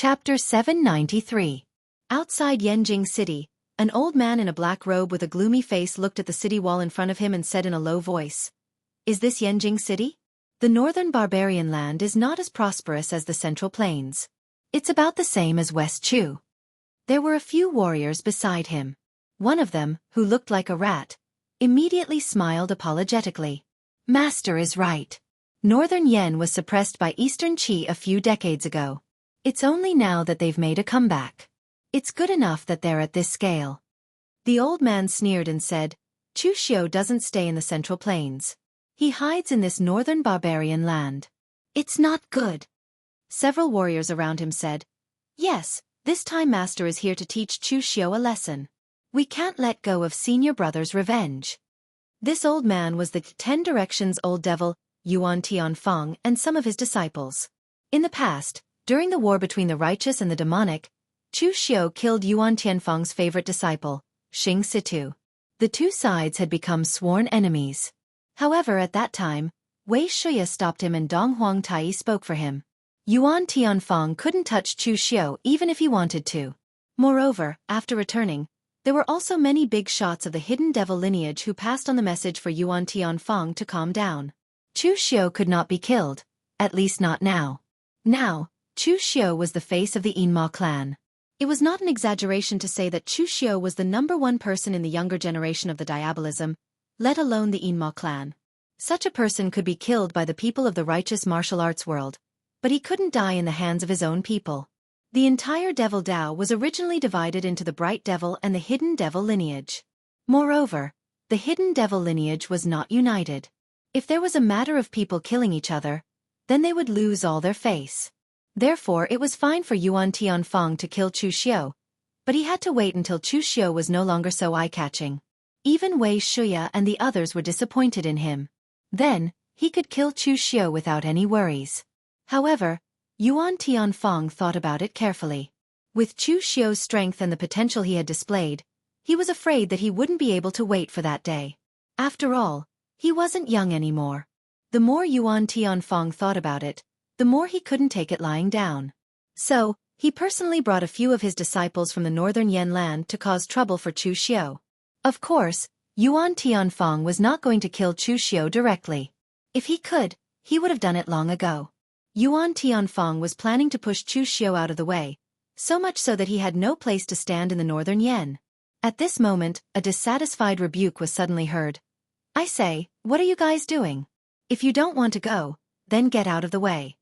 Chapter 793. Outside Yanjing City, an old man in a black robe with a gloomy face looked at the city wall in front of him and said in a low voice, "Is this Yanjing City? The northern barbarian land is not as prosperous as the central plains. It's about the same as West Chu." There were a few warriors beside him. One of them, who looked like a rat, immediately smiled apologetically. "Master is right. Northern Yan was suppressed by Eastern Qi a few decades ago. It's only now that they've made a comeback. It's good enough that they're at this scale." The old man sneered and said, "Chu Xiao doesn't stay in the central plains. He hides in this northern barbarian land. It's not good." Several warriors around him said, "Yes, this time Master is here to teach Chu Xiao a lesson. We can't let go of senior brother's revenge." This old man was the 10 Directions old devil, Yuan Tianfeng, and some of his disciples. In the past, during the war between the righteous and the demonic, Chu Xiao killed Yuan Tianfeng's favorite disciple, Xing Situ. The two sides had become sworn enemies. However, at that time, Wei Shuya stopped him and Dong Huang Tai spoke for him. Yuan Tianfeng couldn't touch Chu Xiao even if he wanted to. Moreover, after returning, there were also many big shots of the hidden devil lineage who passed on the message for Yuan Tianfeng to calm down. Chu Xiao could not be killed, at least not now. Now, Chu Xiao was the face of the Yinma clan. It was not an exaggeration to say that Chu Xiao was the #1 person in the younger generation of the diabolism, let alone the Yinma clan. Such a person could be killed by the people of the righteous martial arts world, but he couldn't die in the hands of his own people. The entire Devil Dao was originally divided into the Bright Devil and the Hidden Devil lineage. Moreover, the Hidden Devil lineage was not united. If there was a matter of people killing each other, then they would lose all their face. Therefore it was fine for Yuan Tianfeng to kill Chu Xiao, but he had to wait until Chu Xiao was no longer so eye-catching. Even Wei Shuya and the others were disappointed in him. Then, he could kill Chu Xiao without any worries. However, Yuan Tianfeng thought about it carefully. With Chu Xiao's strength and the potential he had displayed, he was afraid that he wouldn't be able to wait for that day. After all, he wasn't young anymore. The more Yuan Tianfeng thought about it, the more he couldn't take it lying down. So, he personally brought a few of his disciples from the northern Yan land to cause trouble for Chu Xiao. Of course, Yuan Tianfeng was not going to kill Chu Xiao directly. If he could, he would have done it long ago. Yuan Tianfeng was planning to push Chu Xiao out of the way, so much so that he had no place to stand in the northern Yan. At this moment, a dissatisfied rebuke was suddenly heard. "I say, what are you guys doing? If you don't want to go, then get out of the way.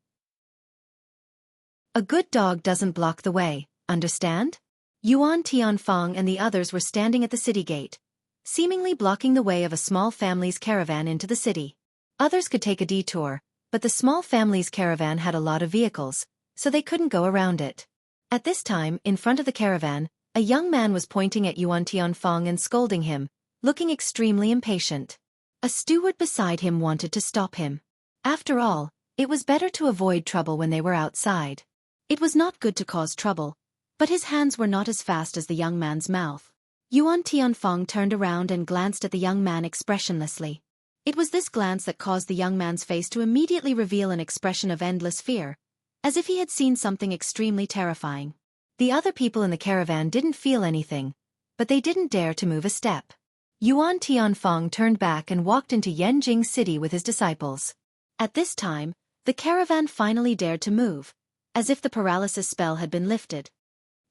A good dog doesn't block the way, understand?" Yuan Tianfeng and the others were standing at the city gate, seemingly blocking the way of a small family's caravan into the city. Others could take a detour, but the small family's caravan had a lot of vehicles, so they couldn't go around it. At this time, in front of the caravan, a young man was pointing at Yuan Tianfeng and scolding him, looking extremely impatient. A steward beside him wanted to stop him. After all, it was better to avoid trouble when they were outside. It was not good to cause trouble, but his hands were not as fast as the young man's mouth. Yuan Tianfeng turned around and glanced at the young man expressionlessly. It was this glance that caused the young man's face to immediately reveal an expression of endless fear, as if he had seen something extremely terrifying. The other people in the caravan didn't feel anything, but they didn't dare to move a step. Yuan Tianfeng turned back and walked into Yanjing City with his disciples. At this time, the caravan finally dared to move, as if the paralysis spell had been lifted.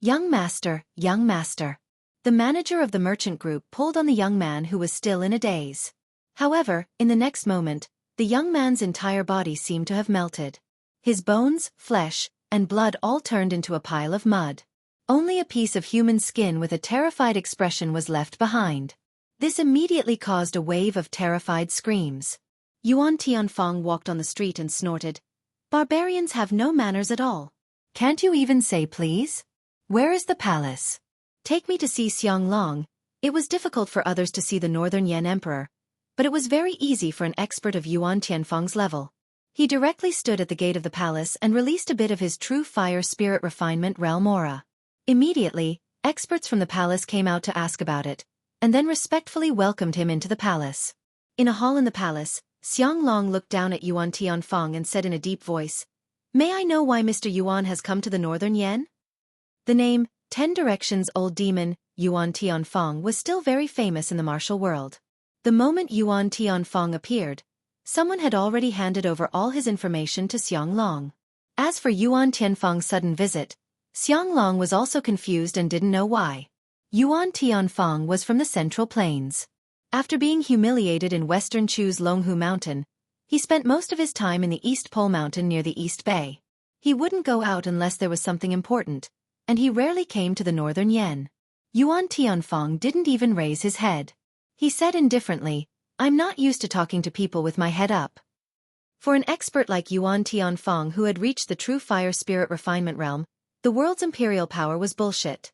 Young master," the manager of the merchant group pulled on the young man who was still in a daze. However, in the next moment, the young man's entire body seemed to have melted. His bones, flesh, and blood all turned into a pile of mud. Only a piece of human skin with a terrified expression was left behind. This immediately caused a wave of terrified screams. Yuan Tianfeng walked on the street and snorted, "Barbarians have no manners at all. Can't you even say please? Where is the palace? Take me to see Xianglong." It was difficult for others to see the northern Yan emperor, but it was very easy for an expert of Yuan Tianfeng's level. He directly stood at the gate of the palace and released a bit of his true fire spirit refinement realm aura. Immediately, experts from the palace came out to ask about it, and then respectfully welcomed him into the palace. In a hall in the palace, Xianglong looked down at Yuan Tianfeng and said in a deep voice, May I know why Mr. Yuan has come to the Northern Yen? The name, 10 Directions Old Demon, Yuan Tianfeng was still very famous in the martial world. The moment Yuan Tianfeng appeared, someone had already handed over all his information to Xianglong. As for Yuan Tianfeng's sudden visit, Xianglong was also confused and didn't know why. Yuan Tianfeng was from the Central Plains. After being humiliated in western Chu's Longhu Mountain, he spent most of his time in the East Pole Mountain near the East Bay. He wouldn't go out unless there was something important, and he rarely came to the Northern Yen. Yuan Tianfeng didn't even raise his head. He said indifferently, "I'm not used to talking to people with my head up." For an expert like Yuan Tianfeng who had reached the true fire spirit refinement realm, the world's imperial power was bullshit.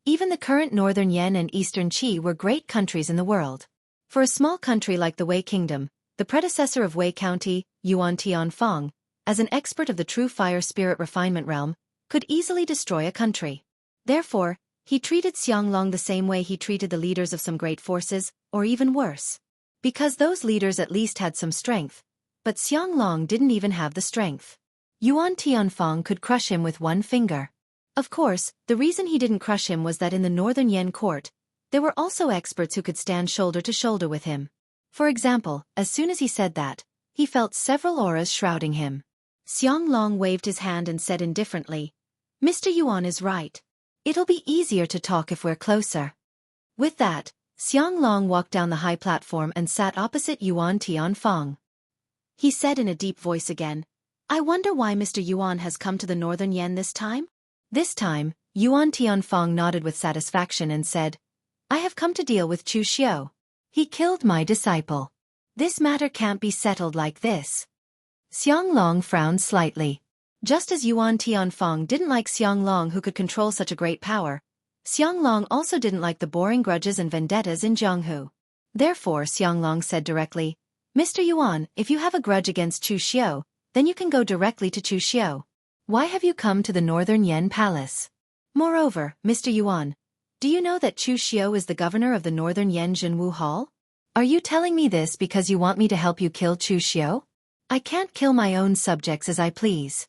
Even the current Northern Yen and Eastern Qi were great countries in the world. For a small country like the Wei Kingdom, the predecessor of Wei County, Yuan Tianfeng, as an expert of the true fire spirit refinement realm, could easily destroy a country. Therefore, he treated Xianglong the same way he treated the leaders of some great forces, or even worse. Because those leaders at least had some strength, but Xianglong didn't even have the strength. Yuan Tianfeng could crush him with one finger. Of course, the reason he didn't crush him was that in the Northern Yen court, there were also experts who could stand shoulder to shoulder with him. For example, as soon as he said that, he felt several auras shrouding him. Xianglong waved his hand and said indifferently, "Mr. Yuan is right. It'll be easier to talk if we're closer." With that, Xianglong walked down the high platform and sat opposite Yuan Tianfeng. He said in a deep voice again, "I wonder why Mr. Yuan has come to the Northern Yen this time?" This time, Yuan Tianfeng nodded with satisfaction and said, "I have come to deal with Chu Xiu. He killed my disciple. This matter can't be settled like this." Xianglong frowned slightly. Just as Yuan Tianfeng didn't like Xianglong who could control such a great power, Xianglong also didn't like the boring grudges and vendettas in Jianghu. Therefore Xianglong said directly, "Mr. Yuan, if you have a grudge against Chu Xiu, then you can go directly to Chu Xiu. Why have you come to the Northern Yen Palace? Moreover, Mr. Yuan, do you know that Chu Xiu is the governor of the Northern Yen Zhenwu Hall? Are you telling me this because you want me to help you kill Chu Xiu? I can't kill my own subjects as I please."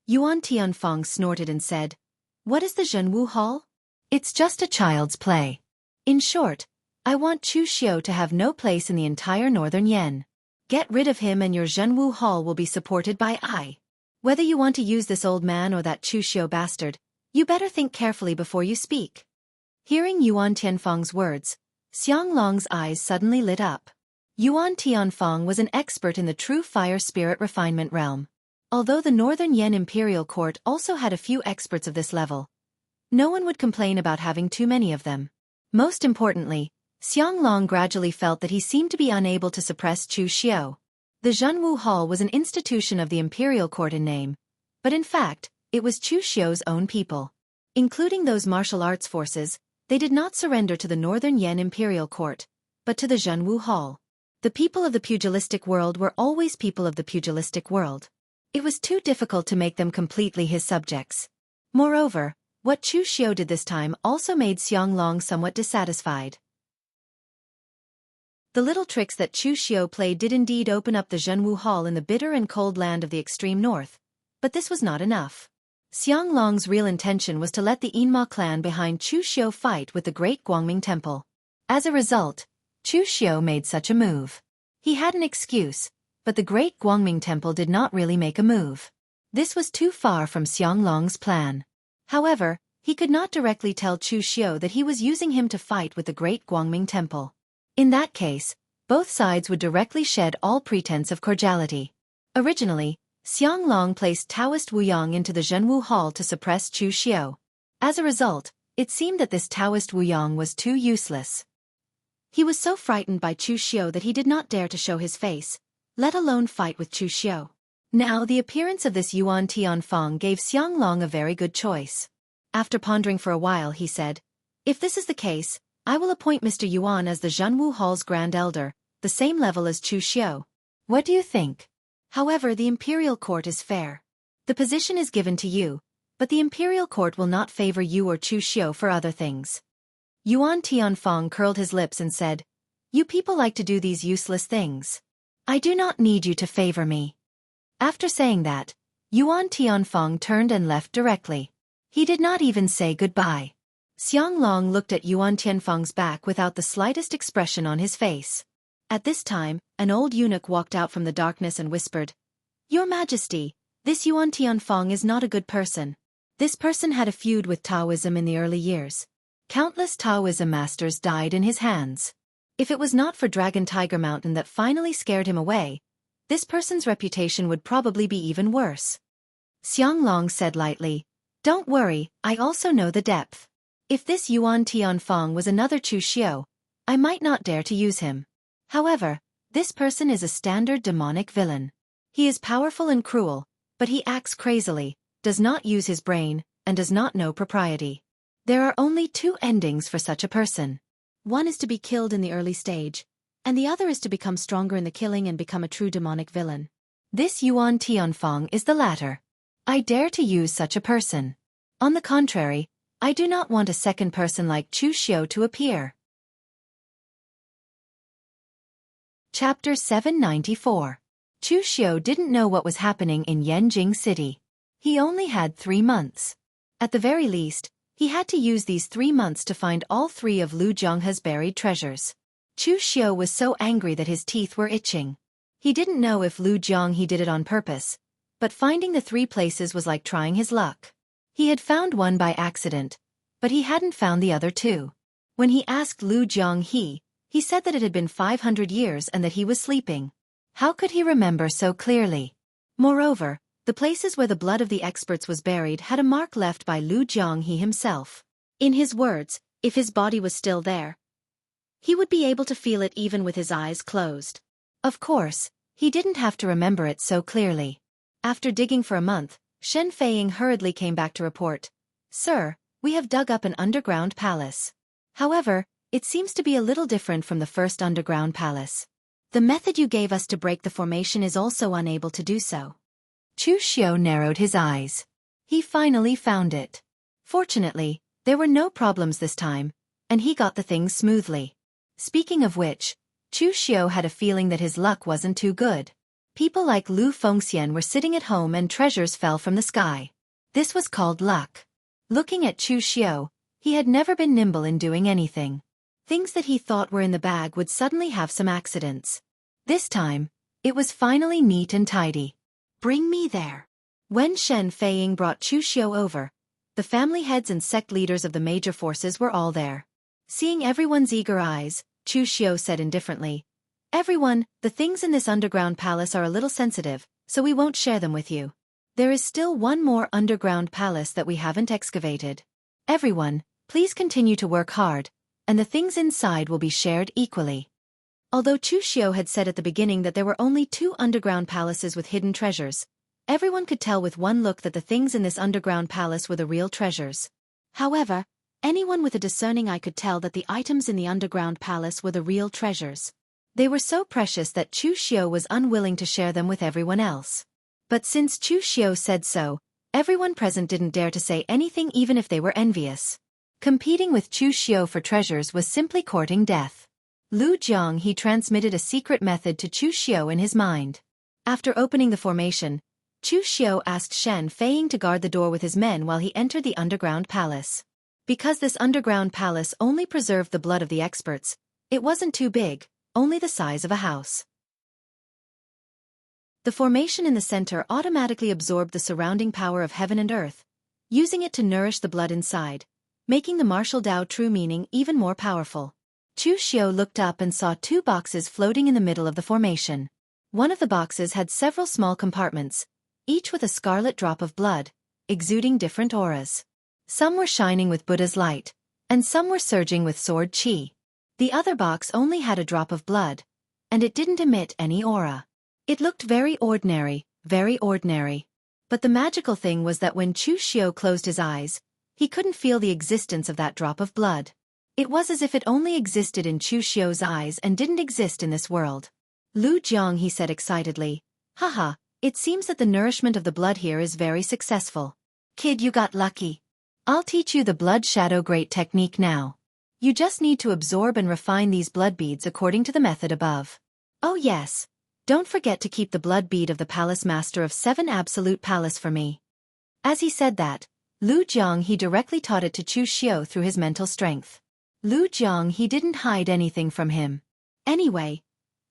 Yuan Tianfeng snorted and said, "What is the Zhenwu Hall? It's just a child's play. In short, I want Chu Xiu to have no place in the entire Northern Yen. Get rid of him and your Zhenwu Hall will be supported by I. Whether you want to use this old man or that Chu Xiu bastard, you better think carefully before you speak." Hearing Yuan Tianfeng's words, Xianglong's eyes suddenly lit up. Yuan Tianfeng was an expert in the true fire spirit refinement realm. Although the Northern Yen Imperial Court also had a few experts of this level, no one would complain about having too many of them. Most importantly, Xianglong gradually felt that he seemed to be unable to suppress Chu Xiu. The Zhenwu Hall was an institution of the Imperial Court in name, but in fact, it was Chu Xiu's own people. Including those martial arts forces, they did not surrender to the Northern Yen Imperial Court, but to the Zhenwu Hall. The people of the pugilistic world were always people of the pugilistic world. It was too difficult to make them completely his subjects. Moreover, what Chu Xiu did this time also made Xianglong somewhat dissatisfied. The little tricks that Chu Xiu played did indeed open up the Zhenwu Hall in the bitter and cold land of the extreme north, but this was not enough. Xianglong's real intention was to let the Yinma clan behind Chu Xiu fight with the Great Guangming Temple. As a result, Chu Xiu made such a move. He had an excuse, but the Great Guangming Temple did not really make a move. This was too far from Xianglong's plan. However, he could not directly tell Chu Xiu that he was using him to fight with the Great Guangming Temple. In that case, both sides would directly shed all pretense of cordiality. Originally, Xianglong placed Taoist Wuyang into the Zhenwu Hall to suppress Chu Xiu. As a result, it seemed that this Taoist Wuyang was too useless. He was so frightened by Chu Xiu that he did not dare to show his face, let alone fight with Chu Xiu. Now the appearance of this Yuan Tianfeng gave Xianglong a very good choice. After pondering for a while he said, "If this is the case, I will appoint Mr. Yuan as the Zhenwu Hall's Grand Elder, the same level as Chu Xiu. What do you think? However, the Imperial Court is fair. The position is given to you, but the Imperial Court will not favor you or Chu Xiu for other things." Yuan Tianfeng curled his lips and said, "You people like to do these useless things. I do not need you to favor me. After saying that, Yuan Tianfeng turned and left directly. He did not even say goodbye. Xianglong looked at Yuan Tianfeng's back without the slightest expression on his face. At this time, an old eunuch walked out from the darkness and whispered, "Your Majesty, this Yuan Tianfeng is not a good person. This person had a feud with Taoism in the early years. Countless Taoism masters died in his hands. If it was not for Dragon Tiger Mountain that finally scared him away, this person's reputation would probably be even worse." Xianglong said lightly, "Don't worry, I also know the depth. If this Yuan Tianfeng was another Chu Xiu, I might not dare to use him. However, this person is a standard demonic villain. He is powerful and cruel, but he acts crazily, does not use his brain, and does not know propriety. There are only two endings for such a person. One is to be killed in the early stage, and the other is to become stronger in the killing and become a true demonic villain. This Yuan Tianfeng is the latter. I dare to use such a person. On the contrary, I do not want a second person like Chu Xiu to appear." Chapter 794. Chu Xiu didn't know what was happening in Yanjing City. He only had 3 months. At the very least, he had to use these 3 months to find all 3 of Lu Zhonghe's buried treasures. Chu Xiu was so angry that his teeth were itching. He didn't know if Lu Zhonghe did it on purpose, but finding the 3 places was like trying his luck. He had found one by accident, but he hadn't found the other 2. When he asked Lu Zhonghe, he said that it had been 500 years and that he was sleeping. How could he remember so clearly? Moreover, the places where the blood of the experts was buried had a mark left by Lu Zhonghe himself. In his words, if his body was still there, he would be able to feel it even with his eyes closed. Of course, he didn't have to remember it so clearly. After digging for a month, Shen Feiying hurriedly came back to report, "Sir, we have dug up an underground palace. However, it seems to be a little different from the first underground palace. The method you gave us to break the formation is also unable to do so." Chu Xiu narrowed his eyes. He finally found it. Fortunately, there were no problems this time, and he got the things smoothly. Speaking of which, Chu Xiu had a feeling that his luck wasn't too good. People like Lu Fengxian were sitting at home and treasures fell from the sky. This was called luck. Looking at Chu Xiu, he had never been nimble in doing anything. Things that he thought were in the bag would suddenly have some accidents. This time, it was finally neat and tidy. "Bring me there." When Shen Feiying brought Chu Xiu over, the family heads and sect leaders of the major forces were all there. Seeing everyone's eager eyes, Chu Xiu said indifferently, "Everyone, the things in this underground palace are a little sensitive, so we won't share them with you. There is still one more underground palace that we haven't excavated. Everyone, please continue to work hard, and the things inside will be shared equally." Although Chu Xiu had said at the beginning that there were only 2 underground palaces with hidden treasures, everyone could tell with one look that the things in this underground palace were the real treasures. However, anyone with a discerning eye could tell that the items in the underground palace were the real treasures. They were so precious that Chu Xiu was unwilling to share them with everyone else. But since Chu Xiu said so, everyone present didn't dare to say anything even if they were envious. Competing with Chu Xiu for treasures was simply courting death. Lu Zhonghe transmitted a secret method to Chu Xiu in his mind. After opening the formation, Chu Xiu asked Shen Feiying to guard the door with his men while he entered the underground palace. Because this underground palace only preserved the blood of the experts, it wasn't too big, only the size of a house. The formation in the center automatically absorbed the surrounding power of heaven and earth, using it to nourish the blood inside, making the martial Tao true meaning even more powerful. Chu Xiu looked up and saw 2 boxes floating in the middle of the formation. One of the boxes had several small compartments, each with a scarlet drop of blood, exuding different auras. Some were shining with Buddha's light, and some were surging with sword qi. The other box only had a drop of blood, and it didn't emit any aura. It looked very ordinary, very ordinary. But the magical thing was that when Chu Xiu closed his eyes, he couldn't feel the existence of that drop of blood. It was as if it only existed in Chu Xiu's eyes and didn't exist in this world. "Lu Zhong," he said excitedly, "Haha, it seems that the nourishment of the blood here is very successful. Kid, you got lucky. I'll teach you the blood shadow great technique now. You just need to absorb and refine these blood beads according to the method above." "Oh yes. Don't forget to keep the blood bead of the palace master of 7 absolute palace for me. As he said that, Lu Jiang he directly taught it to Chu Xiao through his mental strength. Lu Jiang he didn't hide anything from him. Anyway,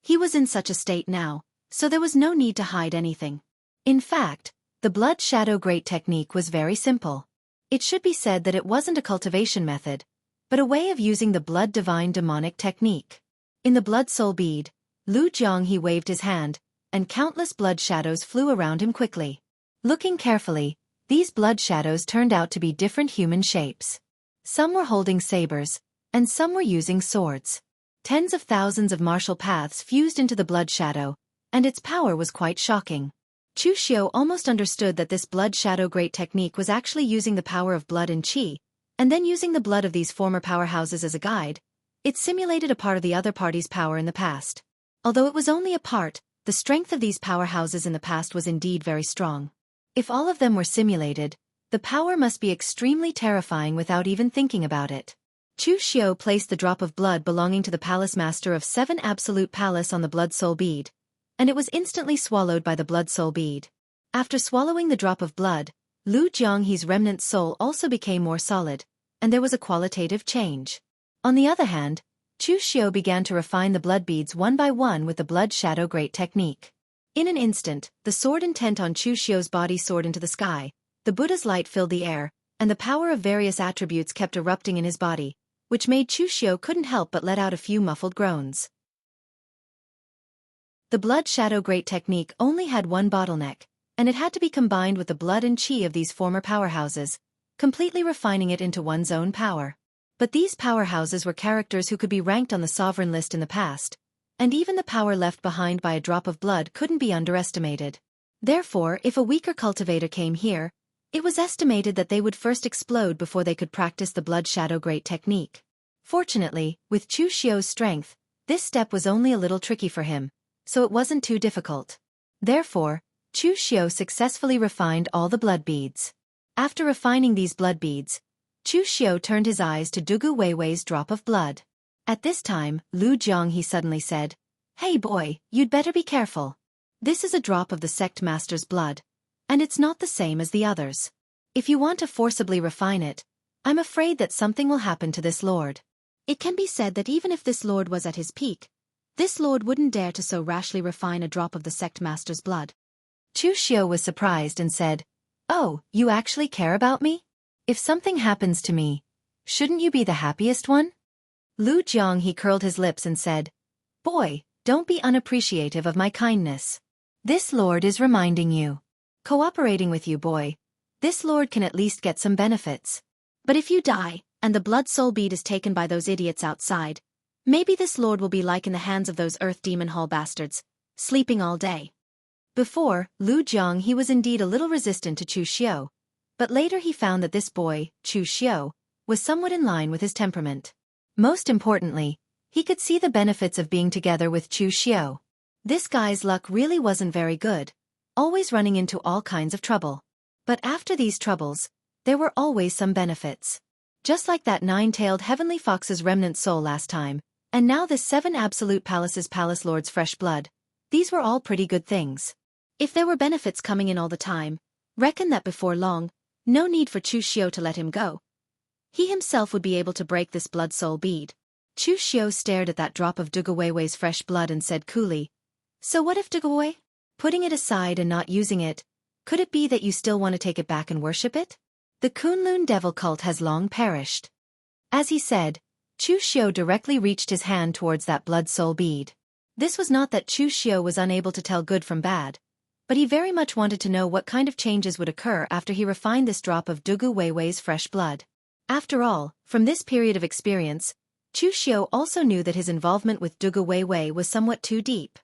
he was in such a state now, so there was no need to hide anything. In fact, the blood shadow great technique was very simple. It should be said that it wasn't a cultivation method, but a way of using the blood divine demonic technique. In the blood soul bead, Lu Jiang he waved his hand, and countless blood shadows flew around him quickly. Looking carefully, these blood shadows turned out to be different human shapes. Some were holding sabers, and some were using swords. Tens of thousands of martial paths fused into the blood shadow, and its power was quite shocking. Chu Xiao almost understood that this blood shadow great technique was actually using the power of blood and qi, and then using the blood of these former powerhouses as a guide. It simulated a part of the other party's power in the past. Although it was only a part, the strength of these powerhouses in the past was indeed very strong. If all of them were simulated, the power must be extremely terrifying without even thinking about it. Chu Xiao placed the drop of blood belonging to the palace master of 7 absolute palace on the blood soul bead, and it was instantly swallowed by the blood soul bead. After swallowing the drop of blood, Lu Jianghe's remnant soul also became more solid, and there was a qualitative change. On the other hand, Chu Xiao began to refine the blood beads one by one with the blood shadow great technique. In an instant, the sword intent on Chu Xiao's body soared into the sky, the Buddha's light filled the air, and the power of various attributes kept erupting in his body, which made Chu Xiao couldn't help but let out a few muffled groans. The blood shadow great technique only had one bottleneck, and it had to be combined with the blood and qi of these former powerhouses, completely refining it into one's own power. But these powerhouses were characters who could be ranked on the sovereign list in the past, and even the power left behind by a drop of blood couldn't be underestimated. Therefore, if a weaker cultivator came here, it was estimated that they would first explode before they could practice the blood shadow great technique. Fortunately, with Chu Xiao's strength, this step was only a little tricky for him, so it wasn't too difficult. Therefore, Chu Xiao successfully refined all the blood beads. After refining these blood beads, Chu Xiao turned his eyes to Dugu Weiwei's drop of blood. At this time, Lu Jianghe suddenly said, "Hey boy, you'd better be careful. This is a drop of the sect master's blood, and it's not the same as the others. If you want to forcibly refine it, I'm afraid that something will happen to this lord." It can be said that even if this lord was at his peak, this lord wouldn't dare to so rashly refine a drop of the sect master's blood. Chu Xiao was surprised and said, "Oh, you actually care about me? If something happens to me, shouldn't you be the happiest one?" Lu Jianghe curled his lips and said, "Boy, don't be unappreciative of my kindness. This lord is reminding you. Cooperating with you, boy. This lord can at least get some benefits. But if you die, and the blood soul bead is taken by those idiots outside, maybe this lord will be like in the hands of those Earth Demon Hall bastards, sleeping all day." Before, Lu Jianghe was indeed a little resistant to Chu Xiao, but later he found that this boy, Chu Xiao, was somewhat in line with his temperament. Most importantly, he could see the benefits of being together with Chu Xiao. This guy's luck really wasn't very good, always running into all kinds of trouble. But after these troubles, there were always some benefits. Just like that 9-tailed heavenly fox's remnant soul last time, and now this 7 absolute palace's palace lord's fresh blood, these were all pretty good things. If there were benefits coming in all the time, reckon that before long, no need for Chu Xiao to let him go. He himself would be able to break this blood soul bead. Chu Xiao stared at that drop of Dugu Weiwei's fresh blood and said coolly, "So what if Dugu Wei? Putting it aside and not using it, could it be that you still want to take it back and worship it? The Kunlun devil cult has long perished." As he said, Chu Xiao directly reached his hand towards that blood soul bead. This was not that Chu Xiao was unable to tell good from bad, but he very much wanted to know what kind of changes would occur after he refined this drop of Dugu Weiwei's fresh blood. After all, from this period of experience, Chu Xiao also knew that his involvement with Dugu Weiwei was somewhat too deep.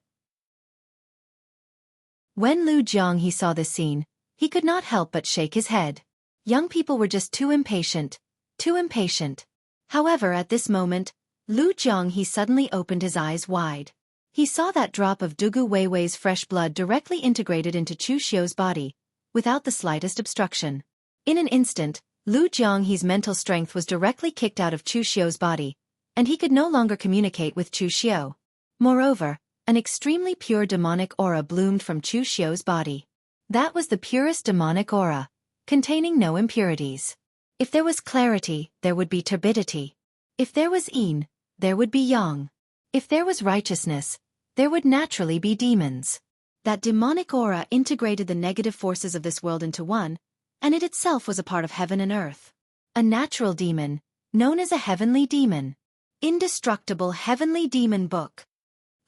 When Lu Jianghe saw this scene, he could not help but shake his head. Young people were just too impatient, too impatient. However, at this moment, Lu Jianghe suddenly opened his eyes wide. He saw that drop of Dugu Weiwei's fresh blood directly integrated into Chu Xiao's body, without the slightest obstruction. In an instant, Lu Jianghe's mental strength was directly kicked out of Chu Xiao's body, and he could no longer communicate with Chu Xiao. Moreover, An extremely pure demonic aura bloomed from Chu Xiu's body. That was the purest demonic aura, containing no impurities. If there was clarity, there would be turbidity. If there was yin, there would be yang. If there was righteousness, there would naturally be demons. That demonic aura integrated the negative forces of this world into one, and it itself was a part of heaven and earth. A natural demon, known as a heavenly demon. Indestructible heavenly demon book.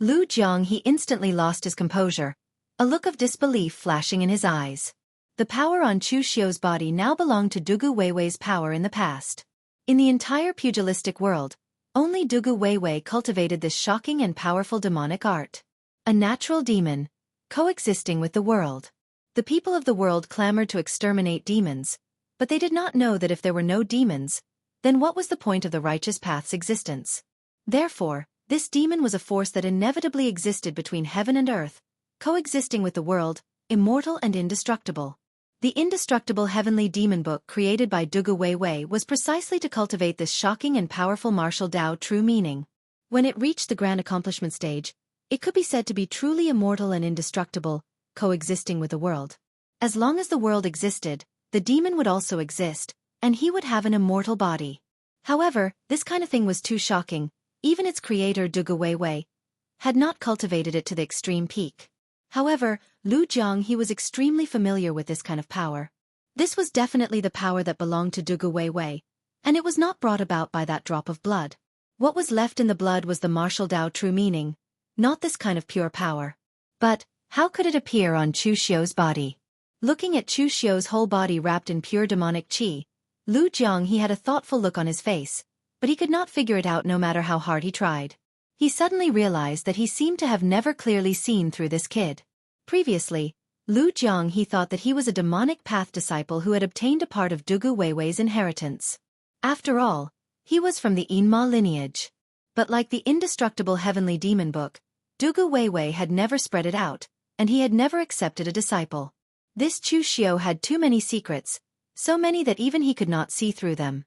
Lu Jiang he instantly lost his composure, a look of disbelief flashing in his eyes. The power on Chu Xiu's body now belonged to Dugu Weiwei's power in the past. In the entire pugilistic world, only Dugu Weiwei cultivated this shocking and powerful demonic art. A natural demon, coexisting with the world. The people of the world clamored to exterminate demons, but they did not know that if there were no demons, then what was the point of the righteous path's existence? Therefore, this demon was a force that inevitably existed between heaven and earth, coexisting with the world, immortal and indestructible. The indestructible heavenly demon book created by Dugu Weiwei was precisely to cultivate this shocking and powerful martial Tao true meaning. When it reached the grand accomplishment stage, it could be said to be truly immortal and indestructible, coexisting with the world. As long as the world existed, the demon would also exist, and he would have an immortal body. However, this kind of thing was too shocking. Even its creator Dugu Weiwei had not cultivated it to the extreme peak. However, Lu Jiang he was extremely familiar with this kind of power. This was definitely the power that belonged to Dugu Weiwei, and it was not brought about by that drop of blood. What was left in the blood was the martial Tao true meaning, not this kind of pure power. But, how could it appear on Chu Xiu's body? Looking at Chu Xiu's whole body wrapped in pure demonic qi, Lu Jiang he had a thoughtful look on his face, but he could not figure it out no matter how hard he tried. He suddenly realized that he seemed to have never clearly seen through this kid. Previously, Lu Jiang he thought that he was a demonic path disciple who had obtained a part of Dugu Weiwei's inheritance. After all, he was from the Yinma lineage. But like the indestructible heavenly demon book, Dugu Weiwei had never spread it out, and he had never accepted a disciple. This Chu Xiu had too many secrets, so many that even he could not see through them.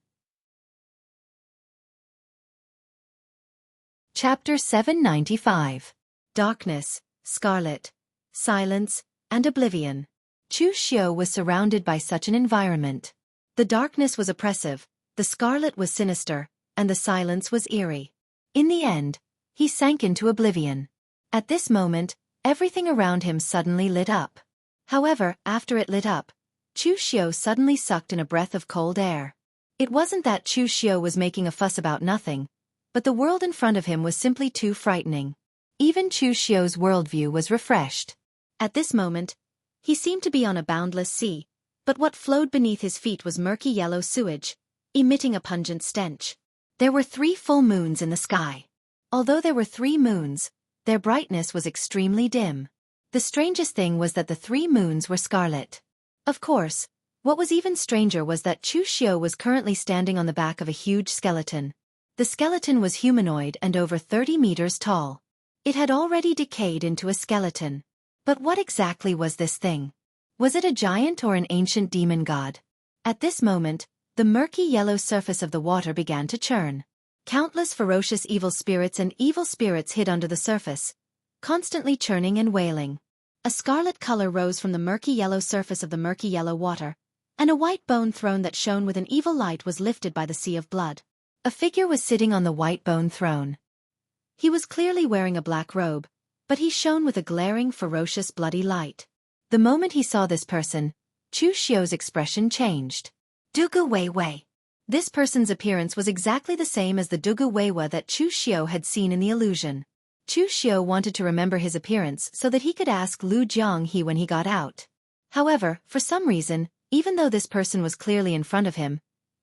Chapter 795. Darkness, Scarlet, Silence, and Oblivion. Chu Xiu was surrounded by such an environment. The darkness was oppressive, the scarlet was sinister, and the silence was eerie. In the end, he sank into oblivion. At this moment, everything around him suddenly lit up. However, after it lit up, Chu Xiu suddenly sucked in a breath of cold air. It wasn't that Chu Xiu was making a fuss about nothing, but the world in front of him was simply too frightening. Even Chu Xiu's worldview was refreshed. At this moment, he seemed to be on a boundless sea, but what flowed beneath his feet was murky yellow sewage, emitting a pungent stench. There were 3 full moons in the sky. Although there were 3 moons, their brightness was extremely dim. The strangest thing was that the 3 moons were scarlet. Of course, what was even stranger was that Chu Xiu was currently standing on the back of a huge skeleton. The skeleton was humanoid and over 30 meters tall. It had already decayed into a skeleton. But what exactly was this thing? Was it a giant or an ancient demon god? At this moment, the murky yellow surface of the water began to churn. Countless ferocious evil spirits and evil spirits hid under the surface, constantly churning and wailing. A scarlet color rose from the murky yellow surface of the murky yellow water, and a white bone throne that shone with an evil light was lifted by the sea of blood. A figure was sitting on the white bone throne. He was clearly wearing a black robe, but he shone with a glaring, ferocious, bloody light. The moment he saw this person, Chu Xiu's expression changed. Dugu Weiwei. This person's appearance was exactly the same as the Dugu Weiwei that Chu Xiu had seen in the illusion. Chu Xiu wanted to remember his appearance so that he could ask Lu Jiang he when he got out. However, for some reason, even though this person was clearly in front of him,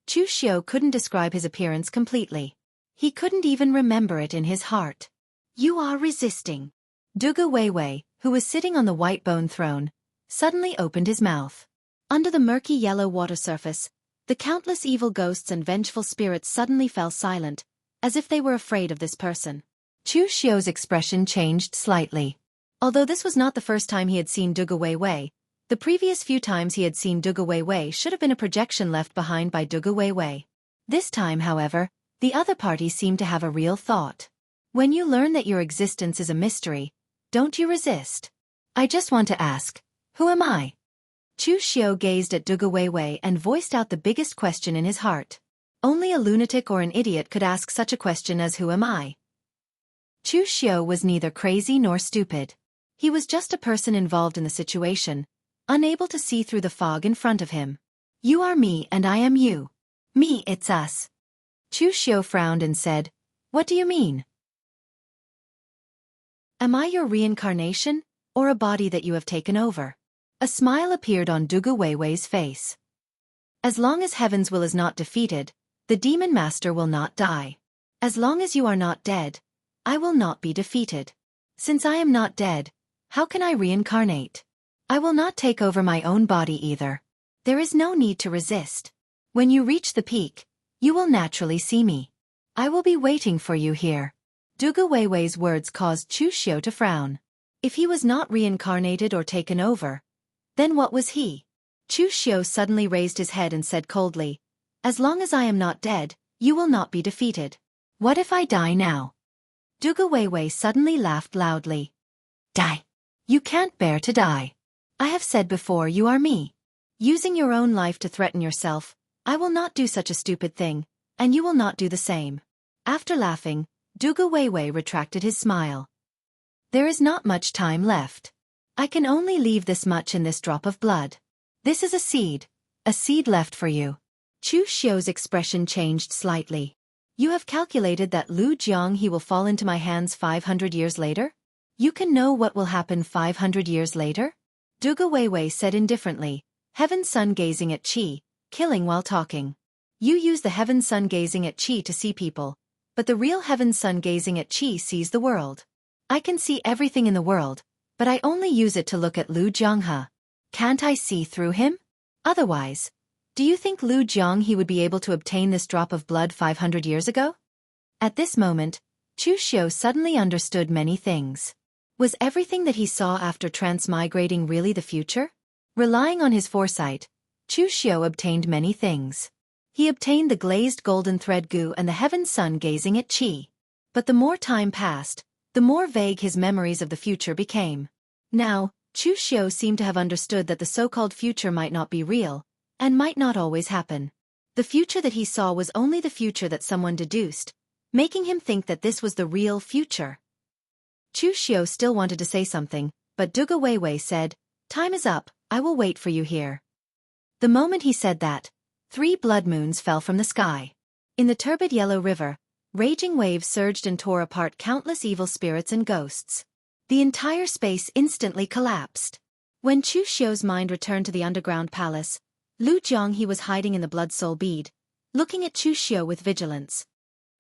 Chu Xiu couldn't describe his appearance completely. He couldn't even remember it in his heart. You are resisting. Dugu Weiwei, who was sitting on the white bone throne, suddenly opened his mouth. Under the murky yellow water surface, the countless evil ghosts and vengeful spirits suddenly fell silent, as if they were afraid of this person. Chu Xiu's expression changed slightly. Although this was not the first time he had seen Dugu Weiwei, the previous few times he had seen Dugu Weiwei should have been a projection left behind by Dugu Weiwei. This time, however, the other party seemed to have a real thought. When you learn that your existence is a mystery, Don't you resist. I just want to ask, who am I? Chu Xiu gazed at Dugu Weiwei and voiced out the biggest question in his heart. Only a lunatic or an idiot could ask such a question as who am I? Chu Xiu was neither crazy nor stupid. He was just a person involved in the situation, unable to see through the fog in front of him. You are me and I am you. Me, it's us. Chu Xiu frowned and said, What do you mean? Am I your reincarnation, or a body that you have taken over? A smile appeared on Dugu Weiwei's face. As long as Heaven's will is not defeated, the Demon Master will not die. As long as you are not dead, I will not be defeated. Since I am not dead, how can I reincarnate? I will not take over my own body either. There is no need to resist. When you reach the peak, you will naturally see me. I will be waiting for you here. Dugu Weiwei's words caused Chu Xiu to frown. If he was not reincarnated or taken over, then what was he? Chu Xiu suddenly raised his head and said coldly, As long as I am not dead, you will not be defeated. What if I die now? Dugu Weiwei suddenly laughed loudly. Die. You can't bear to die. I have said before you are me. Using your own life to threaten yourself, I will not do such a stupid thing, and you will not do the same. After laughing, Dugu Weiwei retracted his smile. There is not much time left. I can only leave this much in this drop of blood. This is a seed left for you. Chu Xiu's expression changed slightly. You have calculated that Lu Jiang he will fall into my hands 500 years later? You can know what will happen 500 years later? Dugu Weiwei said indifferently, Heaven Sun gazing at Qi, killing while talking. You use the Heaven Sun gazing at Qi to see people, but the real Heaven Sun gazing at Qi sees the world. I can see everything in the world, but I only use it to look at Lu Jianghe. Can't I see through him? Otherwise, do you think Lu Jiang he would be able to obtain this drop of blood 500 years ago? At this moment, Chu Xiu suddenly understood many things. Was everything that he saw after transmigrating really the future? Relying on his foresight, Chu Xiu obtained many things. He obtained the glazed golden thread goo and the Heaven Sun gazing at Qi. But the more time passed, the more vague his memories of the future became. Now, Chu Xiu seemed to have understood that the so-called future might not be real, and might not always happen. The future that he saw was only the future that someone deduced, making him think that this was the real future. Chu Xiu still wanted to say something, but Dugu Weiwei said, Time is up, I will wait for you here. The moment he said that, 3 blood moons fell from the sky. In the turbid yellow river, raging waves surged and tore apart countless evil spirits and ghosts. The entire space instantly collapsed. When Chu Xiu's mind returned to the underground palace, Lu Jiang he was hiding in the blood soul bead, looking at Chu Xiu with vigilance.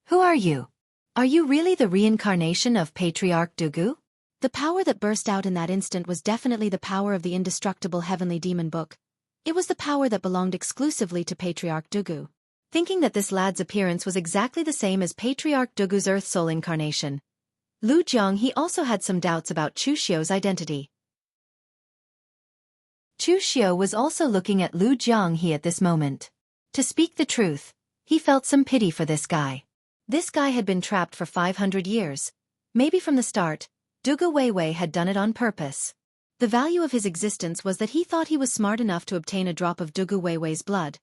Who are you? Are you really the reincarnation of Patriarch Dugu? The power that burst out in that instant was definitely the power of the indestructible heavenly demon book. It was the power that belonged exclusively to Patriarch Dugu. Thinking that this lad's appearance was exactly the same as Patriarch Dugu's Earth Soul incarnation, Lu Jiang he also had some doubts about Chu Xiu's identity. Chu Xiu was also looking at Lu Jiang he at this moment. To speak the truth, he felt some pity for this guy. This guy had been trapped for 500 years. Maybe from the start, Dugu Weiwei had done it on purpose. The value of his existence was that he thought he was smart enough to obtain a drop of Dugu Weiwei's blood.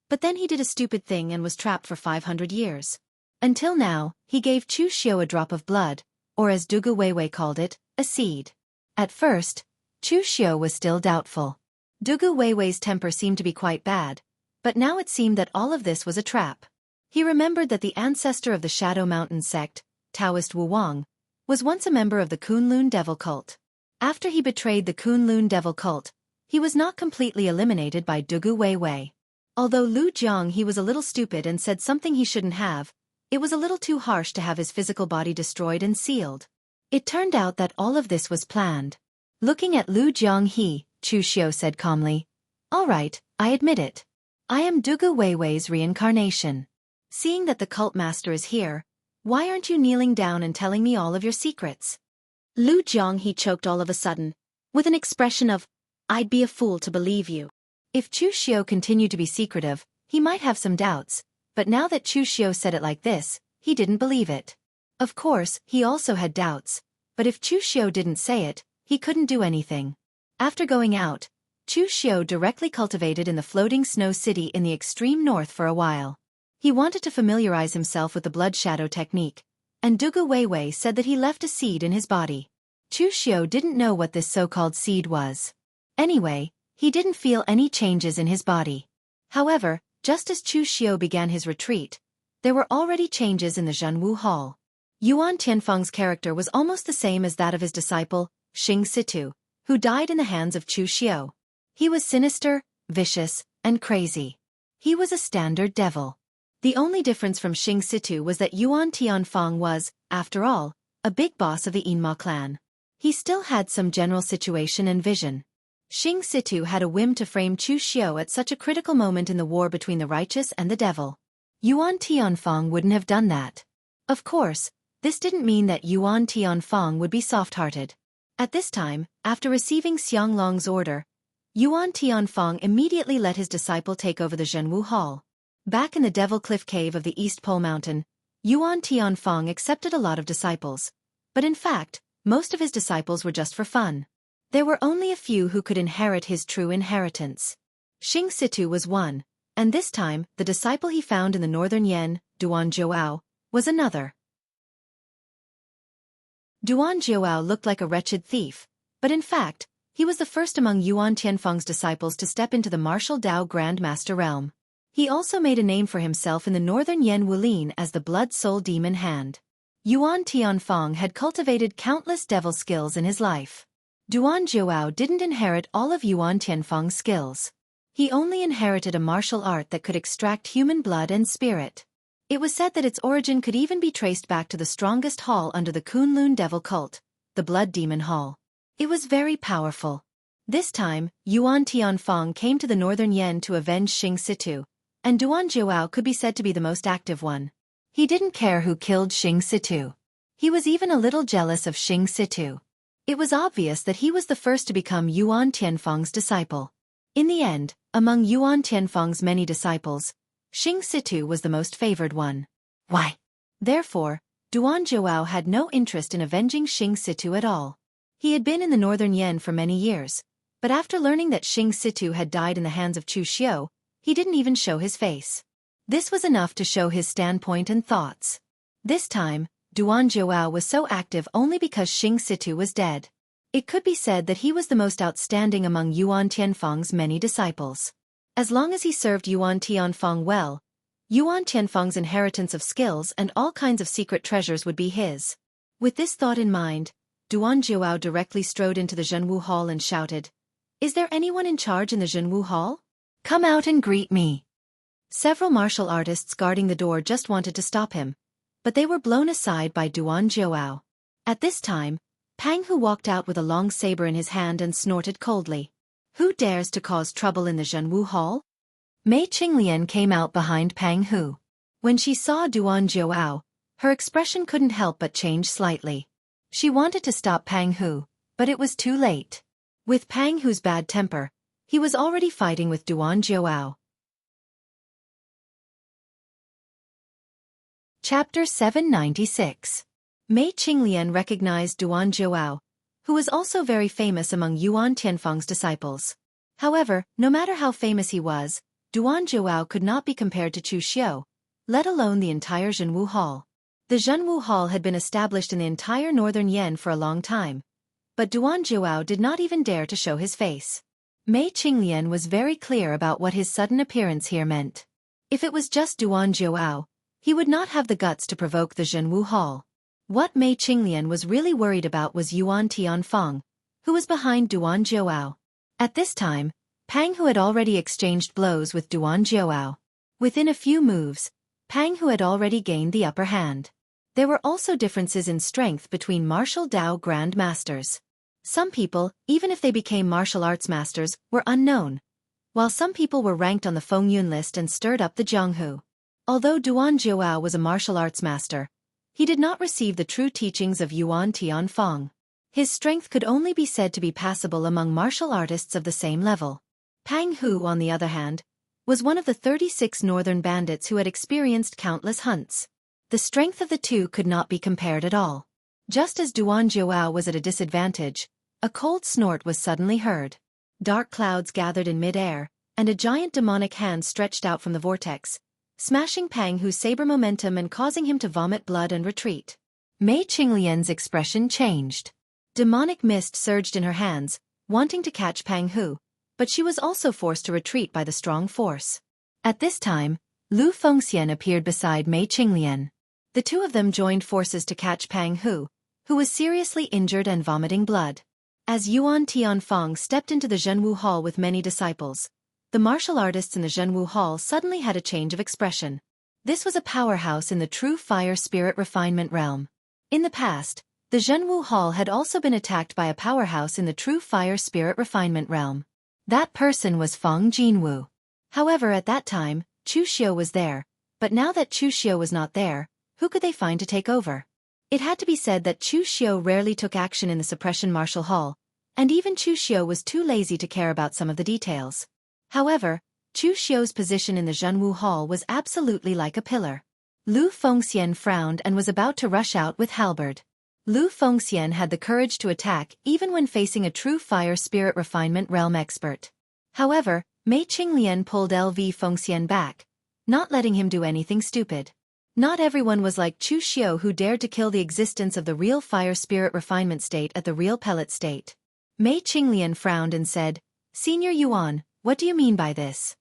But then he did a stupid thing and was trapped for 500 years. Until now, he gave Chu Xiu a drop of blood, or as Dugu Weiwei called it, a seed. At first, Chu Xiu was still doubtful. Dugu Weiwei's temper seemed to be quite bad, but now it seemed that all of this was a trap. He remembered that the ancestor of the Shadow Mountain sect, Taoist Wu Wang, was once a member of the Kunlun Devil cult. After he betrayed the Kunlun Devil cult, he was not completely eliminated by Dugu Weiwei. Although Lu Jiang he was a little stupid and said something he shouldn't have, it was a little too harsh to have his physical body destroyed and sealed. It turned out that all of this was planned. Looking at Lu Jiang he, Chu Xiu said calmly, All right, I admit it. I am Dugu Weiwei's reincarnation. Seeing that the cult master is here, why aren't you kneeling down and telling me all of your secrets? Lu Jiang he choked all of a sudden, with an expression of, I'd be a fool to believe you. If Chu Xiu continued to be secretive, he might have some doubts, but now that Chu Xiu said it like this, he didn't believe it. Of course, he also had doubts, But if Chu Xiu didn't say it, he couldn't do anything. After going out, Chu Xiu directly cultivated in the floating snow city in the extreme north for a while. He wanted to familiarize himself with the blood shadow technique, and Dugu Weiwei said that he left a seed in his body. Chu Xiu didn't know what this so-called seed was. Anyway, he didn't feel any changes in his body. However, just as Chu Xiu began his retreat, there were already changes in the Zhenwu Hall. Yuan Tianfeng's character was almost the same as that of his disciple, Xing Situ, who died in the hands of Chu Xiu. He was sinister, vicious, and crazy. He was a standard devil. The only difference from Xing Situ was that Yuan Tianfeng was, after all, a big boss of the Yinma clan. He still had some general situation and vision. Xing Situ had a whim to frame Chu Xiu at such a critical moment in the war between the righteous and the devil. Yuan Tianfeng wouldn't have done that. Of course, this didn't mean that Yuan Tianfeng would be soft-hearted. At this time, after receiving Xianglong's order, Yuan Tianfeng immediately let his disciple take over the Zhenwu Hall. Back in the Devil Cliff Cave of the East Pole Mountain, Yuan Tianfeng accepted a lot of disciples. But in fact, most of his disciples were just for fun. There were only a few who could inherit his true inheritance. Xing Situ was one, and this time, the disciple he found in the northern Yen, Duan Zhouao, was another. Duan Zhouao looked like a wretched thief, but in fact, he was the first among Yuan Tianfeng's disciples to step into the martial Dao Grand Master realm. He also made a name for himself in the northern Yen Wulin as the Blood Soul Demon Hand. Yuan Tianfeng had cultivated countless devil skills in his life. Duan Zhouao didn't inherit all of Yuan Tianfeng's skills. He only inherited a martial art that could extract human blood and spirit. It was said that its origin could even be traced back to the strongest hall under the Kunlun devil cult, the Blood Demon Hall. It was very powerful. This time, Yuan Tianfeng came to the northern Yen to avenge Xing Situ, and Duan Zhouao could be said to be the most active one. He didn't care who killed Xing Situ. He was even a little jealous of Xing Situ. It was obvious that he was the first to become Yuan Tianfeng's disciple. In the end, among Yuan Tianfeng's many disciples, Xing Situ was the most favored one. Why? Therefore, Duan Zhouao had no interest in avenging Xing Situ at all. He had been in the northern Yen for many years, but after learning that Xing Situ had died in the hands of Chu Xiu, he didn't even show his face. This was enough to show his standpoint and thoughts. This time, Duan Zhouao was so active only because Xing Situ was dead. It could be said that he was the most outstanding among Yuan Tianfeng's many disciples. As long as he served Yuan Tianfeng well, Yuan Tianfeng's inheritance of skills and all kinds of secret treasures would be his. With this thought in mind, Duan Zhouao directly strode into the Zhenwu Hall and shouted, "Is there anyone in charge in the Zhenwu Hall? Come out and greet me." Several martial artists guarding the door just wanted to stop him, but they were blown aside by Duan Zhouao. At this time, Pang Hu walked out with a long saber in his hand and snorted coldly. "Who dares to cause trouble in the Zhenwu Hall?" Mei Qinglian came out behind Pang Hu. When she saw Duan Zhouao, her expression couldn't help but change slightly. She wanted to stop Pang Hu, but it was too late. With Pang Hu's bad temper, he was already fighting with Duan Zhouao. Chapter 796. Mei Qinglian recognized Duan Zhouao, who was also very famous among Yuan Tianfeng's disciples. However, no matter how famous he was, Duan Zhouao could not be compared to Chu Xiu, let alone the entire Zhenwu Hall. The Zhenwu Hall had been established in the entire northern Yen for a long time, but Duan Zhouao did not even dare to show his face. Mei Qinglian was very clear about what his sudden appearance here meant. If it was just Duan Zhouao, he would not have the guts to provoke the Zhenwu Hall. What Mei Qinglian was really worried about was Yuan Tianfeng, who was behind Duan Zhouao. At this time, Pang Hu had already exchanged blows with Duan Zhouao. Within a few moves, Pang Hu had already gained the upper hand. There were also differences in strength between martial Dao Grand Masters. Some people, even if they became martial arts masters, were unknown, while some people were ranked on the Fengyun list and stirred up the Jianghu. Although Duan Zhouao was a martial arts master, he did not receive the true teachings of Yuan Tianfeng. His strength could only be said to be passable among martial artists of the same level. Pang Hu, on the other hand, was one of the 36 northern bandits who had experienced countless hunts. The strength of the two could not be compared at all. Just as Duan Jiao was at a disadvantage, a cold snort was suddenly heard. Dark clouds gathered in mid-air, and a giant demonic hand stretched out from the vortex, smashing Pang Hu's saber momentum and causing him to vomit blood and retreat. Mei Qinglian's expression changed. Demonic mist surged in her hands, wanting to catch Pang Hu, but she was also forced to retreat by the strong force. At this time, Lu Fengxian appeared beside Mei Qinglian. The two of them joined forces to catch Pang Hu, who was seriously injured and vomiting blood. As Yuan Tianfeng stepped into the Zhenwu Hall with many disciples, the martial artists in the Zhenwu Hall suddenly had a change of expression. This was a powerhouse in the true fire spirit refinement realm. In the past, the Zhenwu Hall had also been attacked by a powerhouse in the true fire spirit refinement realm. That person was Feng Jinwu. However, at that time, Chu Xiu was there, but now that Chu Xiu was not there, who could they find to take over? It had to be said that Chu Xiu rarely took action in the suppression martial hall, and even Chu Xiu was too lazy to care about some of the details. However, Chu Xiu's position in the Zhenwu Hall was absolutely like a pillar. Lu Fengxian frowned and was about to rush out with halberd. Lu Fengxian had the courage to attack even when facing a true fire spirit refinement realm expert. However, Mei Qinglian pulled LV Fengxian back, not letting him do anything stupid. Not everyone was like Chu Xiu, who dared to kill the existence of the real fire spirit refinement state at the real pellet state. Mei Qinglian frowned and said, "Senior Yuan, what do you mean by this?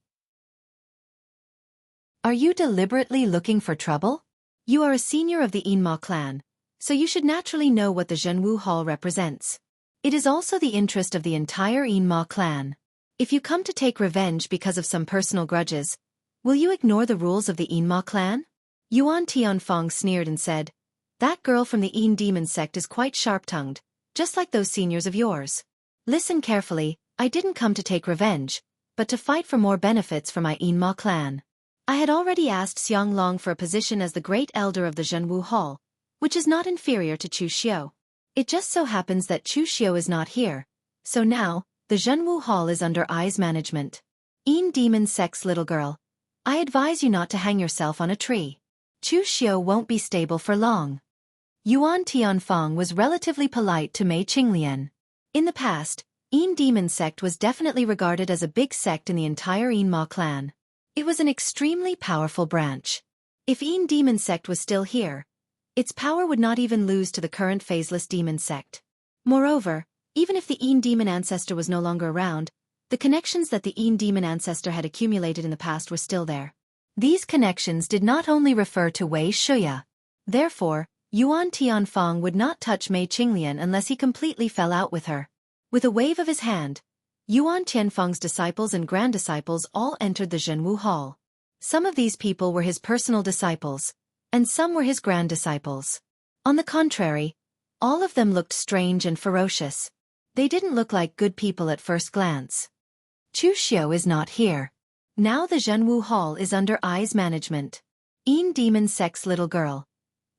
Are you deliberately looking for trouble? You are a senior of the Yinma clan, so you should naturally know what the Zhenwu Hall represents. It is also the interest of the entire Yinma clan. If you come to take revenge because of some personal grudges, will you ignore the rules of the Yinma clan?" Yuan Tianfeng sneered and said, "That girl from the Yin demon sect is quite sharp-tongued, just like those seniors of yours. Listen carefully, I didn't come to take revenge, but to fight for more benefits for my Yinma clan. I had already asked Xiang Long for a position as the great elder of the Zhenwu Hall, which is not inferior to Chu Xiu. It just so happens that Chu Xiu is not here, so now, the Zhenwu Hall is under Ai's management. Yin demon sect's little girl, I advise you not to hang yourself on a tree. Chu Xiu won't be stable for long." Yuan Tianfeng was relatively polite to Mei Qinglian. In the past, Yin demon sect was definitely regarded as a big sect in the entire Yinma clan. It was an extremely powerful branch. If Yin demon sect was still here, its power would not even lose to the current phaseless demon sect. Moreover, even if the Yin demon ancestor was no longer around, the connections that the Yin demon ancestor had accumulated in the past were still there. These connections did not only refer to Wei Shuya. Therefore, Yuan Tianfeng would not touch Mei Qinglian unless he completely fell out with her. With a wave of his hand, Yuan Tianfeng's disciples and grand-disciples all entered the Zhenwu Hall. Some of these people were his personal disciples, and some were his grand-disciples. On the contrary, all of them looked strange and ferocious. They didn't look like good people at first glance. Chu Xiu is not here. Now the Zhenwu Hall is under Ai's management. Yin demon sect's little girl,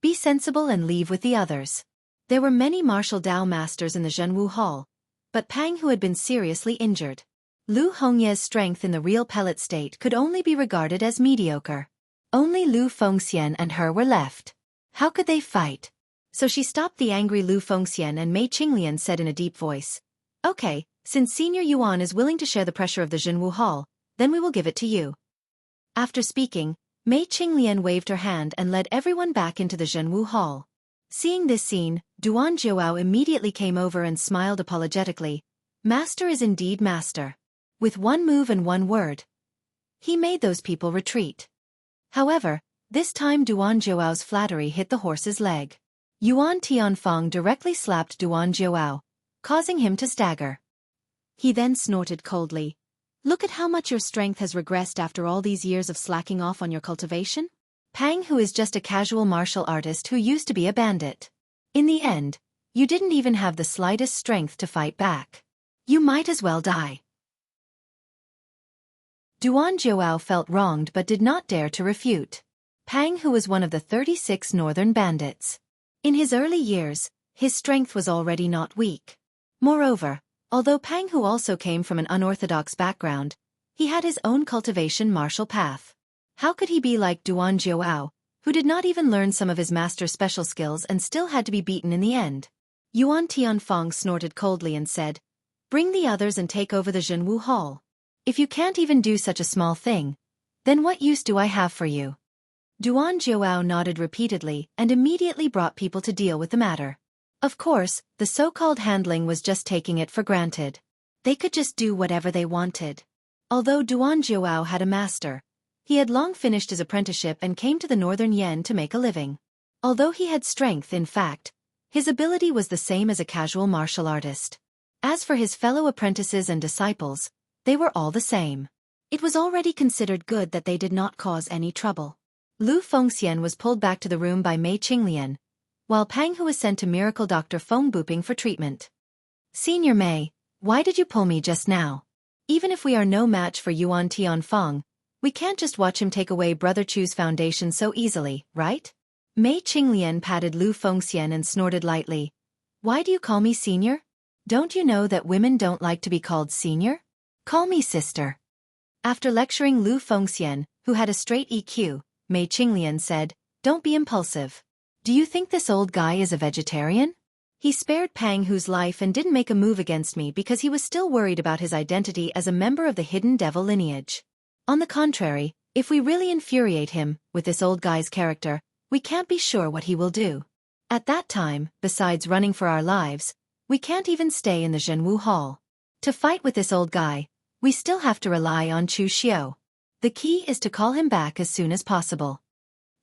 be sensible and leave with the others. There were many martial Dao masters in the Zhenwu Hall, but Pang Hu had been seriously injured. Lu Hongye's strength in the real pellet state could only be regarded as mediocre. Only Lu Fengxian and her were left. How could they fight? So she stopped the angry Lu Fengxian, and Mei Qinglian said in a deep voice, "Okay, since Senior Yuan is willing to share the pressure of the Zhenwu Hall, then we will give it to you." After speaking, Mei Qinglian waved her hand and led everyone back into the Zhenwu Hall. Seeing this scene, Duan Jiao immediately came over and smiled apologetically. Master is indeed master. With one move and one word, he made those people retreat. However, this time Duan Jiao's flattery hit the horse's leg. Yuan Tianfeng directly slapped Duan Jiao, causing him to stagger. He then snorted coldly, "Look at how much your strength has regressed after all these years of slacking off on your cultivation? Pang Hu is just a casual martial artist who used to be a bandit. In the end, you didn't even have the slightest strength to fight back. You might as well die." Duan Jiao felt wronged but did not dare to refute. Pang Hu was one of the 36 northern bandits. In his early years, his strength was already not weak. Moreover, although Pang Hu also came from an unorthodox background, he had his own cultivation martial path. How could he be like Duan Jiao, who did not even learn some of his master's special skills and still had to be beaten in the end. Yuan Tianfeng snorted coldly and said, "Bring the others and take over the Zhenwu Hall. If you can't even do such a small thing, then what use do I have for you?" Duan Jiao nodded repeatedly and immediately brought people to deal with the matter. Of course, the so-called handling was just taking it for granted. They could just do whatever they wanted. Although Duan Jiao had a master, he had long finished his apprenticeship and came to the Northern Yen to make a living. Although he had strength, in fact, his ability was the same as a casual martial artist. As for his fellow apprentices and disciples, they were all the same. It was already considered good that they did not cause any trouble. Lu Fengxian was pulled back to the room by Mei Qinglian, while Pang Hu was sent to Miracle Dr. Feng Buping for treatment. "Senior Mei, why did you pull me just now? Even if we are no match for Yuan Tianfeng, we can't just watch him take away Brother Chu's foundation so easily, right?" Mei Qinglian patted Lu Fengxian and snorted lightly. "Why do you call me senior? Don't you know that women don't like to be called senior? Call me sister." After lecturing Lu Fengxian, who had a straight EQ, Mei Qinglian said, "Don't be impulsive. Do you think this old guy is a vegetarian? He spared Pang Hu's life and didn't make a move against me because he was still worried about his identity as a member of the hidden devil lineage. On the contrary, if we really infuriate him with this old guy's character, we can't be sure what he will do. At that time, besides running for our lives, we can't even stay in the Zhenwu Hall. To fight with this old guy, we still have to rely on Chu Xiao. The key is to call him back as soon as possible."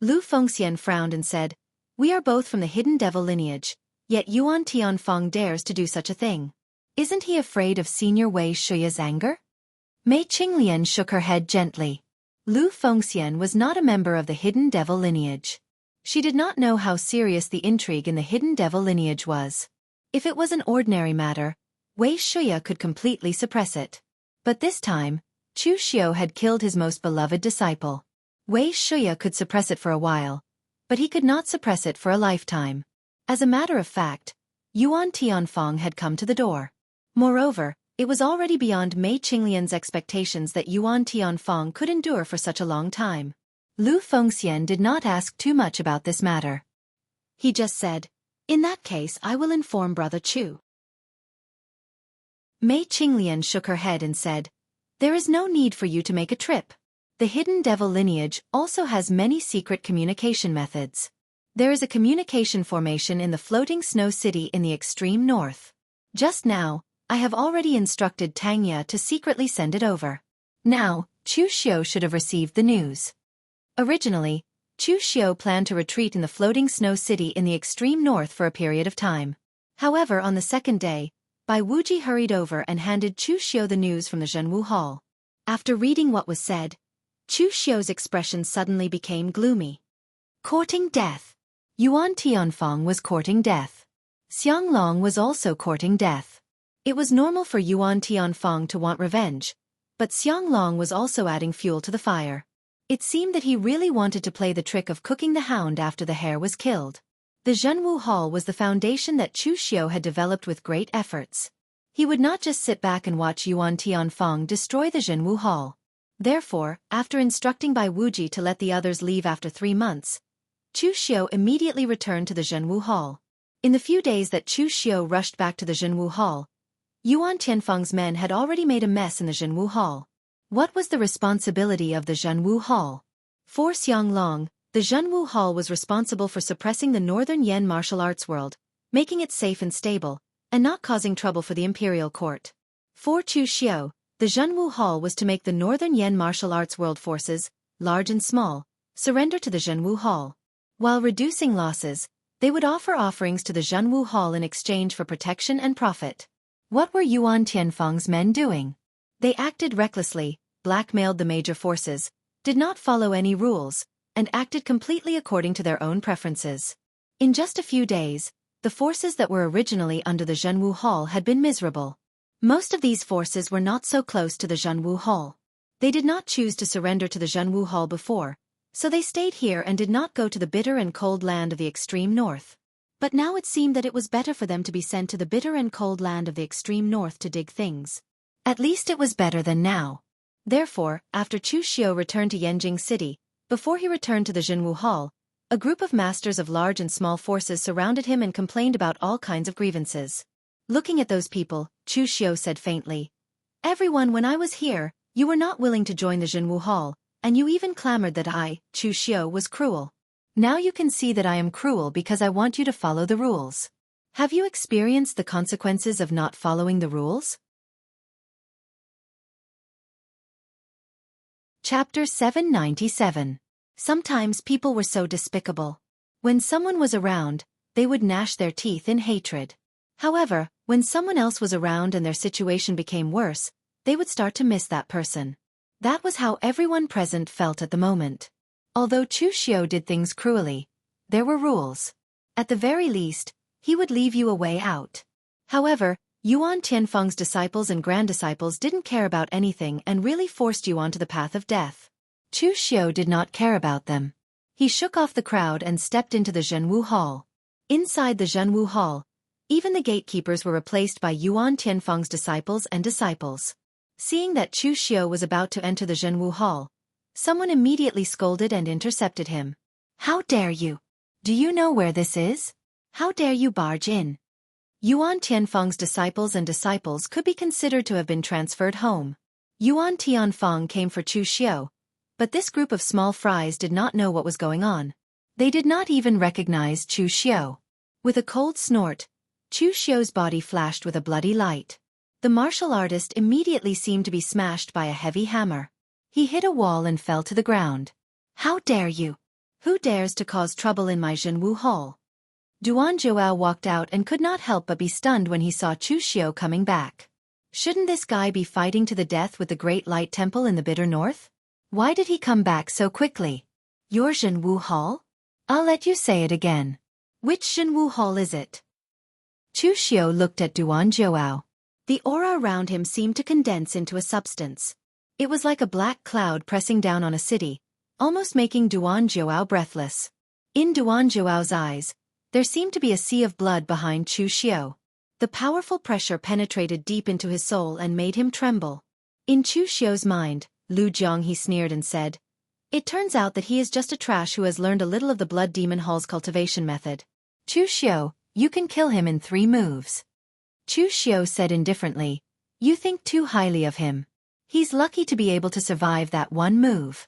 Lu Fengxian frowned and said, "We are both from the hidden devil lineage, yet Yuan Tianfeng dares to do such a thing. Isn't he afraid of Senior Wei Shuya's anger?" Mei Qinglian shook her head gently. Lu Fengxian was not a member of the hidden devil lineage. She did not know how serious the intrigue in the hidden devil lineage was. If it was an ordinary matter, Wei Shuya could completely suppress it. But this time, Chu Xiao had killed his most beloved disciple. Wei Shuya could suppress it for a while, but he could not suppress it for a lifetime. As a matter of fact, Yuan Tianfeng had come to the door. Moreover, it was already beyond Mei Qinglian's expectations that Yuan Tianfeng could endure for such a long time. Lu Fengxian did not ask too much about this matter. He just said, "In that case I will inform Brother Chu." Mei Qinglian shook her head and said, "There is no need for you to make a trip. The hidden devil lineage also has many secret communication methods. There is a communication formation in the floating snow city in the extreme north. Just now, I have already instructed Tangya to secretly send it over. Now, Chu Xiao should have received the news." Originally, Chu Xiao planned to retreat in the floating snow city in the extreme north for a period of time. However, on the second day, Bai Wuji hurried over and handed Chu Xiao the news from the Zhenwu Hall. After reading what was said, Chu Xiao's expression suddenly became gloomy. Courting death. Yuan Tianfeng was courting death. Xiang Long was also courting death. It was normal for Yuan Tianfeng to want revenge, but Xiang Long was also adding fuel to the fire. It seemed that he really wanted to play the trick of cooking the hound after the hare was killed. The Zhenwu Hall was the foundation that Chu Xiao had developed with great efforts. He would not just sit back and watch Yuan Tianfeng destroy the Zhenwu Hall. Therefore, after instructing Bai Wuji to let the others leave after 3 months, Chu Xiao immediately returned to the Zhenwu Hall. In the few days that Chu Xiao rushed back to the Zhenwu Hall, Yuan Tianfeng's men had already made a mess in the Zhenwu Hall. What was the responsibility of the Zhenwu Hall? For Xiang Long, the Zhenwu Hall was responsible for suppressing the Northern Yen martial arts world, making it safe and stable, and not causing trouble for the imperial court. For Chu Xiao, the Zhenwu Hall was to make the Northern Yen martial arts world forces, large and small, surrender to the Zhenwu Hall. While reducing losses, they would offer offerings to the Zhenwu Hall in exchange for protection and profit. What were Yuan Tianfeng's men doing? They acted recklessly, blackmailed the major forces, did not follow any rules, and acted completely according to their own preferences. In just a few days, the forces that were originally under the Zhenwu Hall had been miserable. Most of these forces were not so close to the Zhenwu Hall. They did not choose to surrender to the Zhenwu Hall before, so they stayed here and did not go to the bitter and cold land of the extreme north. But now it seemed that it was better for them to be sent to the bitter and cold land of the extreme north to dig things. At least it was better than now. Therefore, after Chu Xiao returned to Yanjing City, before he returned to the Zhenwu Hall, A group of masters of large and small forces surrounded him and complained about all kinds of grievances. Looking at those people, Chu Xiu said faintly, "Everyone, when I was here, you were not willing to join the Jinwu Hall, and you even clamored that I, Chu Xiu, was cruel. Now you can see that I am cruel because I want you to follow the rules. Have you experienced the consequences of not following the rules?" Chapter 797. Sometimes people were so despicable. When someone was around, they would gnash their teeth in hatred. However, when someone else was around and their situation became worse, they would start to miss that person. That was how everyone present felt at the moment. Although Chu Xiu did things cruelly, there were rules. At the very least, he would leave you a way out. However, Yuan Tianfeng's disciples and grand-disciples didn't care about anything and really forced you onto the path of death. Chu Xiu did not care about them. He shook off the crowd and stepped into the Zhenwu Hall. Inside the Zhenwu Hall, even the gatekeepers were replaced by Yuan Tianfeng's disciples and disciples. Seeing that Chu Xiu was about to enter the Zhenwu Hall, someone immediately scolded and intercepted him. "How dare you? Do you know where this is? How dare you barge in?" Yuan Tianfeng's disciples could be considered to have been transferred home. Yuan Tianfeng came for Chu Xiu, but this group of small fries did not know what was going on. They did not even recognize Chu Xiu. With a cold snort, Chu Xiu's body flashed with a bloody light. The martial artist immediately seemed to be smashed by a heavy hammer. He hit a wall and fell to the ground. "How dare you? Who dares to cause trouble in my Zhenwu Hall?" Duan Zhouao walked out and could not help but be stunned when he saw Chu Xiu coming back. Shouldn't this guy be fighting to the death with the Great Light Temple in the Bitter North? Why did he come back so quickly? "Your Zhenwu Hall? I'll let you say it again. Which Zhenwu Hall is it?" Chu Xiu looked at Duan Zhouao. The aura around him seemed to condense into a substance. It was like a black cloud pressing down on a city, almost making Duan Zhouao breathless. In Duan Zhouao's eyes, there seemed to be a sea of blood behind Chu Xiu. The powerful pressure penetrated deep into his soul and made him tremble. In Chu Xiu's mind, "Lu Jiang," he sneered and said, "It turns out that he is just a trash who has learned a little of the Blood Demon Hall's cultivation method. Chu Xiu, you can kill him in 3 moves." Chu Xiu said indifferently, "You think too highly of him. He's lucky to be able to survive that one move."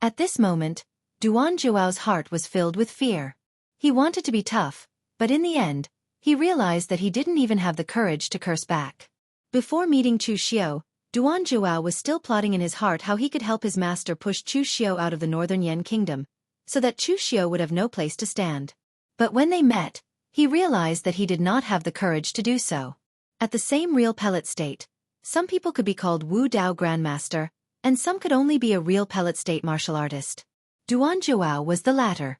At this moment, Duan Zhouao's heart was filled with fear. He wanted to be tough, but in the end, he realized that he didn't even have the courage to curse back. Before meeting Chu Xiu, Duan Zhouao was still plotting in his heart how he could help his master push Chu Xiu out of the northern Yan kingdom, so that Chu Xiu would have no place to stand. But when they met, he realized that he did not have the courage to do so. At the same real pellet state, some people could be called Wu Dao Grandmaster, and some could only be a real pellet state martial artist. Duan Zhouao was the latter.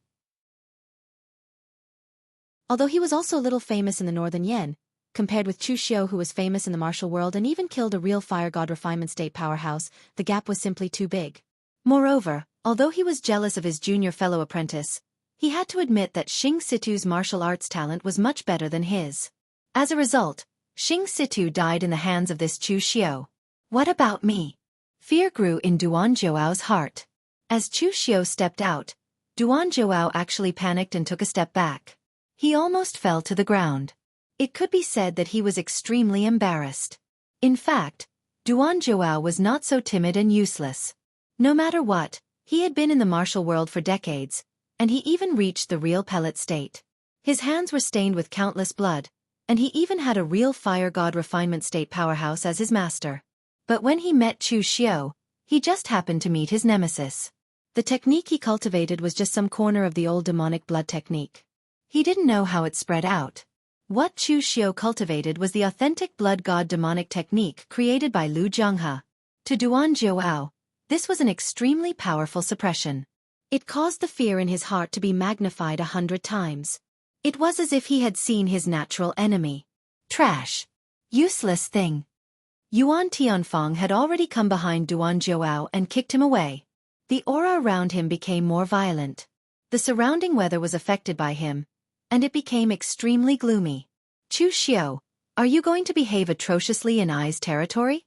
Although he was also a little famous in the northern Yan, compared with Chu Xiu, who was famous in the martial world and even killed a real fire god refinement state powerhouse, the gap was simply too big. Moreover, although he was jealous of his junior fellow apprentice, he had to admit that Xing Situ's martial arts talent was much better than his. As a result, Xing Situ died in the hands of this Chu Xiu. "What about me?" Fear grew in Duan Zhouao's heart. As Chu Xiu stepped out, Duan Zhouao actually panicked and took a step back. He almost fell to the ground. It could be said that he was extremely embarrassed. In fact, Duan Zhouao was not so timid and useless. No matter what, he had been in the martial world for decades, and he even reached the real pellet state. His hands were stained with countless blood, and he even had a real fire god refinement state powerhouse as his master. But when he met Chu Xiu, he just happened to meet his nemesis. The technique he cultivated was just some corner of the old demonic blood technique. He didn't know how it spread out. What Chu Xiu cultivated was the authentic blood god demonic technique created by Lu Jianghe. To Duan Zhouao, this was an extremely powerful suppression. It caused the fear in his heart to be magnified 100 times. It was as if he had seen his natural enemy. Trash. Useless thing. Yuan Tianfeng had already come behind Duan Zhouao and kicked him away. The aura around him became more violent. The surrounding weather was affected by him, and it became extremely gloomy. "Chu Xiu, are you going to behave atrociously in Ai's territory?"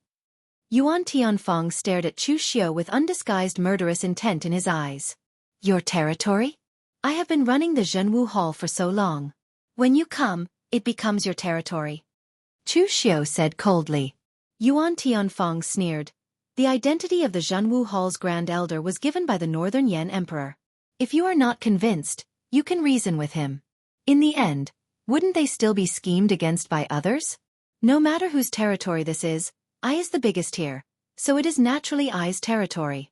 Yuan Tianfeng stared at Chu Xiu with undisguised murderous intent in his eyes. "Your territory? I have been running the Zhenwu Hall for so long. When you come, it becomes your territory. Chu Xiu said coldly. Yuan Tianfeng sneered. The identity of the Zhenwu Hall's Grand Elder was given by the Northern Yan Emperor. If you are not convinced, you can reason with him. In the end, wouldn't they still be schemed against by others? No matter whose territory this is, I is the biggest here, so it is naturally I's territory.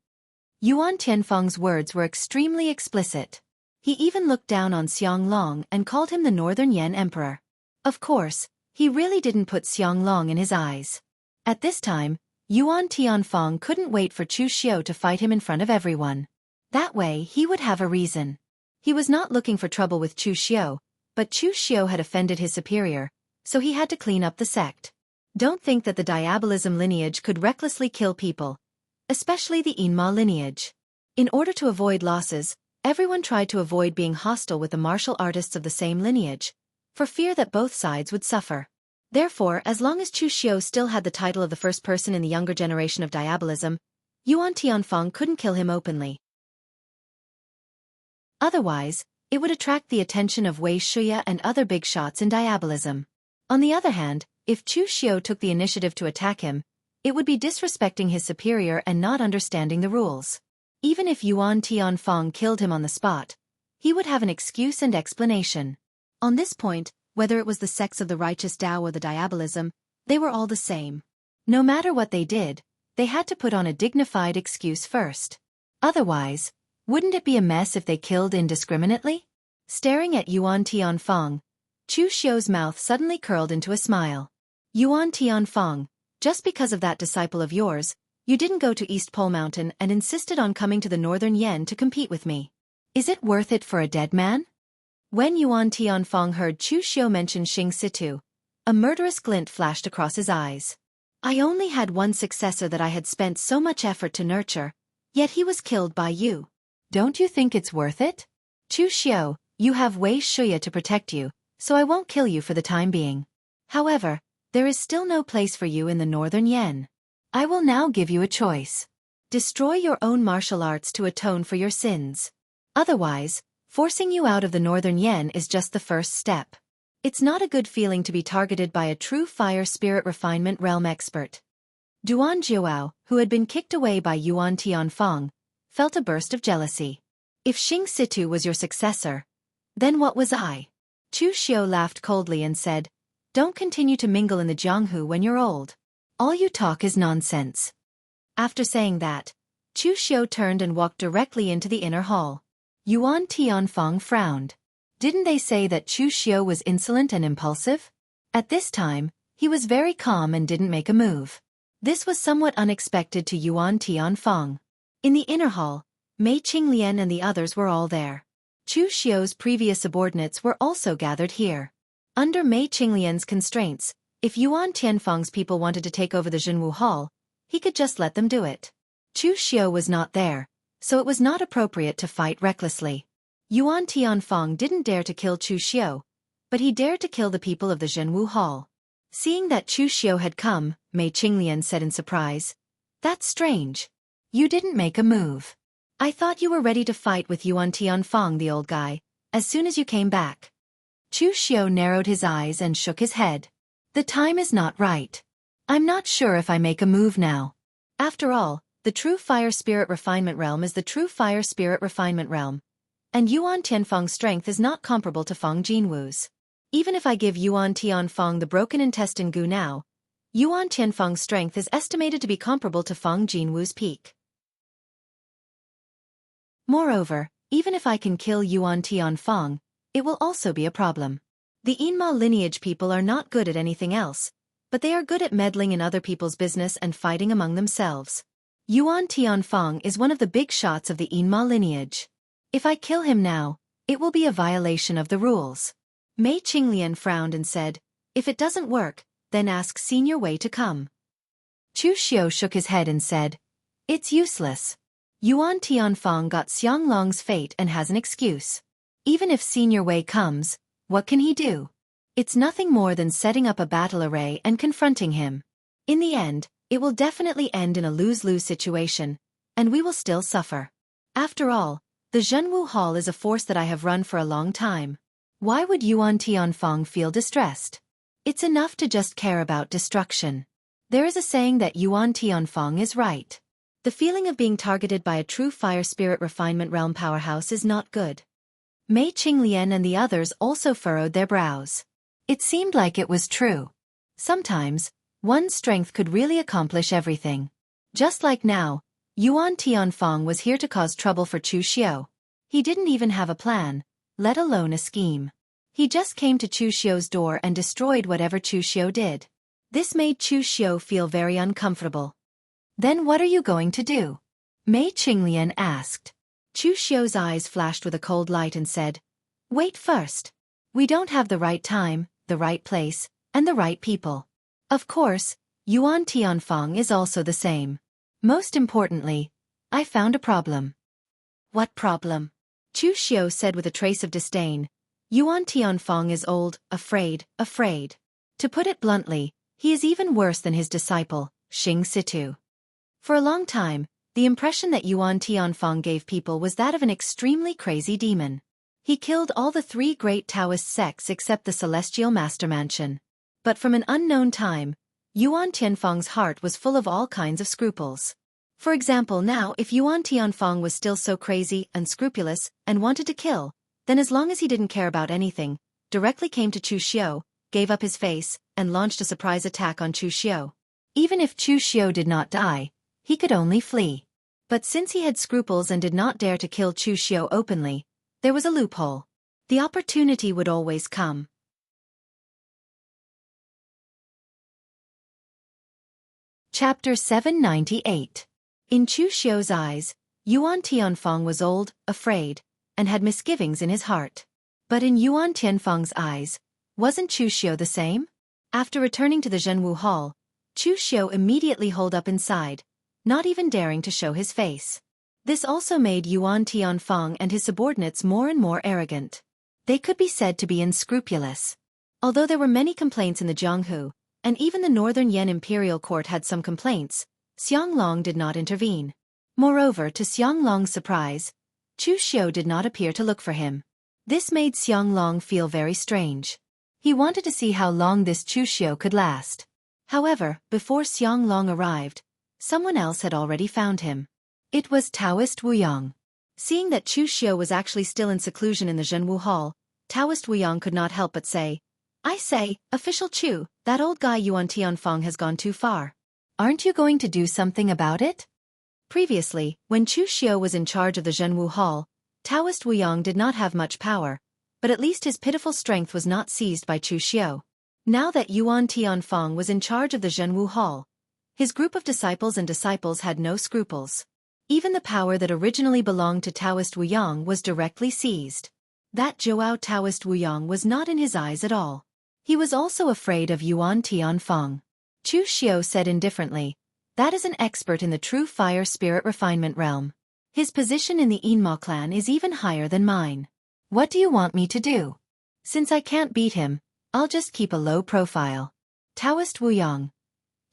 Yuan Tianfeng's words were extremely explicit. He even looked down on Xiang Long and called him the Northern Yan Emperor. Of course, he really didn't put Xiang Long in his eyes. At this time, Yuan Tianfeng couldn't wait for Chu Xiu to fight him in front of everyone. That way he would have a reason. He was not looking for trouble with Chu Xiu, but Chu Xiu had offended his superior, so he had to clean up the sect. Don't think that the diabolism lineage could recklessly kill people, especially the Yinma lineage. In order to avoid losses, everyone tried to avoid being hostile with the martial artists of the same lineage, for fear that both sides would suffer. Therefore, as long as Chu Xiu still had the title of the first person in the younger generation of diabolism, Yuan Tianfeng couldn't kill him openly. Otherwise, it would attract the attention of Wei Shuya and other big shots in diabolism. On the other hand, if Chu Xiu took the initiative to attack him, it would be disrespecting his superior and not understanding the rules. Even if Yuan Tianfeng killed him on the spot, he would have an excuse and explanation. On this point, whether it was the sects of the righteous Tao or the diabolism, they were all the same. No matter what they did, they had to put on a dignified excuse first. Otherwise, wouldn't it be a mess if they killed indiscriminately? Staring at Yuan Tianfeng, Chu Xiu's mouth suddenly curled into a smile. Yuan Tianfeng, just because of that disciple of yours, you didn't go to East Pole Mountain and insisted on coming to the Northern Yan to compete with me. Is it worth it for a dead man? When Yuan Tianfeng heard Chu Xiu mention Xing Situ, a murderous glint flashed across his eyes. I only had one successor that I had spent so much effort to nurture, yet he was killed by you. Don't you think it's worth it? Chu Xiu, you have Wei Shuya to protect you, so I won't kill you for the time being. However, there is still no place for you in the Northern Yan. I will now give you a choice. Destroy your own martial arts to atone for your sins. Otherwise, forcing you out of the Northern Yan is just the first step. It's not a good feeling to be targeted by a true fire spirit refinement realm expert. Duan Jiao, who had been kicked away by Yuan Tianfeng, felt a burst of jealousy. If Xing Situ was your successor, then what was I? Chu Xiu laughed coldly and said, Don't continue to mingle in the Jianghu when you're old. All you talk is nonsense. After saying that, Chu Xiu turned and walked directly into the inner hall. Yuan Tianfeng frowned. Didn't they say that Chu Xiu was insolent and impulsive? At this time, he was very calm and didn't make a move. This was somewhat unexpected to Yuan Tianfeng. In the inner hall, Mei Qinglian and the others were all there. Chu Xiu's previous subordinates were also gathered here. Under Mei Qinglian's constraints, if Yuan Tianfeng's people wanted to take over the Zhenwu Hall, he could just let them do it. Chu Xiu was not there, so it was not appropriate to fight recklessly. Yuan Tianfeng didn't dare to kill Chu Xiu, but he dared to kill the people of the Zhenwu Hall. Seeing that Chu Xiu had come, Mei Qinglian said in surprise, That's strange. You didn't make a move. I thought you were ready to fight with Yuan Tianfeng, the old guy, as soon as you came back. Chu Xiu narrowed his eyes and shook his head. The time is not right. I'm not sure if I make a move now. After all, the true fire spirit refinement realm is the true fire spirit refinement realm, and Yuan Tianfeng's strength is not comparable to Feng Jinwu's. Even if I give Yuan Tianfeng the broken intestine goo now, Yuan Tianfeng's strength is estimated to be comparable to Feng Jinwu's peak. Moreover, even if I can kill Yuan Tianfeng, it will also be a problem. The Yinma lineage people are not good at anything else, but they are good at meddling in other people's business and fighting among themselves. Yuan Tianfeng is one of the big shots of the Yinma lineage. If I kill him now, it will be a violation of the rules. Mei Qinglian frowned and said, If it doesn't work, then ask Senior Wei to come. Chu Xiu shook his head and said, It's useless. Yuan Tianfeng got Xianglong's fate and has an excuse. Even if Senior Wei comes, what can he do? It's nothing more than setting up a battle array and confronting him. In the end, it will definitely end in a lose-lose situation, and we will still suffer. After all, The Zhenwu Hall is a force that I have run for a long time. Why would Yuan Tianfang feel distressed? It's enough to just care about destruction. There is a saying that Yuan Tianfang is right. The feeling of being targeted by a true fire spirit refinement realm powerhouse is not good. Mei Qinglian and the others also furrowed their brows. It seemed like it was true. Sometimes, one's strength could really accomplish everything. Just like now, Yuan Tianfang was here to cause trouble for Chu Xiu. He didn't even have a plan, let alone a scheme. He just came to Chu Xiu's door and destroyed whatever Chu Xiu did. This made Chu Xiu feel very uncomfortable. Then what are you going to do? Mei Qinglian asked. Chu Xiu's eyes flashed with a cold light and said, Wait first. We don't have the right time, the right place, and the right people. Of course, Yuan Tianfang is also the same. Most importantly, I found a problem. What problem? Chu Xiu said with a trace of disdain. Yuan Tianfang is old, afraid. To put it bluntly, he is even worse than his disciple, Xing Situ. For a long time, the impression that Yuan Tianfang gave people was that of an extremely crazy demon. He killed all the 3 great Taoist sects except the Celestial Master Mansion. But from an unknown time, Yuan Tianfang's heart was full of all kinds of scruples. For example, now if Yuan Tianfang was still so crazy, unscrupulous, and wanted to kill, then as long as he didn't care about anything, directly came to Chu Xiu, gave up his face, and launched a surprise attack on Chu Xiu. Even if Chu Xiu did not die, he could only flee. But since he had scruples and did not dare to kill Chu Xiu openly, there was a loophole. The opportunity would always come. Chapter 798. In Chu Xiu's eyes, Yuan Tianfang was old, afraid, and had misgivings in his heart. But in Yuan Tianfang's eyes, wasn't Chu Xiu the same? After returning to the Zhenwu Hall, Chu Xiu immediately holed up inside, not even daring to show his face. This also made Yuan Tianfang and his subordinates more and more arrogant. They could be said to be unscrupulous. Although there were many complaints in the Jianghu, and even the Northern Yan Imperial Court had some complaints, Xianglong did not intervene. Moreover, to Xianglong's surprise, Chu Xiu did not appear to look for him. This made Xianglong feel very strange. He wanted to see how long this Chu Xiu could last. However, before Xianglong arrived, someone else had already found him. It was Taoist Wuyang. Seeing that Chu Xiu was actually still in seclusion in the Zhenwu Hall, Taoist Wuyang could not help but say, I say, Official Chu, that old guy Yuan Tianfang has gone too far. Aren't you going to do something about it? Previously, when Chu Xiu was in charge of the Zhenwu Hall, Taoist Wuyang did not have much power, but at least his pitiful strength was not seized by Chu Xiu. Now that Yuan Tianfang was in charge of the Zhenwu Hall, his group of disciples had no scruples. Even the power that originally belonged to Taoist Wuyang was directly seized. That Zhouao Taoist Wuyang was not in his eyes at all. He was also afraid of Yuan Tianfang. Chu Xiu said indifferently, that is an expert in the true fire spirit refinement realm. His position in the Yinma clan is even higher than mine. What do you want me to do? Since I can't beat him, I'll just keep a low profile. Taoist Wuyang,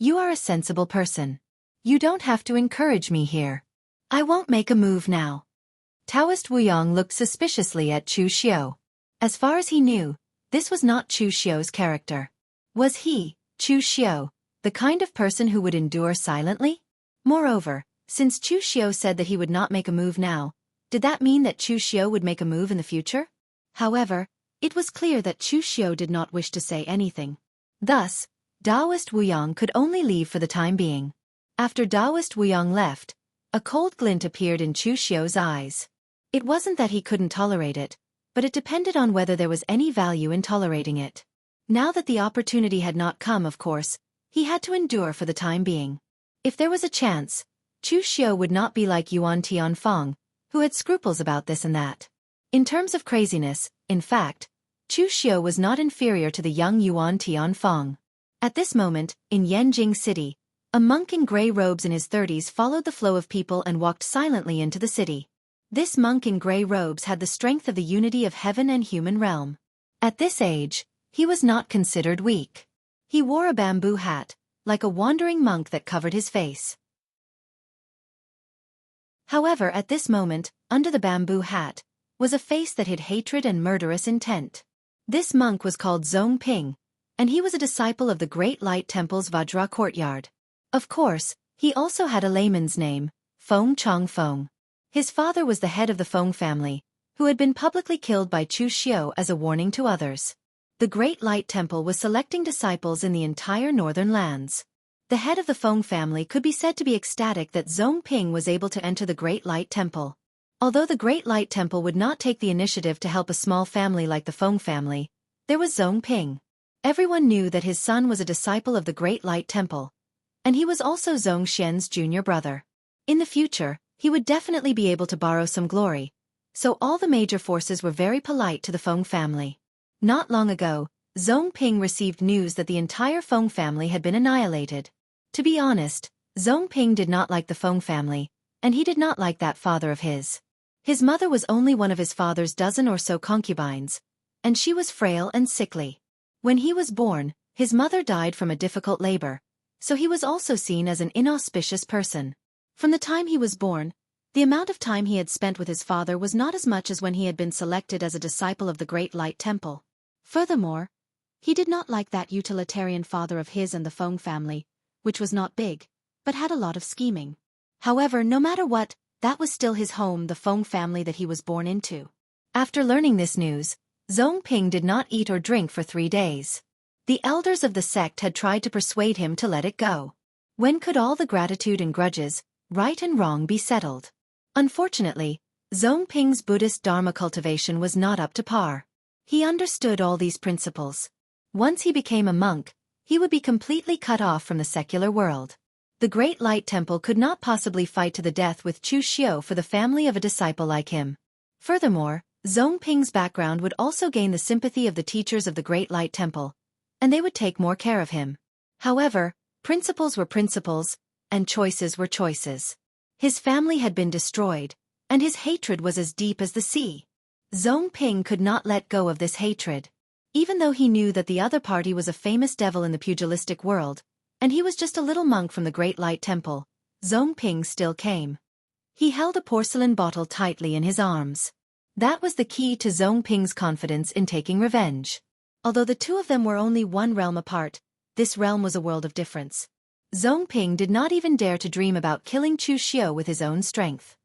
you are a sensible person. You don't have to encourage me here. I won't make a move now. Taoist Wuyang looked suspiciously at Chu Xiu. As far as he knew, this was not Chu Xiu's character. Was he, Chu Xiu, the kind of person who would endure silently? Moreover, since Chu Xiu said that he would not make a move now, did that mean that Chu Xiu would make a move in the future? However, it was clear that Chu Xiu did not wish to say anything. Thus, Taoist Wuyang could only leave for the time being. After Taoist Wuyang left, a cold glint appeared in Chu Xiu's eyes. It wasn't that he couldn't tolerate it, but it depended on whether there was any value in tolerating it. Now that the opportunity had not come, of course, he had to endure for the time being. If there was a chance, Chu Xiu would not be like Yuan Tianfang, who had scruples about this and that. In terms of craziness, in fact, Chu Xiu was not inferior to the young Yuan Tianfang. At this moment, in Yanjing City, a monk in gray robes in his 30s followed the flow of people and walked silently into the city. This monk in gray robes had the strength of the unity of heaven and human realm. At this age, he was not considered weak. He wore a bamboo hat, like a wandering monk that covered his face. However, at this moment, under the bamboo hat, was a face that hid hatred and murderous intent. This monk was called Zhong Ping, and he was a disciple of the Great Light Temple's Vajra courtyard. Of course, he also had a layman's name, Feng Chong Feng. His father was the head of the Feng family, who had been publicly killed by Chu Xiao as a warning to others. The Great Light Temple was selecting disciples in the entire northern lands. The head of the Feng family could be said to be ecstatic that Zhong Ping was able to enter the Great Light Temple. Although the Great Light Temple would not take the initiative to help a small family like the Feng family, there was Zhong Ping. Everyone knew that his son was a disciple of the Great Light Temple, and he was also Zhong Xian's junior brother. In the future, he would definitely be able to borrow some glory, so all the major forces were very polite to the Feng family. Not long ago, Zhong Ping received news that the entire Feng family had been annihilated. To be honest, Zhong Ping did not like the Feng family, and he did not like that father of his. His mother was only one of his father's dozen or so concubines, and she was frail and sickly. When he was born, his mother died from a difficult labor, so he was also seen as an inauspicious person. From the time he was born, the amount of time he had spent with his father was not as much as when he had been selected as a disciple of the Great Light Temple. Furthermore, he did not like that utilitarian father of his and the Feng family, which was not big, but had a lot of scheming. However, no matter what, that was still his home, the Feng family that he was born into. After learning this news, Zhong Ping did not eat or drink for 3 days. The elders of the sect had tried to persuade him to let it go. When could all the gratitude and grudges, right and wrong, be settled? Unfortunately, Zhong Ping's Buddhist Dharma cultivation was not up to par. He understood all these principles. Once he became a monk, he would be completely cut off from the secular world. The Great Light Temple could not possibly fight to the death with Chu Xiao for the family of a disciple like him. Furthermore, Zhong Ping's background would also gain the sympathy of the teachers of the Great Light Temple, and they would take more care of him. However, principles were principles, and choices were choices. His family had been destroyed, and his hatred was as deep as the sea. Zhong Ping could not let go of this hatred. Even though he knew that the other party was a famous devil in the pugilistic world, and he was just a little monk from the Great Light Temple, Zhong Ping still came. He held a porcelain bottle tightly in his arms. That was the key to Zhong Ping's confidence in taking revenge. Although the two of them were only one realm apart, this realm was a world of difference. Zhong Ping did not even dare to dream about killing Chu Xiao with his own strength.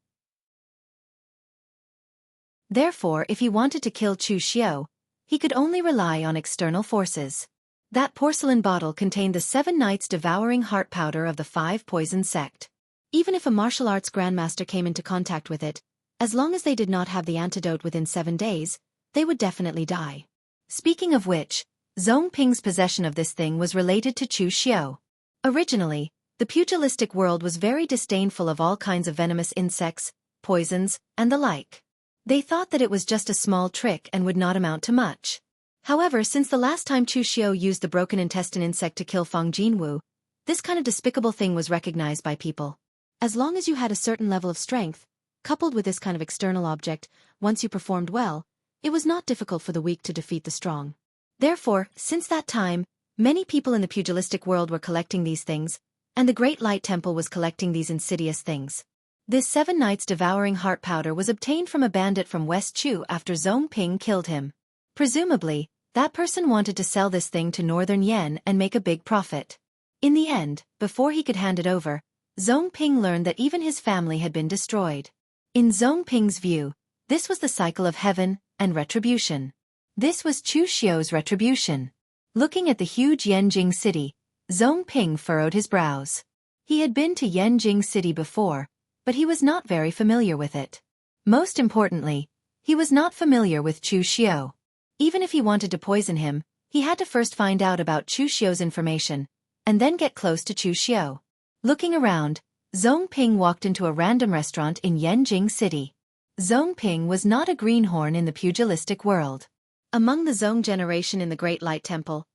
Therefore, if he wanted to kill Chu Xiao, he could only rely on external forces. That porcelain bottle contained the 7 Knights devouring heart powder of the 5 poison sect. Even if a martial arts grandmaster came into contact with it, as long as they did not have the antidote within 7 days, they would definitely die. Speaking of which, Zhong Ping's possession of this thing was related to Chu Xiao. Originally, the pugilistic world was very disdainful of all kinds of venomous insects, poisons, and the like. They thought that it was just a small trick and would not amount to much. However, since the last time Chu Xiao used the broken intestine insect to kill Feng Jinwu, this kind of despicable thing was recognized by people. As long as you had a certain level of strength, coupled with this kind of external object, once you performed well, it was not difficult for the weak to defeat the strong. Therefore, since that time, many people in the pugilistic world were collecting these things, and the Great Light Temple was collecting these insidious things. This 7 Knights devouring heart powder was obtained from a bandit from West Chu after Zhong Ping killed him. Presumably, that person wanted to sell this thing to Northern Yen and make a big profit. In the end, before he could hand it over, Zhong Ping learned that even his family had been destroyed. In Zhong Ping's view, this was the cycle of heaven and retribution. This was Chu Xiao's retribution. Looking at the huge Yanjing city, Zhong Ping furrowed his brows. He had been to Yanjing city before, but he was not very familiar with it. Most importantly, he was not familiar with Chu Xiao. Even if he wanted to poison him, he had to first find out about Chu Xiao's information, and then get close to Chu Xiao. Looking around, Zhong Ping walked into a random restaurant in Yanjing city. Zhong Ping was not a greenhorn in the pugilistic world. Among the Zhong generation in the Great Light Temple,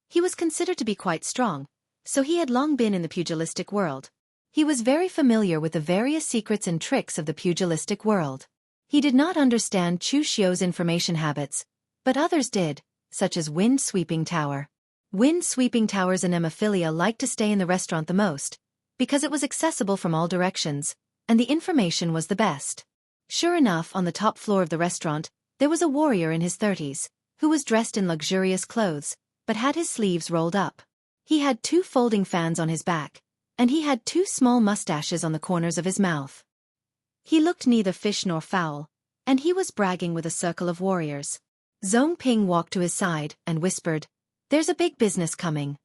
he was considered to be quite strong, so he had long been in the pugilistic world. He was very familiar with the various secrets and tricks of the pugilistic world. He did not understand Chu Xiao's information habits, but others did, such as Wind Sweeping Tower. Wind Sweeping Tower's anemophilia liked to stay in the restaurant the most, because it was accessible from all directions, and the information was the best. Sure enough, on the top floor of the restaurant, there was a warrior in his 30s, who was dressed in luxurious clothes, but had his sleeves rolled up. He had 2 folding fans on his back, and he had 2 small mustaches on the corners of his mouth. He looked neither fish nor fowl, and he was bragging with a circle of warriors. Zhong Ping walked to his side and whispered, "There's a big business coming."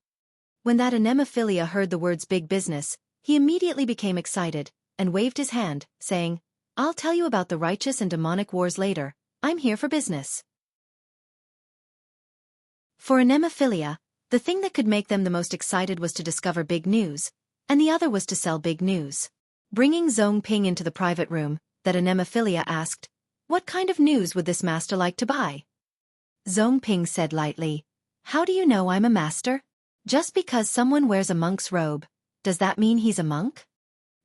When that anemophilia heard the words big business, he immediately became excited and waved his hand, saying, "I'll tell you about the righteous and demonic wars later. I'm here for business." For anemophilia, the thing that could make them the most excited was to discover big news, and the other was to sell big news. Bringing Zhong Ping into the private room, that anemophilia asked, "What kind of news would this master like to buy?" Zhong Ping said lightly, "How do you know I'm a master? Just because someone wears a monk's robe, does that mean he's a monk?"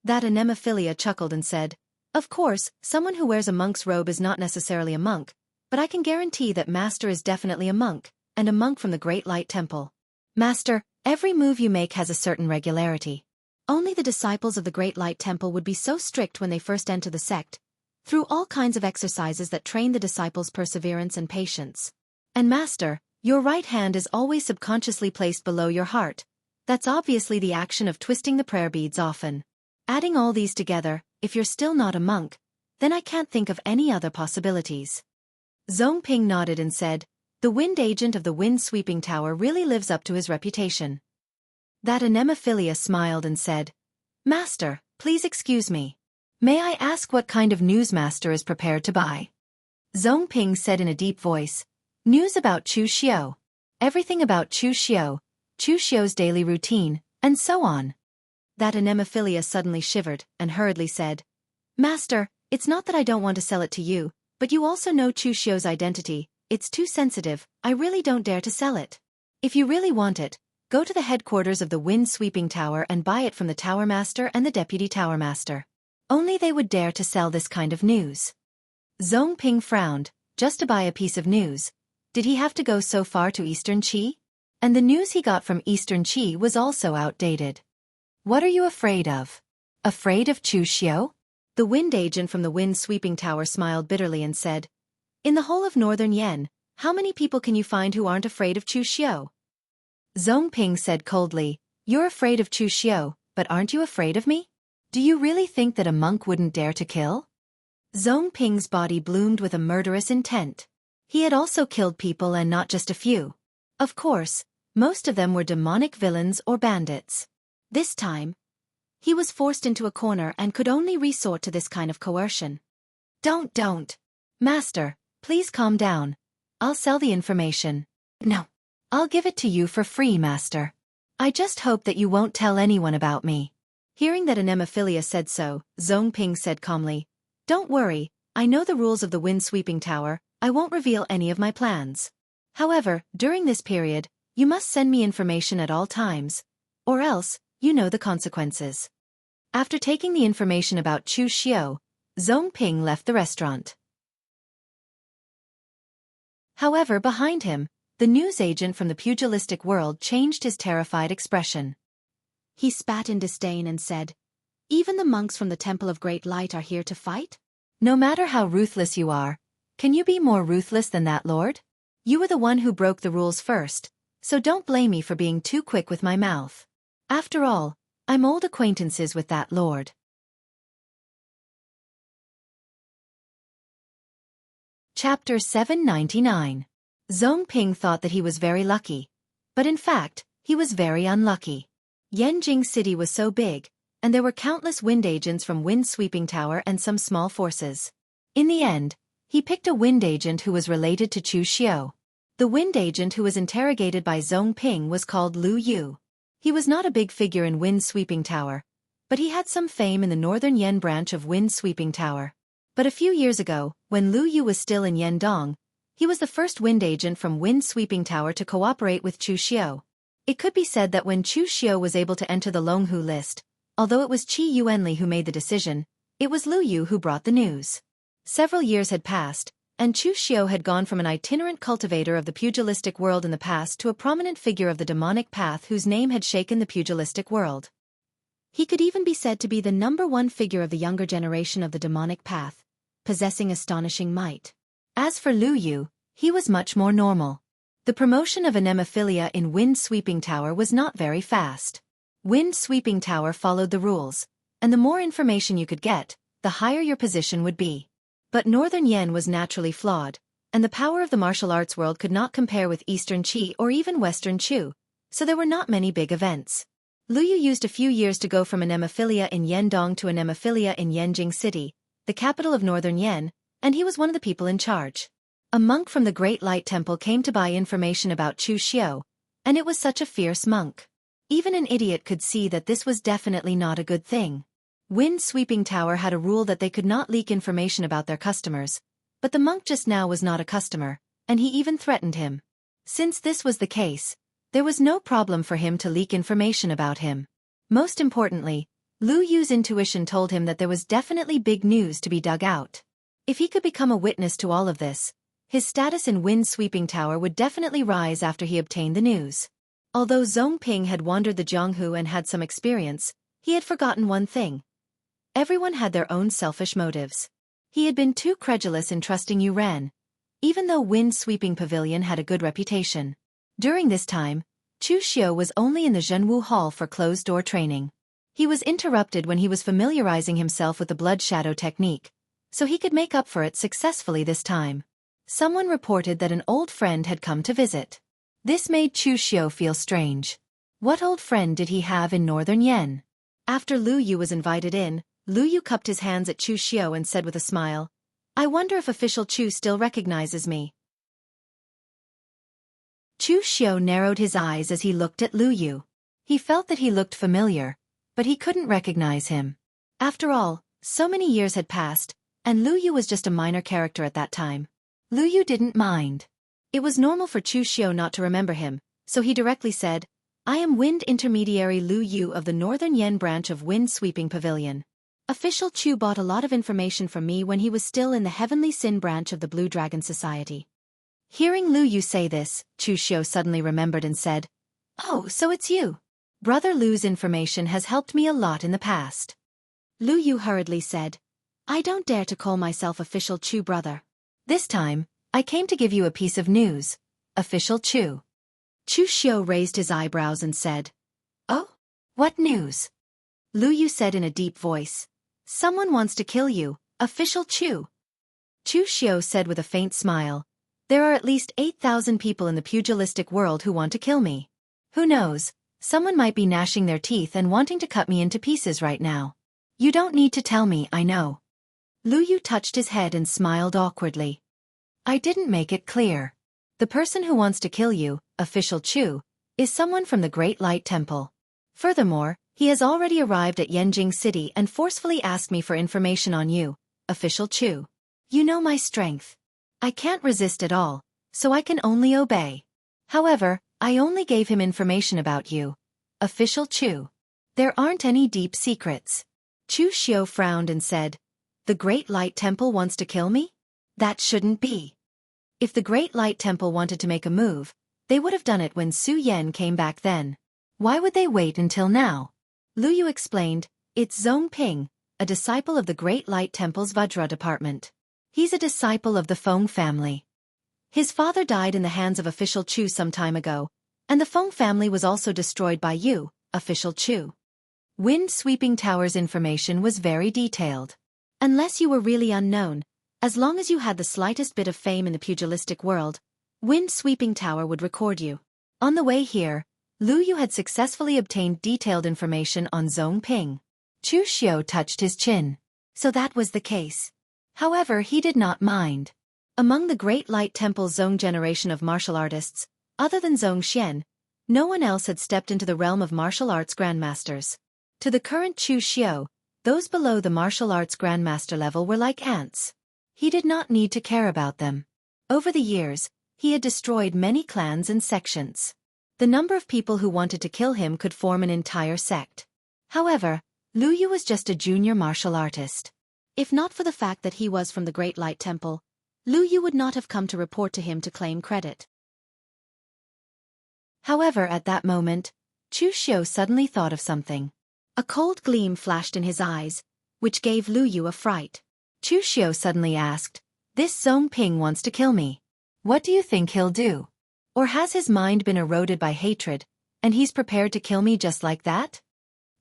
That anemophilia chuckled and said, "Of course, someone who wears a monk's robe is not necessarily a monk, but I can guarantee that master is definitely a monk, and a monk from the Great Light Temple. Master, every move you make has a certain regularity. Only the disciples of the Great Light Temple would be so strict when they first enter the sect, through all kinds of exercises that train the disciples' perseverance and patience. And master, your right hand is always subconsciously placed below your heart. That's obviously the action of twisting the prayer beads often. Adding all these together, if you're still not a monk, then I can't think of any other possibilities." Zhong Ping nodded and said, "The wind agent of the wind-sweeping tower really lives up to his reputation." That anemophilia smiled and said, "Master, please excuse me. May I ask what kind of news master is prepared to buy?" Zhong Ping said in a deep voice, "News about Chu Xiao. Everything about Chu Xiao's daily routine, and so on." That anemophilia suddenly shivered and hurriedly said, "Master, it's not that I don't want to sell it to you, but you also know Chu Xiao's identity. It's too sensitive, I really don't dare to sell it. If you really want it, go to the headquarters of the wind-sweeping tower and buy it from the tower master and the deputy tower master. Only they would dare to sell this kind of news." Zhong Ping frowned. Just to buy a piece of news? Did he have to go so far to Eastern Qi? And the news he got from Eastern Qi was also outdated. "What are you afraid of? Afraid of Chu Xiao?" The wind agent from the wind-sweeping tower smiled bitterly and said, "In the whole of northern Yen, how many people can you find who aren't afraid of Chu Xiao?" Zhong Ping said coldly, "You're afraid of Chu Xiao, but aren't you afraid of me? Do you really think that a monk wouldn't dare to kill?" Zhong Ping's body bloomed with a murderous intent. He had also killed people, and not just a few. Of course, most of them were demonic villains or bandits. This time, he was forced into a corner and could only resort to this kind of coercion. Don't. Master, please calm down. I'll sell the information." "No. I'll give it to you for free, master. I just hope that you won't tell anyone about me." Hearing that anemophilia said so, Zhong Ping said calmly, "Don't worry, I know the rules of the wind-sweeping tower. I won't reveal any of my plans. However, during this period, you must send me information at all times, or else, you know the consequences." After taking the information about Chu Xiao, Zhong Ping left the restaurant. However, behind him, the news agent from the pugilistic world changed his terrified expression. He spat in disdain and said, "Even the monks from the Temple of Great Light are here to fight? No matter how ruthless you are, can you be more ruthless than that, Lord? You were the one who broke the rules first, so don't blame me for being too quick with my mouth. After all, I'm old acquaintances with that Lord." Chapter 799. Zhong Ping thought that he was very lucky, but in fact, he was very unlucky. Yanjing City was so big, and there were countless wind agents from Wind-Sweeping Tower and some small forces. In the end, he picked a wind agent who was related to Chu Xiao. The wind agent who was interrogated by Zhong Ping was called Lu Yu. He was not a big figure in Wind-Sweeping Tower, but he had some fame in the northern Yen branch of Wind-Sweeping Tower. But a few years ago, when Lu Yu was still in Yendong, he was the first wind agent from Wind-Sweeping Tower to cooperate with Chu Xiao. It could be said that when Chu Xiao was able to enter the Longhu list, although it was Qi Yuanli who made the decision, it was Lu Yu who brought the news. Several years had passed, and Chu Xiao had gone from an itinerant cultivator of the pugilistic world in the past to a prominent figure of the demonic path whose name had shaken the pugilistic world. He could even be said to be the #1 figure of the younger generation of the demonic path, possessing astonishing might. As for Lu Yu, he was much more normal. The promotion of anemophilia in Wind Sweeping Tower was not very fast. Wind Sweeping Tower followed the rules, and the more information you could get, the higher your position would be. But Northern Yen was naturally flawed, and the power of the martial arts world could not compare with Eastern Qi or even Western Chu, so there were not many big events. Lu Yu used a few years to go from anemophilia in Yendong to anemophilia in Yanjing City, the capital of Northern Yen, and he was one of the people in charge. A monk from the Great Light Temple came to buy information about Chu Xiao, and it was such a fierce monk. Even an idiot could see that this was definitely not a good thing. Wind Sweeping Tower had a rule that they could not leak information about their customers, but the monk just now was not a customer, and he even threatened him. Since this was the case, there was no problem for him to leak information about him. Most importantly, Lu Yu's intuition told him that there was definitely big news to be dug out. If he could become a witness to all of this, his status in Wind Sweeping Tower would definitely rise after he obtained the news. Although Zhong Ping had wandered the Jianghu and had some experience, he had forgotten one thing. Everyone had their own selfish motives. He had been too credulous in trusting Yu Ren, even though Wind Sweeping Pavilion had a good reputation. During this time, Chu Xiao was only in the Zhenwu Hall for closed-door training. He was interrupted when he was familiarizing himself with the blood shadow technique, so he could make up for it successfully this time. Someone reported that an old friend had come to visit. This made Chu Xiao feel strange. What old friend did he have in Northern Yen? After Lu Yu was invited in, Lu Yu cupped his hands at Chu Xiao and said with a smile, "I wonder if official Chu still recognizes me." Chu Xiao narrowed his eyes as he looked at Lu Yu. He felt that he looked familiar, but he couldn't recognize him. After all, so many years had passed, and Lu Yu was just a minor character at that time. Lu Yu didn't mind. It was normal for Chu Xiao not to remember him, so he directly said, "I am Wind Intermediary Lu Yu of the Northern Yen branch of Wind Sweeping Pavilion. Official Chu bought a lot of information from me when he was still in the Heavenly Sin branch of the Blue Dragon Society." Hearing Lu Yu say this, Chu Xiao suddenly remembered and said, "Oh, so it's you. Brother Lu's information has helped me a lot in the past." Lu Yu hurriedly said, "I don't dare to call myself official Chu brother. This time, I came to give you a piece of news, official Chu." Chu Xiao raised his eyebrows and said, "Oh? What news?" Lu Yu said in a deep voice, "Someone wants to kill you, official Chu." Chu Xiao said with a faint smile, "There are at least 8,000 people in the pugilistic world who want to kill me. Who knows, someone might be gnashing their teeth and wanting to cut me into pieces right now. You don't need to tell me, I know." Lu Yu touched his head and smiled awkwardly. "I didn't make it clear. The person who wants to kill you, official Chu, is someone from the Great Light Temple. Furthermore, he has already arrived at Yanjing City and forcefully asked me for information on you, official Chu. You know my strength. I can't resist at all, so I can only obey. However, I only gave him information about you, official Chu. There aren't any deep secrets." Chu Xiao frowned and said, "The Great Light Temple wants to kill me? That shouldn't be. If the Great Light Temple wanted to make a move, they would have done it when Su Yan came back then. Why would they wait until now?" Lu Yu explained, "It's Zhong Ping, a disciple of the Great Light Temple's Vajra department. He's a disciple of the Feng family. His father died in the hands of official Chu some time ago, and the Feng family was also destroyed by you, official Chu." Wind Sweeping Tower's information was very detailed. Unless you were really unknown, as long as you had the slightest bit of fame in the pugilistic world, Wind Sweeping Tower would record you. On the way here, Lu Yu had successfully obtained detailed information on Zhong Ping. Chu Xiao touched his chin. So that was the case. However, he did not mind. Among the Great Light Temple's Zhong generation of martial artists, other than Zhong Xian, no one else had stepped into the realm of martial arts grandmasters. To the current Chu Xiao, those below the martial arts grandmaster level were like ants. He did not need to care about them. Over the years, he had destroyed many clans and sections. The number of people who wanted to kill him could form an entire sect. However, Lu Yu was just a junior martial artist. If not for the fact that he was from the Great Light Temple, Lu Yu would not have come to report to him to claim credit. However, at that moment, Chu Xiao suddenly thought of something. A cold gleam flashed in his eyes, which gave Lu Yu a fright. Chu Xiu suddenly asked, "This Zong Ping wants to kill me. What do you think he'll do? Or has his mind been eroded by hatred, and he's prepared to kill me just like that?"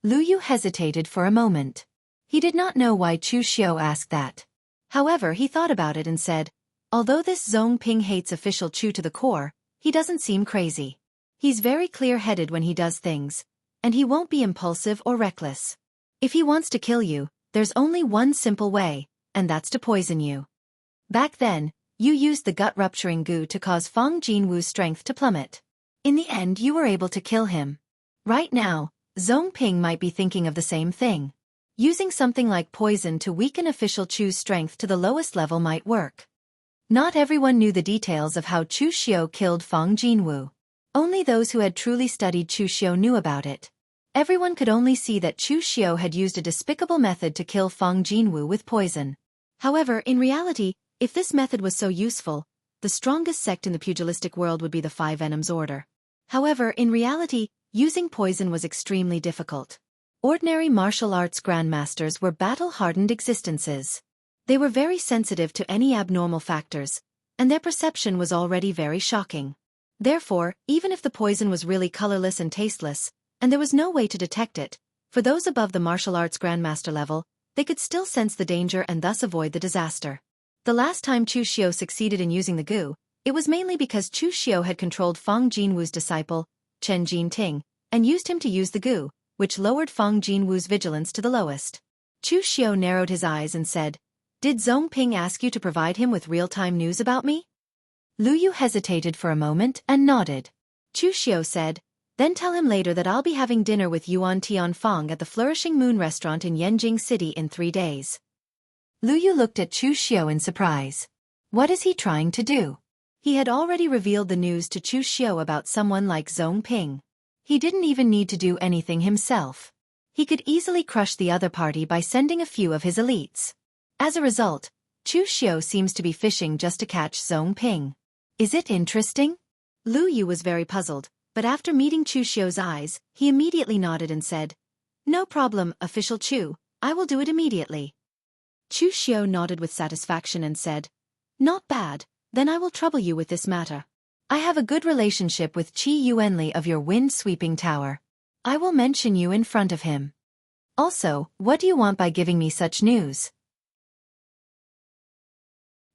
Lu Yu hesitated for a moment. He did not know why Chu Xiu asked that. However, he thought about it and said, although this Zong Ping hates official Chu to the core, he doesn't seem crazy. He's very clear-headed when he does things, and he won't be impulsive or reckless. If he wants to kill you, there's only one simple way, and that's to poison you. Back then, you used the gut-rupturing goo to cause Fang Jinwu's strength to plummet. In the end, you were able to kill him. Right now, Zong Ping might be thinking of the same thing. Using something like poison to weaken official Chu's strength to the lowest level might work. Not everyone knew the details of how Chu Xiu killed Fang Jinwu. Only those who had truly studied Chu Xiu knew about it. Everyone could only see that Chu Xiu had used a despicable method to kill Fang Jinwu with poison. However, in reality, if this method was so useful, the strongest sect in the pugilistic world would be the Five Venoms Order. However, in reality, using poison was extremely difficult. Ordinary martial arts grandmasters were battle-hardened existences. They were very sensitive to any abnormal factors, and their perception was already very shocking. Therefore, even if the poison was really colorless and tasteless, and there was no way to detect it, for those above the martial arts grandmaster level, they could still sense the danger and thus avoid the disaster. The last time Chu Xiu succeeded in using the goo, it was mainly because Chu Xiu had controlled Fang Jinwu's disciple, Chen Jinting, and used him to use the goo, which lowered Fang Jinwu's vigilance to the lowest. Chu Xiu narrowed his eyes and said, "Did Zong Ping ask you to provide him with real-time news about me?" Lu Yu hesitated for a moment and nodded. Chu Xiu said, "Then tell him later that I'll be having dinner with Yuan Tianfang at the Flourishing Moon restaurant in Yanjing City in 3 days." Lu Yu looked at Chu Xiu in surprise. What is he trying to do? He had already revealed the news to Chu Xiu about someone like Zong Ping. He didn't even need to do anything himself. He could easily crush the other party by sending a few of his elites. As a result, Chu Xiu seems to be fishing just to catch Zong Ping. Is it interesting? Lu Yu was very puzzled, but after meeting Chu Xiu's eyes, he immediately nodded and said, "No problem, official Chu, I will do it immediately." Chu Xiu nodded with satisfaction and said, "Not bad, then I will trouble you with this matter. I have a good relationship with Qi Yuanli of your wind-sweeping tower. I will mention you in front of him. Also, what do you want by giving me such news?"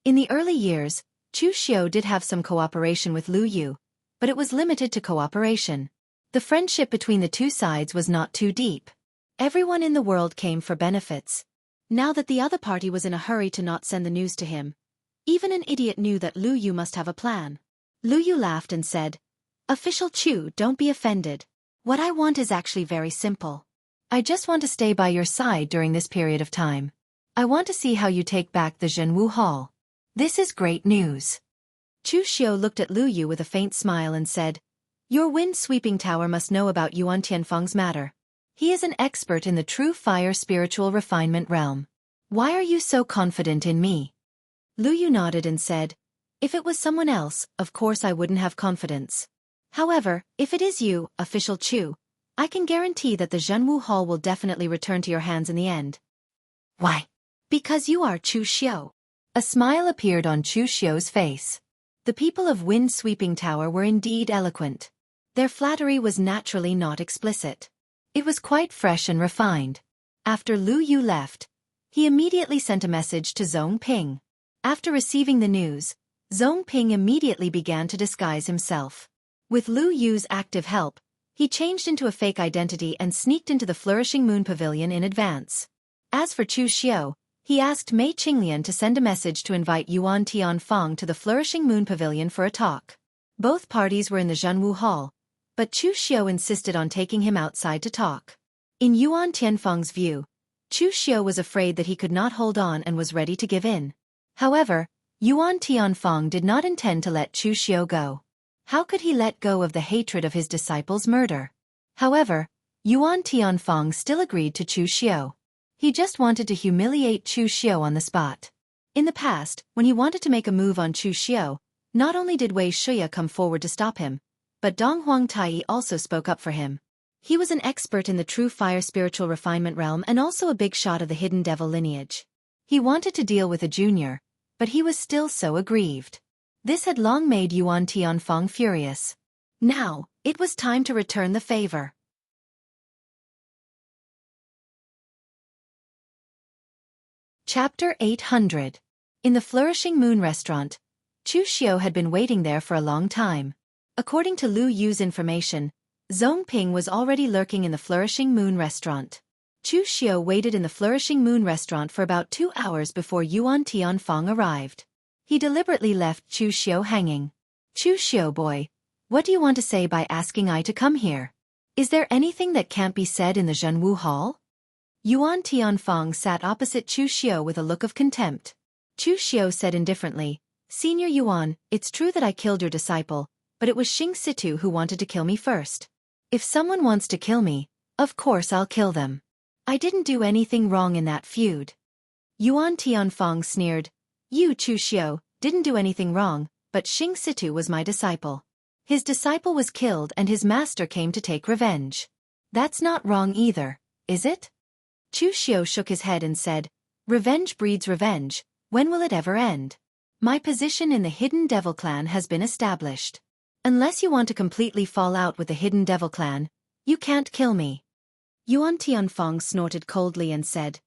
In the early years, Chu Xiu did have some cooperation with Lu Yu, but it was limited to cooperation. The friendship between the two sides was not too deep. Everyone in the world came for benefits. Now that the other party was in a hurry to not send the news to him, even an idiot knew that Lu Yu must have a plan. Lu Yu laughed and said, "Official Chu, don't be offended. What I want is actually very simple. I just want to stay by your side during this period of time. I want to see how you take back the Zhenwu Hall. This is great news." Chu Xiu looked at Lu Yu with a faint smile and said, "Your wind-sweeping tower must know about Yuan Tianfeng's matter. He is an expert in the true fire spiritual refinement realm. Why are you so confident in me?" Lu Yu nodded and said, "If it was someone else, of course I wouldn't have confidence. However, if it is you, official Chu, I can guarantee that the Zhenwu Hall will definitely return to your hands in the end." "Why?" "Because you are Chu Xiu." A smile appeared on Chu Xiu's face. The people of Wind Sweeping Tower were indeed eloquent. Their flattery was naturally not explicit. It was quite fresh and refined. After Lu Yu left, he immediately sent a message to Zong Ping. After receiving the news, Zong Ping immediately began to disguise himself. With Lu Yu's active help, he changed into a fake identity and sneaked into the Flourishing Moon Pavilion in advance. As for Chu Xiu, he asked Mei Qinglian to send a message to invite Yuan Tianfang to the Flourishing Moon Pavilion for a talk. Both parties were in the Zhenwu Hall, but Chu Xiu insisted on taking him outside to talk. In Yuan Tianfang's view, Chu Xiu was afraid that he could not hold on and was ready to give in. However, Yuan Tianfang did not intend to let Chu Xiu go. How could he let go of the hatred of his disciple's murder? However, Yuan Tianfang still agreed to Chu Xiu. He just wanted to humiliate Chu Xiu on the spot. In the past, when he wanted to make a move on Chu Xiu, not only did Wei Shuya come forward to stop him, but Dong Huang Tai also spoke up for him. He was an expert in the true fire spiritual refinement realm and also a big shot of the hidden devil lineage. He wanted to deal with a junior, but he was still so aggrieved. This had long made Yuan Tianfeng furious. Now, it was time to return the favor. Chapter 800. In the Flourishing Moon restaurant, Chu Xiao had been waiting there for a long time. According to Lu Yu's information, Zhong Ping was already lurking in the Flourishing Moon restaurant. Chu Xiao waited in the Flourishing Moon restaurant for about 2 hours before Yuan Tianfeng arrived. He deliberately left Chu Xiao hanging. Chu Xiao boy, what do you want to say by asking I to come here? Is there anything that can't be said in the Zhenwu Hall? Yuan Tianfeng sat opposite Chu Xiao with a look of contempt. Chu Xiao said indifferently, Senior Yuan, it's true that I killed your disciple, but it was Xing Situ who wanted to kill me first. If someone wants to kill me, of course I'll kill them. I didn't do anything wrong in that feud. Yuan Tianfeng sneered, You Chu Xiao, didn't do anything wrong, but Xing Situ was my disciple. His disciple was killed and his master came to take revenge. That's not wrong either, is it? Chu Xiao shook his head and said, Revenge breeds revenge, when will it ever end? My position in the Hidden Devil Clan has been established. Unless you want to completely fall out with the Hidden Devil Clan, you can't kill me. Yuan Tianfeng snorted coldly and said,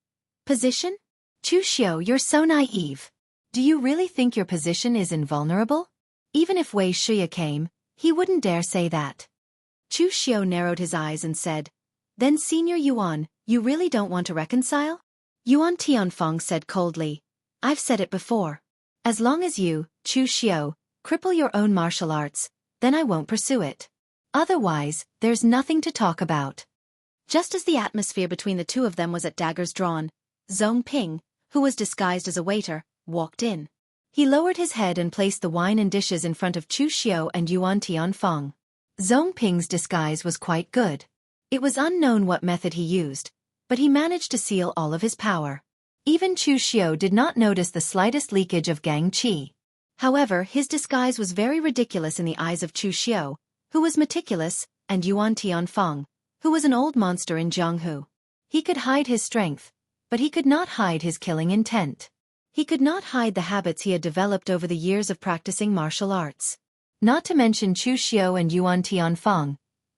Position? Chu Xiao, you're so naive. Do you really think your position is invulnerable? Even if Wei Shiya came, he wouldn't dare say that. Chu Xiao narrowed his eyes and said, Then Senior Yuan, you really don't want to reconcile? Yuan Tianfeng said coldly, I've said it before. As long as you, Chu Xiao, cripple your own martial arts, then I won't pursue it. Otherwise, there's nothing to talk about. Just as the atmosphere between the two of them was at daggers drawn, Zhong Ping, who was disguised as a waiter, walked in. He lowered his head and placed the wine and dishes in front of Chu Xiao and Yuan Tianfeng. Zhong Ping's disguise was quite good. It was unknown what method he used, but he managed to seal all of his power. Even Chu Xiao did not notice the slightest leakage of gang qi. However, his disguise was very ridiculous in the eyes of Chu Xiao, who was meticulous, and Yuan Tianfeng, who was an old monster in Jianghu. He could hide his strength, but he could not hide his killing intent. He could not hide the habits he had developed over the years of practicing martial arts. Not to mention Chu Xiao and Yuan Tianfeng.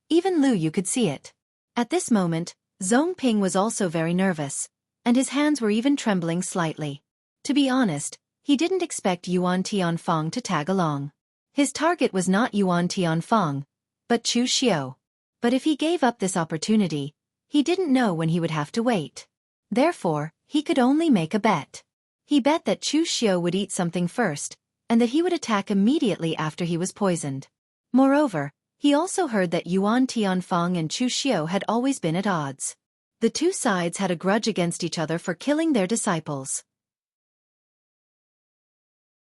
Even Lu Yu could see it. At this moment, Zhong Ping was also very nervous, and his hands were even trembling slightly. To be honest, he didn't expect Yuan Tianfeng to tag along. His target was not Yuan Tianfeng, but Chu Xiao. But if he gave up this opportunity, he didn't know when he would have to wait. Therefore, he could only make a bet. He bet that Chu Xiao would eat something first, and that he would attack immediately after he was poisoned. Moreover, he also heard that Yuan Tianfeng and Chu Xiao had always been at odds. The two sides had a grudge against each other for killing their disciples.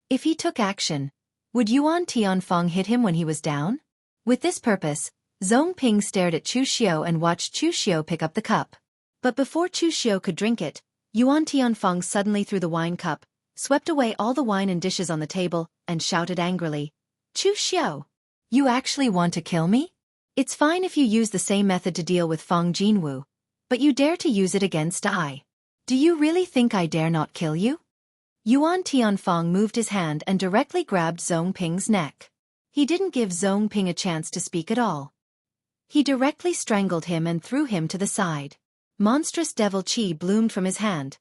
If he took action, would Yuan Tianfeng hit him when he was down? With this purpose, Zhong Ping stared at Chu Xiao and watched Chu Xiao pick up the cup. But before Chu Xiao could drink it, Yuan Tianfeng suddenly threw the wine cup, swept away all the wine and dishes on the table, and shouted angrily, Chu Xiao! You actually want to kill me? It's fine if you use the same method to deal with Feng Jinwu, but you dare to use it against I. Do you really think I dare not kill you? Yuan Tianfeng moved his hand and directly grabbed Zhong Ping's neck. He didn't give Zhong Ping a chance to speak at all. He directly strangled him and threw him to the side. Monstrous devil qi bloomed from his hand,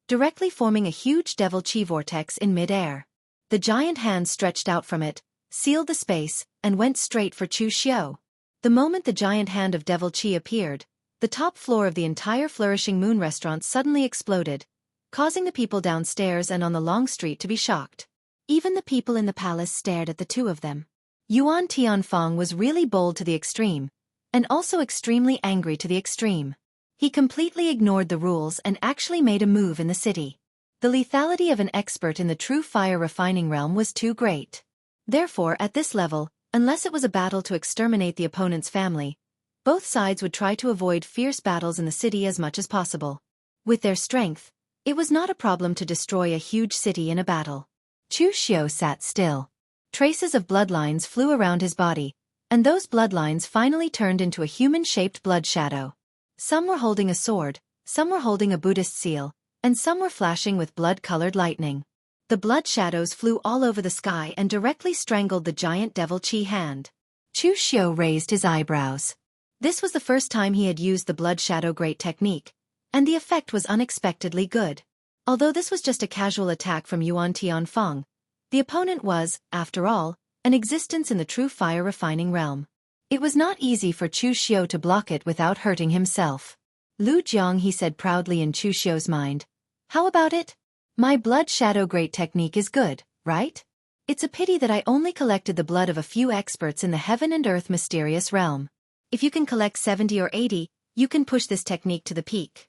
directly forming a huge devil qi vortex in mid-air. The giant hand stretched out from it, sealed the space, and went straight for Chu Xiao. The moment the giant hand of devil qi appeared, the top floor of the entire Flourishing Moon restaurant suddenly exploded, causing the people downstairs and on the long street to be shocked. Even the people in the palace stared at the two of them. Yuan Tianfeng was really bold to the extreme, and also extremely angry to the extreme. He completely ignored the rules and actually made a move in the city. The lethality of an expert in the true fire refining realm was too great. Therefore, at this level, unless it was a battle to exterminate the opponent's family, both sides would try to avoid fierce battles in the city as much as possible. With their strength, it was not a problem to destroy a huge city in a battle. Chu Xiao sat still. Traces of bloodlines flew around his body, and those bloodlines finally turned into a human-shaped blood shadow. Some were holding a sword, some were holding a Buddhist seal, and some were flashing with blood-colored lightning. The blood shadows flew all over the sky and directly strangled the giant devil Qi hand. Chu Xiu raised his eyebrows. This was the first time he had used the blood shadow great technique, and the effect was unexpectedly good. Although this was just a casual attack from Yuan Tianfeng, the opponent was, after all, an existence in the true fire refining realm. It was not easy for Chu Xiu to block it without hurting himself. Lu Jiang, he said proudly in Chu Xiu's mind. How about it? My blood shadow great technique is good, right? It's a pity that I only collected the blood of a few experts in the heaven and earth mysterious realm. If you can collect 70 or 80, you can push this technique to the peak.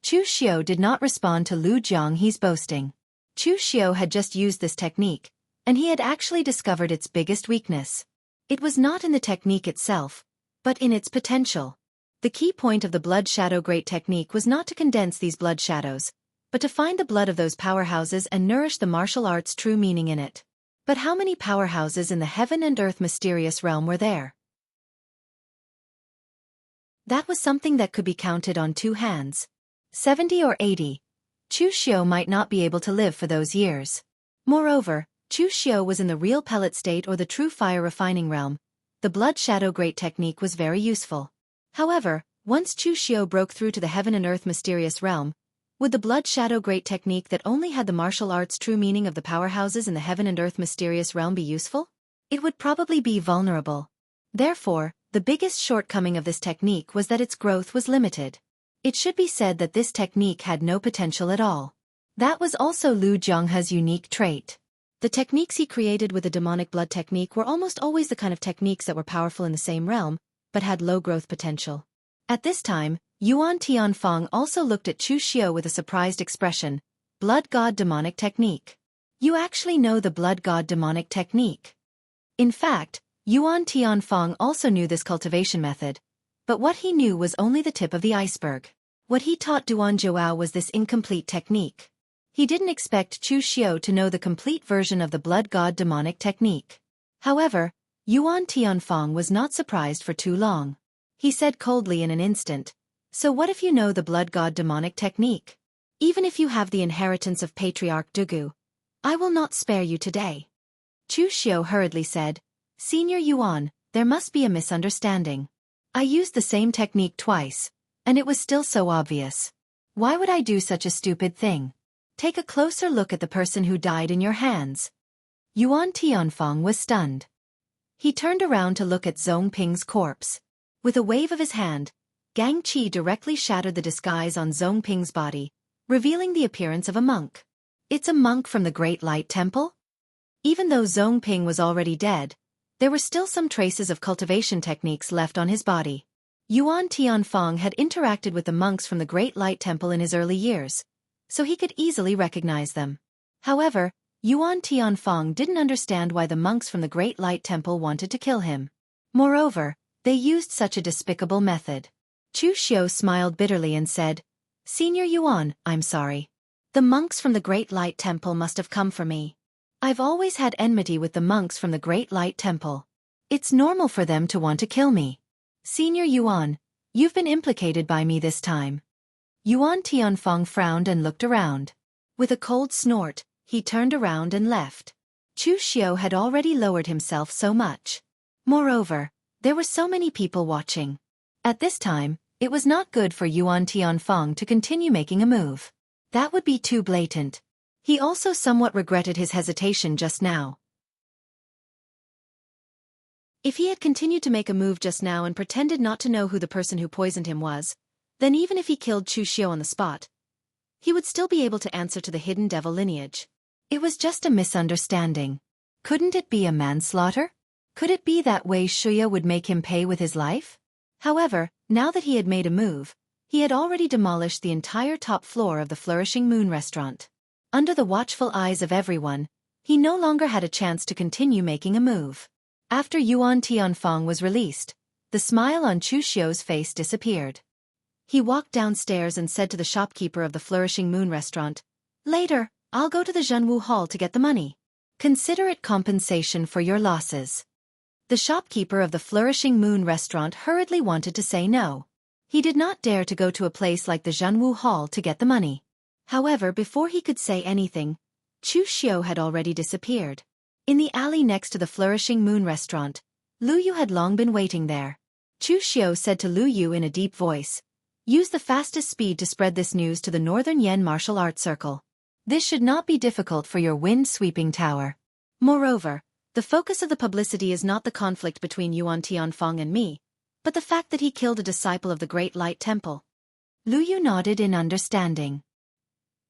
Chu Xiu did not respond to Lu Jiang's boasting. Chu Xiu had just used this technique, and he had actually discovered its biggest weakness. It was not in the technique itself, but in its potential. The key point of the blood shadow great technique was not to condense these blood shadows, but to find the blood of those powerhouses and nourish the martial art's true meaning in it. But how many powerhouses in the heaven and earth mysterious realm were there? That was something that could be counted on 2 hands. 70 or 80. Chu Xiu might not be able to live for those years. Moreover, Chu Xiu was in the real pellet state or the true fire refining realm. The blood shadow great technique was very useful. However, once Chu Xiu broke through to the heaven and earth mysterious realm, would the blood shadow great technique that only had the martial arts true meaning of the powerhouses in the heaven and earth mysterious realm be useful? It would probably be vulnerable. Therefore, the biggest shortcoming of this technique was that its growth was limited. It should be said that this technique had no potential at all. That was also Lu Jianghe's unique trait. The techniques he created with the demonic blood technique were almost always the kind of techniques that were powerful in the same realm, but had low growth potential. At this time, Yuan Tianfeng also looked at Chu Xiu with a surprised expression. Blood God demonic technique. You actually know the blood God demonic technique. In fact, Yuan Tianfeng also knew this cultivation method, but what he knew was only the tip of the iceberg. What he taught Duan Zhuao was this incomplete technique. He didn't expect Chu Xiu to know the complete version of the blood God demonic technique. However, Yuan Tianfeng was not surprised for too long. He said coldly in an instant, so what if you know the blood God demonic technique? Even if you have the inheritance of Patriarch Dugu, I will not spare you today. Chu Xiu hurriedly said, Senior Yuan, there must be a misunderstanding. I used the same technique twice, and it was still so obvious. Why would I do such a stupid thing? Take a closer look at the person who died in your hands. Yuan Tianfeng was stunned. He turned around to look at Zhong Ping's corpse. With a wave of his hand, Gang Qi directly shattered the disguise on Zhong Ping's body, revealing the appearance of a monk. It's a monk from the Great Light Temple? Even though Zhong Ping was already dead, there were still some traces of cultivation techniques left on his body. Yuan Tianfeng had interacted with the monks from the Great Light Temple in his early years, so he could easily recognize them. However, Yuan Tianfeng didn't understand why the monks from the Great Light Temple wanted to kill him. Moreover, they used such a despicable method. Chu Xiu smiled bitterly and said, Senior Yuan, I'm sorry. The monks from the Great Light Temple must have come for me. I've always had enmity with the monks from the Great Light Temple. It's normal for them to want to kill me. Senior Yuan, you've been implicated by me this time. Yuan Tianfeng frowned and looked around. With a cold snort, he turned around and left. Chu Xiu had already lowered himself so much. Moreover, there were so many people watching. At this time, it was not good for Yuan Tianfeng to continue making a move. That would be too blatant. He also somewhat regretted his hesitation just now. If he had continued to make a move just now and pretended not to know who the person who poisoned him was, then even if he killed Chu Xiu on the spot, he would still be able to answer to the hidden devil lineage. It was just a misunderstanding. Couldn't it be a manslaughter? Could it be that Wei Shuya would make him pay with his life? However, now that he had made a move, he had already demolished the entire top floor of the Flourishing Moon restaurant. Under the watchful eyes of everyone, he no longer had a chance to continue making a move. After Yuan Tianfeng was released, the smile on Chu Xiu's face disappeared. He walked downstairs and said to the shopkeeper of the Flourishing Moon restaurant, Later, I'll go to the Zhenwu Hall to get the money. Consider it compensation for your losses. The shopkeeper of the Flourishing Moon restaurant hurriedly wanted to say no. He did not dare to go to a place like the Zhanwu Hall to get the money. However, before he could say anything, Chu Xiao had already disappeared. In the alley next to the Flourishing Moon restaurant, Lu Yu had long been waiting there. Chu Xiao said to Lu Yu in a deep voice, "Use the fastest speed to spread this news to the Northern Yen Martial Arts Circle. This should not be difficult for your wind-sweeping tower. Moreover, the focus of the publicity is not the conflict between Yuan Tianfeng and me, but the fact that he killed a disciple of the Great Light Temple." Lu Yu nodded in understanding.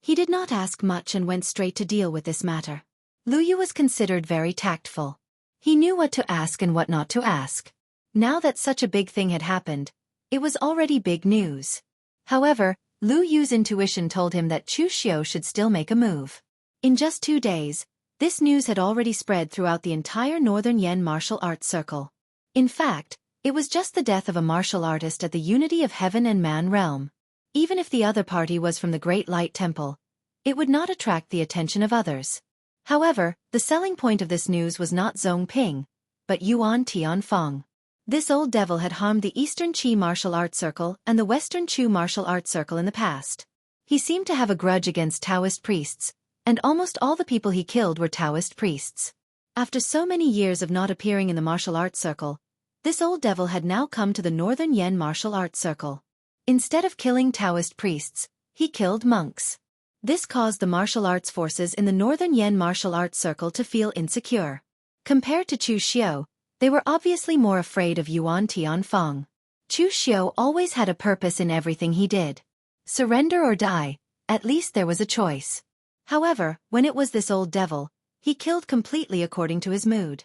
He did not ask much and went straight to deal with this matter. Lu Yu was considered very tactful. He knew what to ask and what not to ask. Now that such a big thing had happened, it was already big news. However, Lu Yu's intuition told him that Chu Xiao should still make a move. In just 2 days, this news had already spread throughout the entire Northern Yen martial arts circle. In fact, it was just the death of a martial artist at the Unity of Heaven and Man realm. Even if the other party was from the Great Light Temple, it would not attract the attention of others. However, the selling point of this news was not Zhong Ping, but Yuan Tianfeng. This old devil had harmed the Eastern Qi martial arts circle and the Western Chu martial arts circle in the past. He seemed to have a grudge against Taoist priests, and almost all the people he killed were Taoist priests. After so many years of not appearing in the martial arts circle, this old devil had now come to the Northern Yen martial arts circle. Instead of killing Taoist priests, he killed monks. This caused the martial arts forces in the Northern Yen martial arts circle to feel insecure. Compared to Chu Xiao, they were obviously more afraid of Yuan Tianfeng. Chu Xiao always had a purpose in everything he did. Surrender or die, at least there was a choice. However, when it was this old devil, he killed completely according to his mood.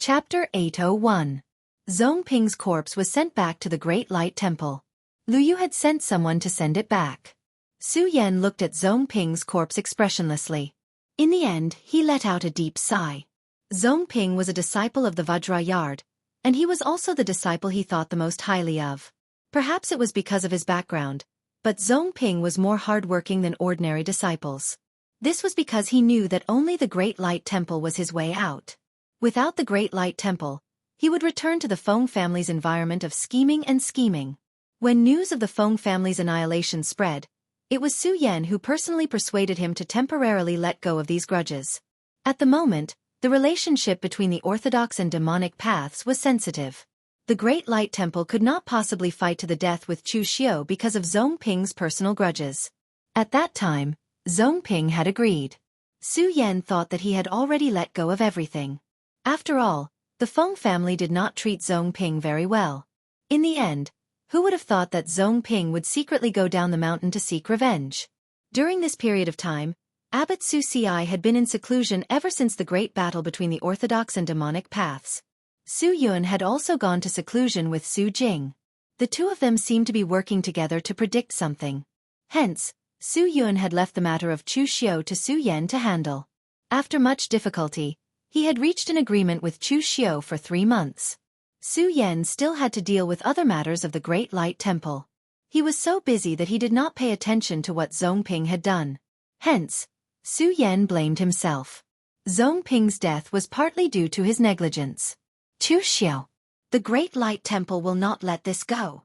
Chapter 801. Zhong Ping's corpse was sent back to the Great Light Temple. Lu Yu had sent someone to send it back. Su Yan looked at Zhong Ping's corpse expressionlessly. In the end, he let out a deep sigh. Zhong Ping was a disciple of the Vajrayard, and he was also the disciple he thought the most highly of. Perhaps it was because of his background, but Zhong Ping was more hardworking than ordinary disciples. This was because he knew that only the Great Light Temple was his way out. Without the Great Light Temple, he would return to the Feng family's environment of scheming and scheming. When news of the Feng family's annihilation spread, it was Su Yan who personally persuaded him to temporarily let go of these grudges. At the moment, the relationship between the orthodox and demonic paths was sensitive. The Great Light Temple could not possibly fight to the death with Chu Xiao because of Zhong Ping's personal grudges. At that time, Zhong Ping had agreed. Su Yan thought that he had already let go of everything. After all, the Feng family did not treat Zhong Ping very well. In the end, who would have thought that Zhong Ping would secretly go down the mountain to seek revenge? During this period of time, Abbot Su Ci had been in seclusion ever since the great battle between the orthodox and demonic paths. Su Yun had also gone to seclusion with Su Jing. The two of them seemed to be working together to predict something. Hence, Su Yun had left the matter of Chu Xiao to Su Yan to handle. After much difficulty, he had reached an agreement with Chu Xiao for 3 months. Su Yan still had to deal with other matters of the Great Light Temple. He was so busy that he did not pay attention to what Zhong Ping had done. Hence, Su Yan blamed himself. Zhong Ping's death was partly due to his negligence. Chu Xiao, the Great Light Temple will not let this go.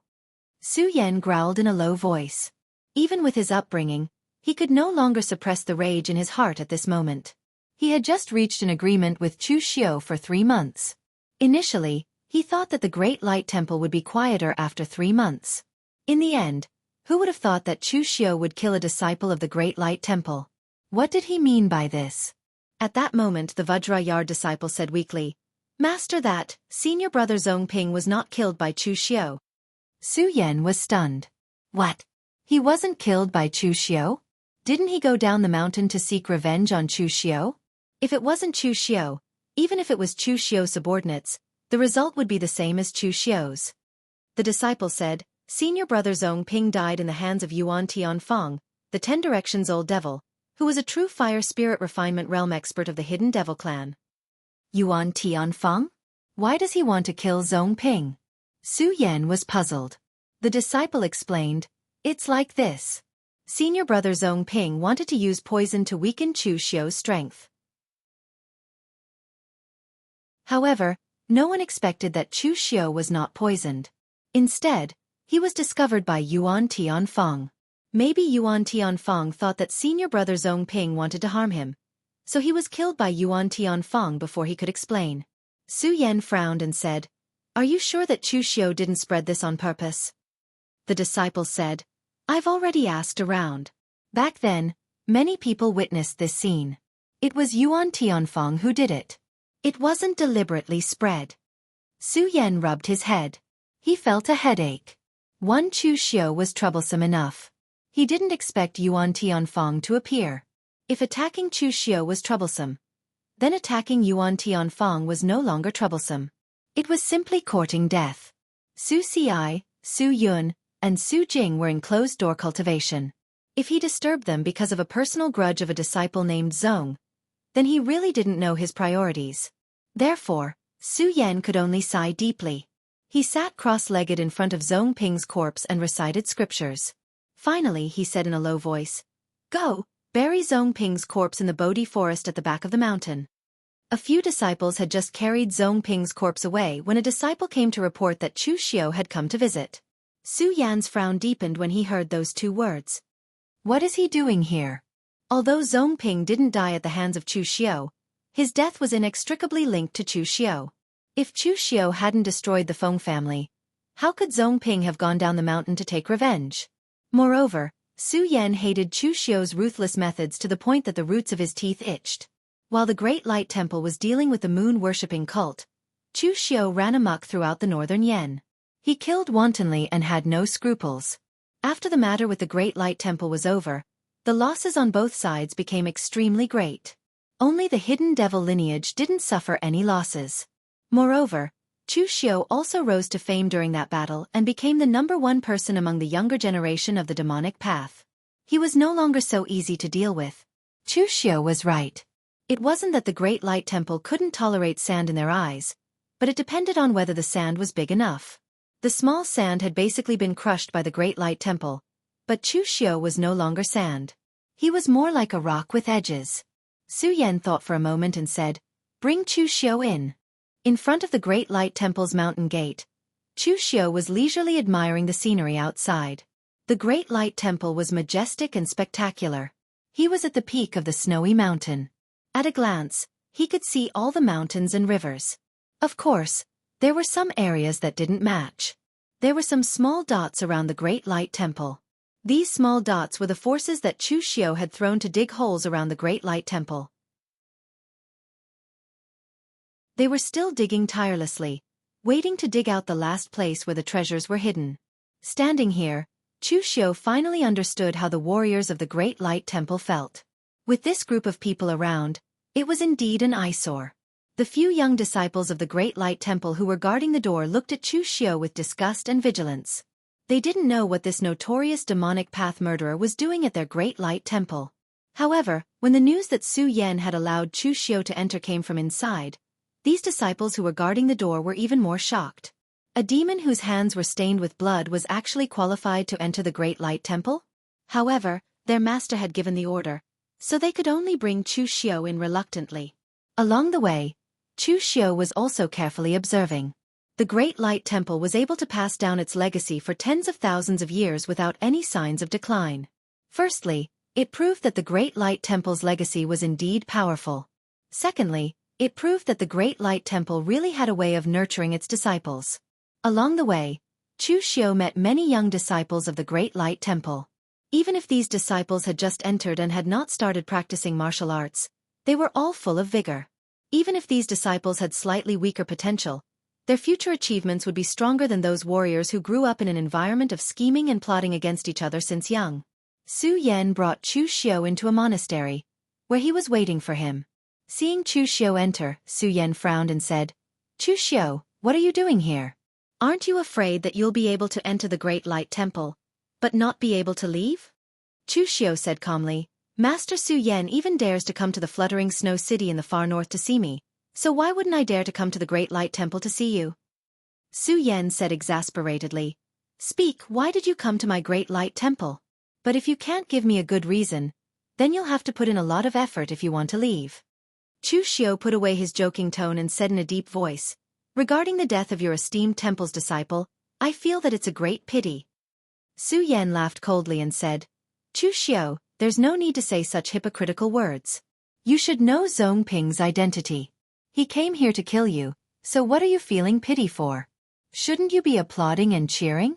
Su Yan growled in a low voice. Even with his upbringing, he could no longer suppress the rage in his heart at this moment. He had just reached an agreement with Chu Xiao for 3 months. Initially, he thought that the Great Light Temple would be quieter after 3 months. In the end, who would have thought that Chu Xiao would kill a disciple of the Great Light Temple? What did he mean by this? At that moment the Vajrayard disciple said weakly, "Master, that senior brother Zhong Ping was not killed by Chu Xiao." Su Yan was stunned. What? He wasn't killed by Chu Xiao? Didn't he go down the mountain to seek revenge on Chu Xiao? If it wasn't Chu Xiao, even if it was Chu Xiao's subordinates, the result would be the same as Chu Xiao's. The disciple said, "Senior brother Zhong Ping died in the hands of Yuan Tianfeng, the 10 Directions Old Devil, who was a true fire spirit refinement realm expert of the Hidden Devil clan." Yuan Tianfeng? Why does he want to kill Zhong Ping? Su Yan was puzzled. The disciple explained, "It's like this. Senior brother Zhong Ping wanted to use poison to weaken Chu Xiu's strength. However, no one expected that Chu Xiu was not poisoned. Instead, he was discovered by Yuan Tianfeng. Maybe Yuan Tianfeng thought that senior brother Zhong Ping wanted to harm him, so he was killed by Yuan Tianfeng before he could explain. Su Yan frowned and said, "Are you sure that Chu Xiu didn't spread this on purpose?" The disciple said, "I've already asked around." Back then, many people witnessed this scene. It was Yuan Tianfeng who did it. It wasn't deliberately spread. Su Yan rubbed his head. He felt a headache. One Chu Xiu was troublesome enough. He didn't expect Yuan Tianfeng to appear. If attacking Chu Xiu was troublesome, then attacking Yuan Tianfeng was no longer troublesome. It was simply courting death. Su Ci, Su Yun, and Su Jing were in closed-door cultivation. If he disturbed them because of a personal grudge of a disciple named Zhong, then he really didn't know his priorities. Therefore, Su Yan could only sigh deeply. He sat cross-legged in front of Zhong Ping's corpse and recited scriptures. Finally, he said in a low voice, "Go, bury Zhong Ping's corpse in the Bodhi forest at the back of the mountain." A few disciples had just carried Zhong Ping's corpse away when a disciple came to report that Chu Xiu had come to visit. Su Yan's frown deepened when he heard those two words. What is he doing here? Although Zhong Ping didn't die at the hands of Chu Xiu, his death was inextricably linked to Chu Xiu. If Chu Xiu hadn't destroyed the Feng family, how could Zhong Ping have gone down the mountain to take revenge? Moreover, Su Yan hated Chu Xiu's ruthless methods to the point that the roots of his teeth itched. While the Great Light Temple was dealing with the moon-worshipping cult, Chu Xiu ran amok throughout the northern Yen. He killed wantonly and had no scruples. After the matter with the Great Light Temple was over, the losses on both sides became extremely great. Only the hidden devil lineage didn't suffer any losses. Moreover, Chu Xiu also rose to fame during that battle and became the #1 person among the younger generation of the demonic path. He was no longer so easy to deal with. Chu Xiu was right. It wasn't that the Great Light Temple couldn't tolerate sand in their eyes, but it depended on whether the sand was big enough. The small sand had basically been crushed by the Great Light Temple, but Chu Xiu was no longer sand. He was more like a rock with edges. Su Yan thought for a moment and said, "Bring Chu Xiu in." In front of the Great Light Temple's mountain gate, Chu Xiu was leisurely admiring the scenery outside. The Great Light Temple was majestic and spectacular. He was at the peak of the snowy mountain. At a glance, he could see all the mountains and rivers. Of course, there were some areas that didn't match. There were some small dots around the Great Light Temple. These small dots were the forces that Chu Xiu had thrown to dig holes around the Great Light Temple. They were still digging tirelessly, waiting to dig out the last place where the treasures were hidden. Standing here, Chu Xiu finally understood how the warriors of the Great Light Temple felt. With this group of people around, it was indeed an eyesore. The few young disciples of the Great Light Temple who were guarding the door looked at Chu Xiu with disgust and vigilance. They didn't know what this notorious demonic path murderer was doing at their Great Light Temple. However, when the news that Su Yan had allowed Chu Xiu to enter came from inside, these disciples who were guarding the door were even more shocked. A demon whose hands were stained with blood was actually qualified to enter the Great Light Temple? However, their master had given the order, so they could only bring Chu Xiu in reluctantly. Along the way, Chu Xiu was also carefully observing. The Great Light Temple was able to pass down its legacy for tens of thousands of years without any signs of decline. Firstly, it proved that the Great Light Temple's legacy was indeed powerful. Secondly, it proved that the Great Light Temple really had a way of nurturing its disciples. Along the way, Chu Xiu met many young disciples of the Great Light Temple. Even if these disciples had just entered and had not started practicing martial arts, they were all full of vigor. Even if these disciples had slightly weaker potential, their future achievements would be stronger than those warriors who grew up in an environment of scheming and plotting against each other since young. Su Yan brought Chu Xiu into a monastery, where he was waiting for him. Seeing Chu Xiu enter, Su Yan frowned and said, "Chu Xiu, what are you doing here? Aren't you afraid that you'll be able to enter the Great Light Temple, but not be able to leave?" Chu Xiu said calmly, "Master Su Yan even dares to come to the fluttering snow city in the far north to see me, so why wouldn't I dare to come to the Great Light Temple to see you?" Su Yan said exasperatedly, "Speak, why did you come to my Great Light Temple? But if you can't give me a good reason, then you'll have to put in a lot of effort if you want to leave. Chu Xiao put away his joking tone and said in a deep voice, regarding the death of your esteemed temple's disciple, I feel that it's a great pity. Su Yan laughed coldly and said, Chu Xiao, there's no need to say such hypocritical words. You should know Zhong Ping's identity. He came here to kill you, so what are you feeling pity for? Shouldn't you be applauding and cheering?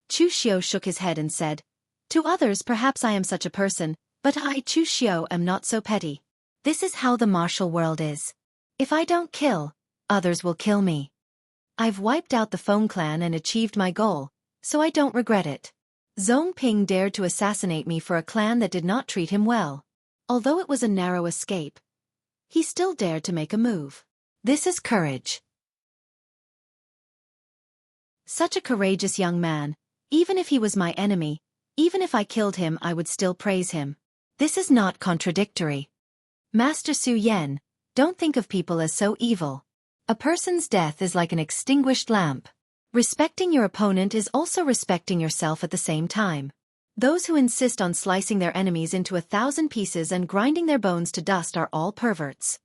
Chu Xiao shook his head and said, to others perhaps I am such a person, but I, Chu Xiao, am not so petty. This is how the martial world is. If I don't kill, others will kill me. I've wiped out the Feng clan and achieved my goal, so I don't regret it. Zhong Ping dared to assassinate me for a clan that did not treat him well. Although it was a narrow escape, he still dared to make a move. This is courage. Such a courageous young man, even if he was my enemy, even if I killed him I would still praise him. This is not contradictory. Master Su Yan, don't think of people as so evil. A person's death is like an extinguished lamp. Respecting your opponent is also respecting yourself at the same time. Those who insist on slicing their enemies into 1,000 pieces and grinding their bones to dust are all perverts.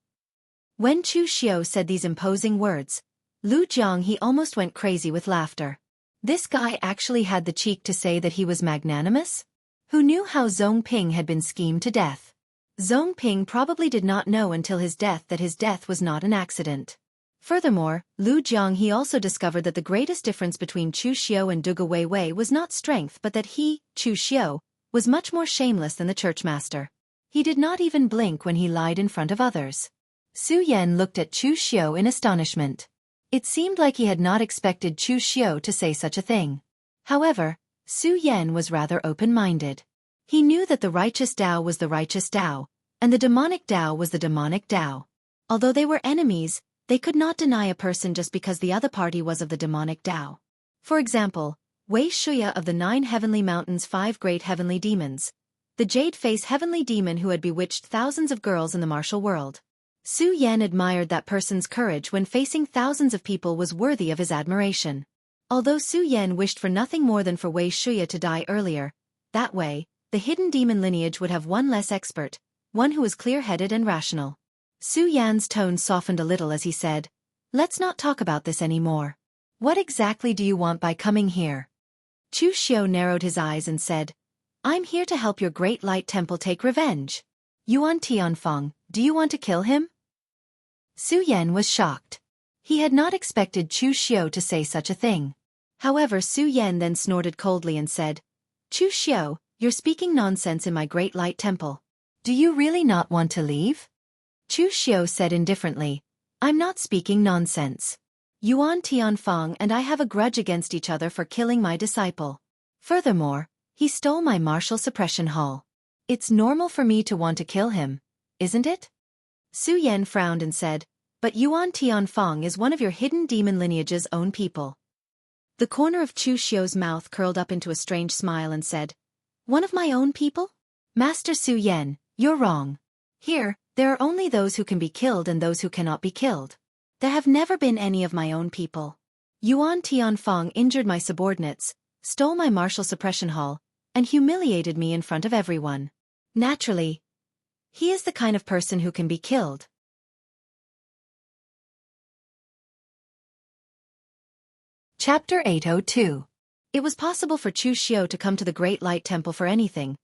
When Chu Xiao said these imposing words, Lu Jiang almost went crazy with laughter. This guy actually had the cheek to say that he was magnanimous? Who knew how Zhong Ping had been schemed to death? Zhong Ping probably did not know until his death that his death was not an accident. Furthermore, Lu Jiang also discovered that the greatest difference between Chu Xiao and Duge Weiwei was not strength but that he, Chu Xiao, was much more shameless than the churchmaster. He did not even blink when he lied in front of others. Su Yan looked at Chu Xiao in astonishment. It seemed like he had not expected Chu Xiao to say such a thing. However, Su Yan was rather open-minded. He knew that the righteous Tao was the righteous Tao, and the demonic Tao was the demonic Tao. Although they were enemies, they could not deny a person just because the other party was of the demonic Tao. For example, Wei Shuya of the 9 heavenly mountains, 5 great heavenly demons. The jade-face heavenly demon who had bewitched thousands of girls in the martial world. Su Yan admired that person's courage when facing thousands of people was worthy of his admiration. Although Su Yan wished for nothing more than for Wei Shuya to die earlier, that way, the hidden demon lineage would have one less expert, one who was clear-headed and rational. Su Yan's tone softened a little as he said, let's not talk about this anymore. What exactly do you want by coming here? Chu Xiao narrowed his eyes and said, I'm here to help your great light temple take revenge. Yuan Tianfeng, do you want to kill him? Su Yan was shocked. He had not expected Chu Xiao to say such a thing. However, Su Yan then snorted coldly and said, Chu Xiao, you're speaking nonsense in my great light temple. Do you really not want to leave? Chu Xiao said indifferently, I'm not speaking nonsense. Yuan Tianfeng and I have a grudge against each other for killing my disciple. Furthermore, he stole my martial suppression hall. It's normal for me to want to kill him, isn't it? Su Yan frowned and said, but Yuan Tianfeng is one of your hidden demon lineage's own people. The corner of Chu Xiao's mouth curled up into a strange smile and said, one of my own people? Master Su Yan, you're wrong. Here, there are only those who can be killed and those who cannot be killed. There have never been any of my own people. Yuan Tianfeng injured my subordinates, stole my martial suppression hall, and humiliated me in front of everyone. Naturally, he is the kind of person who can be killed. Chapter 802. It was possible for Chu Xiao to come to the Great Light Temple for anything,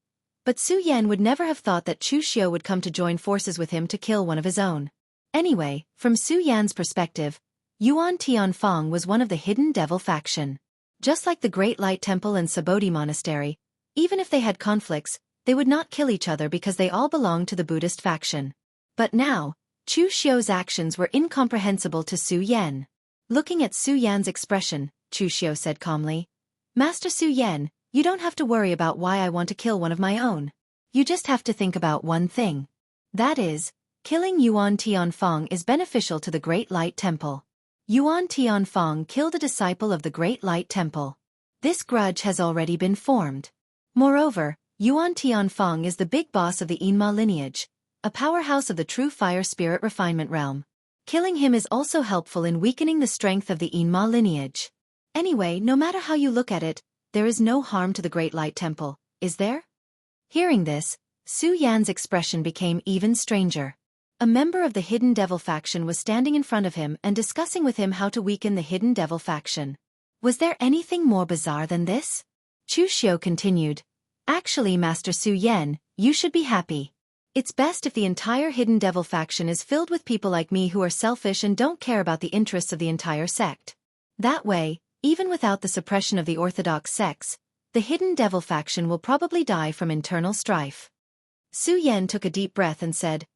but Su Yan would never have thought that Chu Xiao would come to join forces with him to kill one of his own. Anyway, from Su Yan's perspective, Yuan Tianfeng was one of the hidden devil faction. Just like the Great Light Temple and Sabodhi Monastery, even if they had conflicts, they would not kill each other because they all belonged to the Buddhist faction. But now, Chu Xiao's actions were incomprehensible to Su Yan. Looking at Su Yan's expression, Chu Xiao said calmly, Master Su Yan, you don't have to worry about why I want to kill one of my own. You just have to think about one thing. That is, killing Yuan Tianfeng is beneficial to the Great Light Temple. Yuan Tianfeng killed a disciple of the Great Light Temple. This grudge has already been formed. Moreover, Yuan Tianfeng is the big boss of the Yinma lineage, a powerhouse of the true fire spirit refinement realm. Killing him is also helpful in weakening the strength of the Yinma lineage. Anyway, no matter how you look at it, there is no harm to the Great Light Temple, is there? Hearing this, Su Yan's expression became even stranger. A member of the Hidden Devil faction was standing in front of him and discussing with him how to weaken the Hidden Devil faction. Was there anything more bizarre than this? Chu Xiu continued. Actually, Master Su Yan, you should be happy. It's best if the entire Hidden Devil faction is filled with people like me who are selfish and don't care about the interests of the entire sect. That way, even without the suppression of the orthodox sects, the Hidden Devil faction will probably die from internal strife. Su Yan took a deep breath and said,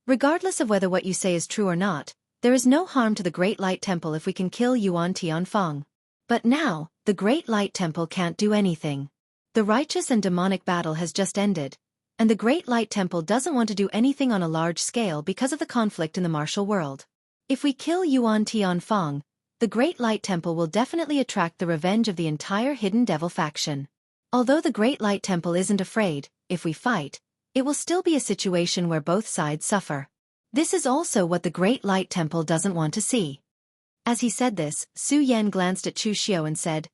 regardless of whether what you say is true or not, there is no harm to the Great Light Temple if we can kill Yuan Tianfeng. But now, the Great Light Temple can't do anything. The righteous and demonic battle has just ended, and the Great Light Temple doesn't want to do anything on a large scale because of the conflict in the martial world. If we kill Yuan Tianfeng, the Great Light Temple will definitely attract the revenge of the entire Hidden Devil faction. Although the Great Light Temple isn't afraid, if we fight, it will still be a situation where both sides suffer. This is also what the Great Light Temple doesn't want to see. As he said this, Su Yan glanced at Chu Xiu and said,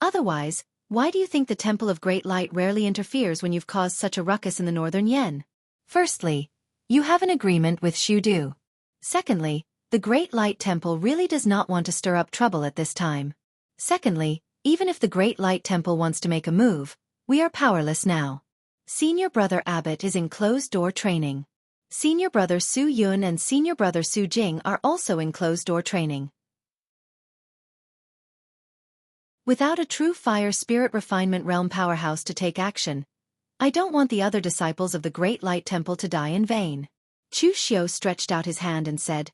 otherwise, why do you think the Temple of Great Light rarely interferes when you've caused such a ruckus in the northern Yen? Firstly, you have an agreement with Xu Du. Secondly, the Great Light Temple really does not want to stir up trouble at this time. Secondly, even if the Great Light Temple wants to make a move, we are powerless now. Senior Brother Abbot is in closed-door training. Senior Brother Su Yun and Senior Brother Su Jing are also in closed-door training. Without a true fire spirit refinement realm powerhouse to take action, I don't want the other disciples of the Great Light Temple to die in vain. Chu Xiu stretched out his hand and said,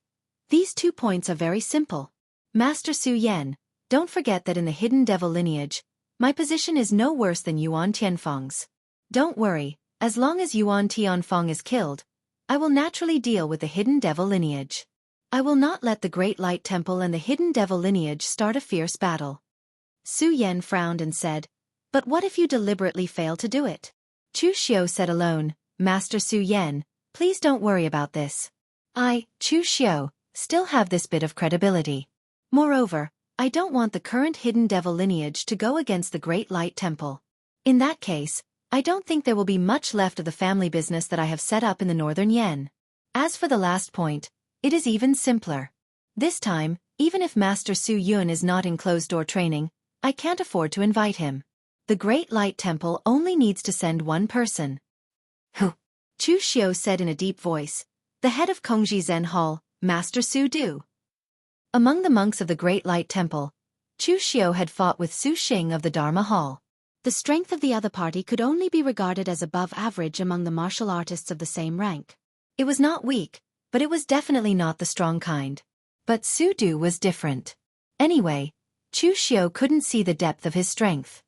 these 2 points are very simple. Master Su Yan, don't forget that in the Hidden Devil lineage, my position is no worse than Yuan Tianfeng's. Don't worry, as long as Yuan Tianfeng is killed, I will naturally deal with the Hidden Devil lineage. I will not let the Great Light Temple and the Hidden Devil lineage start a fierce battle. Su Yan frowned and said, but what if you deliberately fail to do it? Chu Xiu said alone, Master Su Yan, please don't worry about this. I, Chu Xiu, still have this bit of credibility. Moreover, I don't want the current Hidden Devil lineage to go against the Great Light Temple. In that case, I don't think there will be much left of the family business that I have set up in the northern Yen. As for the last point, it is even simpler. This time, even if Master Su Yun is not in closed-door training, I can't afford to invite him. The Great Light Temple only needs to send one person. Who? Chu Xiu said in a deep voice, the head of Kongji Zen Hall, Master Su Du. Among the monks of the Great Light Temple, Chu Xiu had fought with Su Xing of the Dharma Hall. The strength of the other party could only be regarded as above average among the martial artists of the same rank. It was not weak, but it was definitely not the strong kind. But Su Du was different. Anyway, Chu Xiu couldn't see the depth of his strength.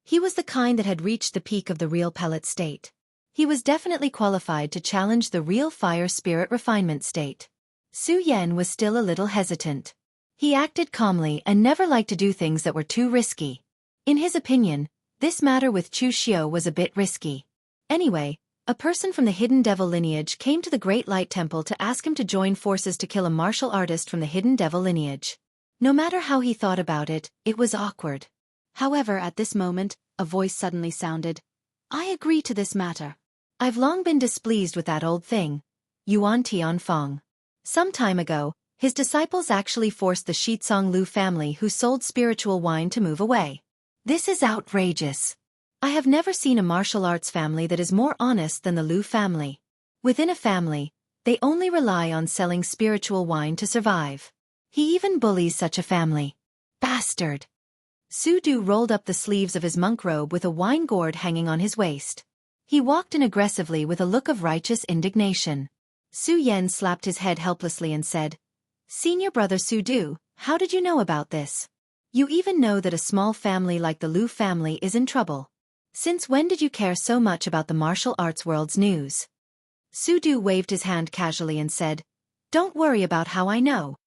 He was the kind that had reached the peak of the real pellet state. He was definitely qualified to challenge the real fire spirit refinement state. Su Yan was still a little hesitant. He acted calmly and never liked to do things that were too risky. In his opinion, this matter with Chu Xiu was a bit risky. Anyway, a person from the Hidden Devil lineage came to the Great Light Temple to ask him to join forces to kill a martial artist from the Hidden Devil lineage. No matter how he thought about it, it was awkward. However, at this moment, a voice suddenly sounded, I agree to this matter. I've long been displeased with that old thing, Yuan Tianfeng. Some time ago, his disciples actually forced the Shitsong Lu family who sold spiritual wine to move away. This is outrageous. I have never seen a martial arts family that is more honest than the Lu family. Within a family, they only rely on selling spiritual wine to survive. He even bullies such a family. Bastard! Su Du rolled up the sleeves of his monk robe with a wine gourd hanging on his waist. He walked in aggressively with a look of righteous indignation. Su Yan slapped his head helplessly and said, Senior Brother Su Du, how did you know about this? You even know that a small family like the Lu family is in trouble. Since when did you care so much about the martial arts world's news? Su Du waved his hand casually and said, Don't worry about how I know.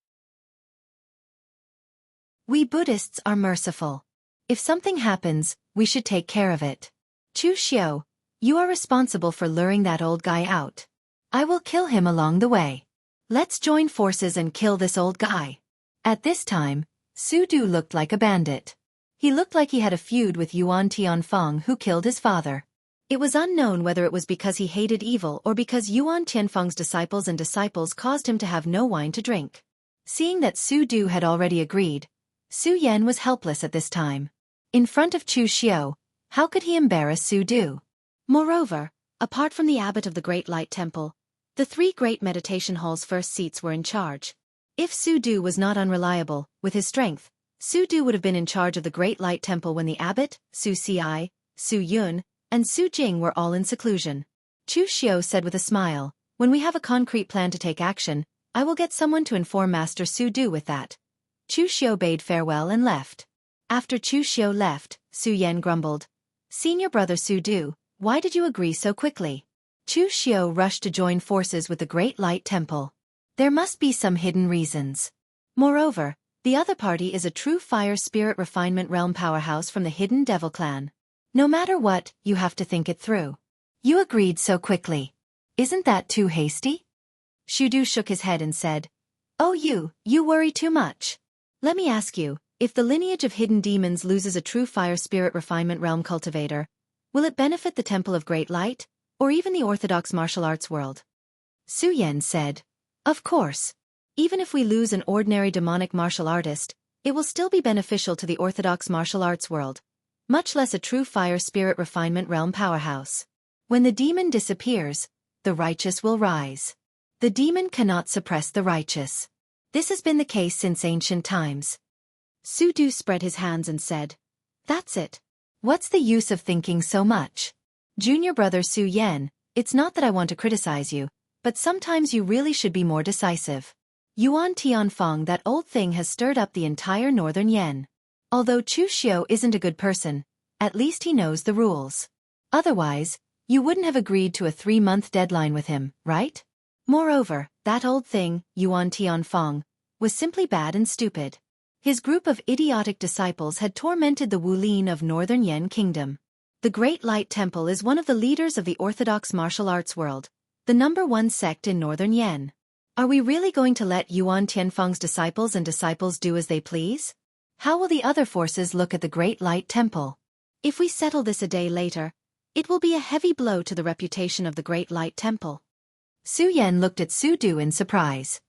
We Buddhists are merciful. If something happens, we should take care of it. Chu Xiu, you are responsible for luring that old guy out. I will kill him along the way. Let's join forces and kill this old guy. At this time, Su Du looked like a bandit. He looked like he had a feud with Yuan Tianfeng who killed his father. It was unknown whether it was because he hated evil or because Yuan Tianfeng's disciples caused him to have no wine to drink. Seeing that Su Du had already agreed, Su Yan was helpless at this time. In front of Chu Xiu, how could he embarrass Su Du? Moreover, apart from the abbot of the Great Light Temple, the 3 great meditation hall's first seats were in charge. If Su Du was not unreliable, with his strength, Su Du would have been in charge of the Great Light Temple when the abbot, Su Ci, Su Yun, and Su Jing were all in seclusion. Chu Xiu said with a smile, "When we have a concrete plan to take action, I will get someone to inform Master Su Du with that." Chu Xiu bade farewell and left. After Chu Xiu left, Su Yan grumbled, "Senior brother Su Du, why did you agree so quickly?" Chu Xiu rushed to join forces with the Great Light Temple. There must be some hidden reasons. Moreover, the other party is a true fire spirit refinement realm powerhouse from the hidden devil clan. No matter what, you have to think it through. You agreed so quickly. Isn't that too hasty? Shu Du shook his head and said, "Oh you worry too much. Let me ask you, if the lineage of hidden demons loses a true fire spirit refinement realm cultivator, will it benefit the Temple of Great Light, or even the orthodox martial arts world?" Su Yan said, "Of course. Even if we lose an ordinary demonic martial artist, it will still be beneficial to the orthodox martial arts world, much less a true fire spirit refinement realm powerhouse. When the demon disappears, the righteous will rise. The demon cannot suppress the righteous. This has been the case since ancient times." Su Du spread his hands and said, "That's it. What's the use of thinking so much? Junior brother Su Yan, it's not that I want to criticize you, but sometimes you really should be more decisive. Yuan Tianfeng, that old thing, has stirred up the entire northern Yan. Although Chu Xiu isn't a good person, at least he knows the rules. Otherwise, you wouldn't have agreed to a 3-month deadline with him, right? Moreover, that old thing, Yuan Tianfeng, was simply bad and stupid. His group of idiotic disciples had tormented the Wulin of Northern Yan Kingdom. The Great Light Temple is one of the leaders of the orthodox martial arts world, the #1 sect in Northern Yan. Are we really going to let Yuan Tianfeng's disciples do as they please? How will the other forces look at the Great Light Temple? If we settle this a day later, it will be a heavy blow to the reputation of the Great Light Temple." Su Yan looked at Su Du in surprise.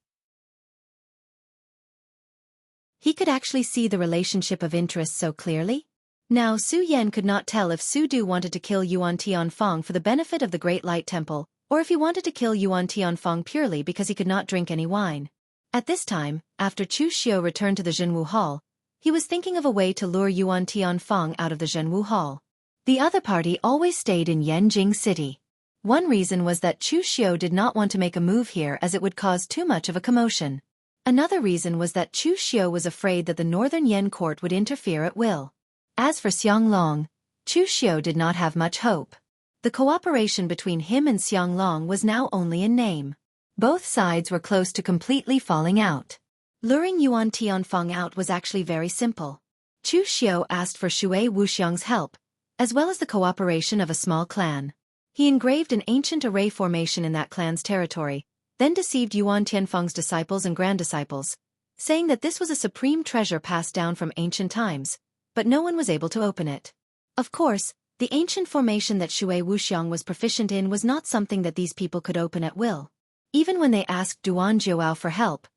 He could actually see the relationship of interest so clearly. Now Su Yan could not tell if Su Du wanted to kill Yuan Tianfeng for the benefit of the Great Light Temple, or if he wanted to kill Yuan Tianfeng purely because he could not drink any wine. At this time, after Chu Xiu returned to the Zhenwu Hall, he was thinking of a way to lure Yuan Tianfeng out of the Zhenwu Hall. The other party always stayed in Yanjing City. One reason was that Chu Xiu did not want to make a move here as it would cause too much of a commotion. Another reason was that Chu Xiu was afraid that the Northern Yan court would interfere at will. As for Xianglong, Chu Xiu did not have much hope. The cooperation between him and Xianglong was now only in name. Both sides were close to completely falling out. Luring Yuan Tianfeng out was actually very simple. Chu Xiu asked for Shui Wuxiang's help, as well as the cooperation of a small clan. He engraved an ancient array formation in that clan's territory, then deceived Yuan Tianfeng's disciples and grand-disciples, saying that this was a supreme treasure passed down from ancient times, but no one was able to open it. Of course, the ancient formation that Shui Wuxiang was proficient in was not something that these people could open at will. Even when they asked Duan Jiuao for help,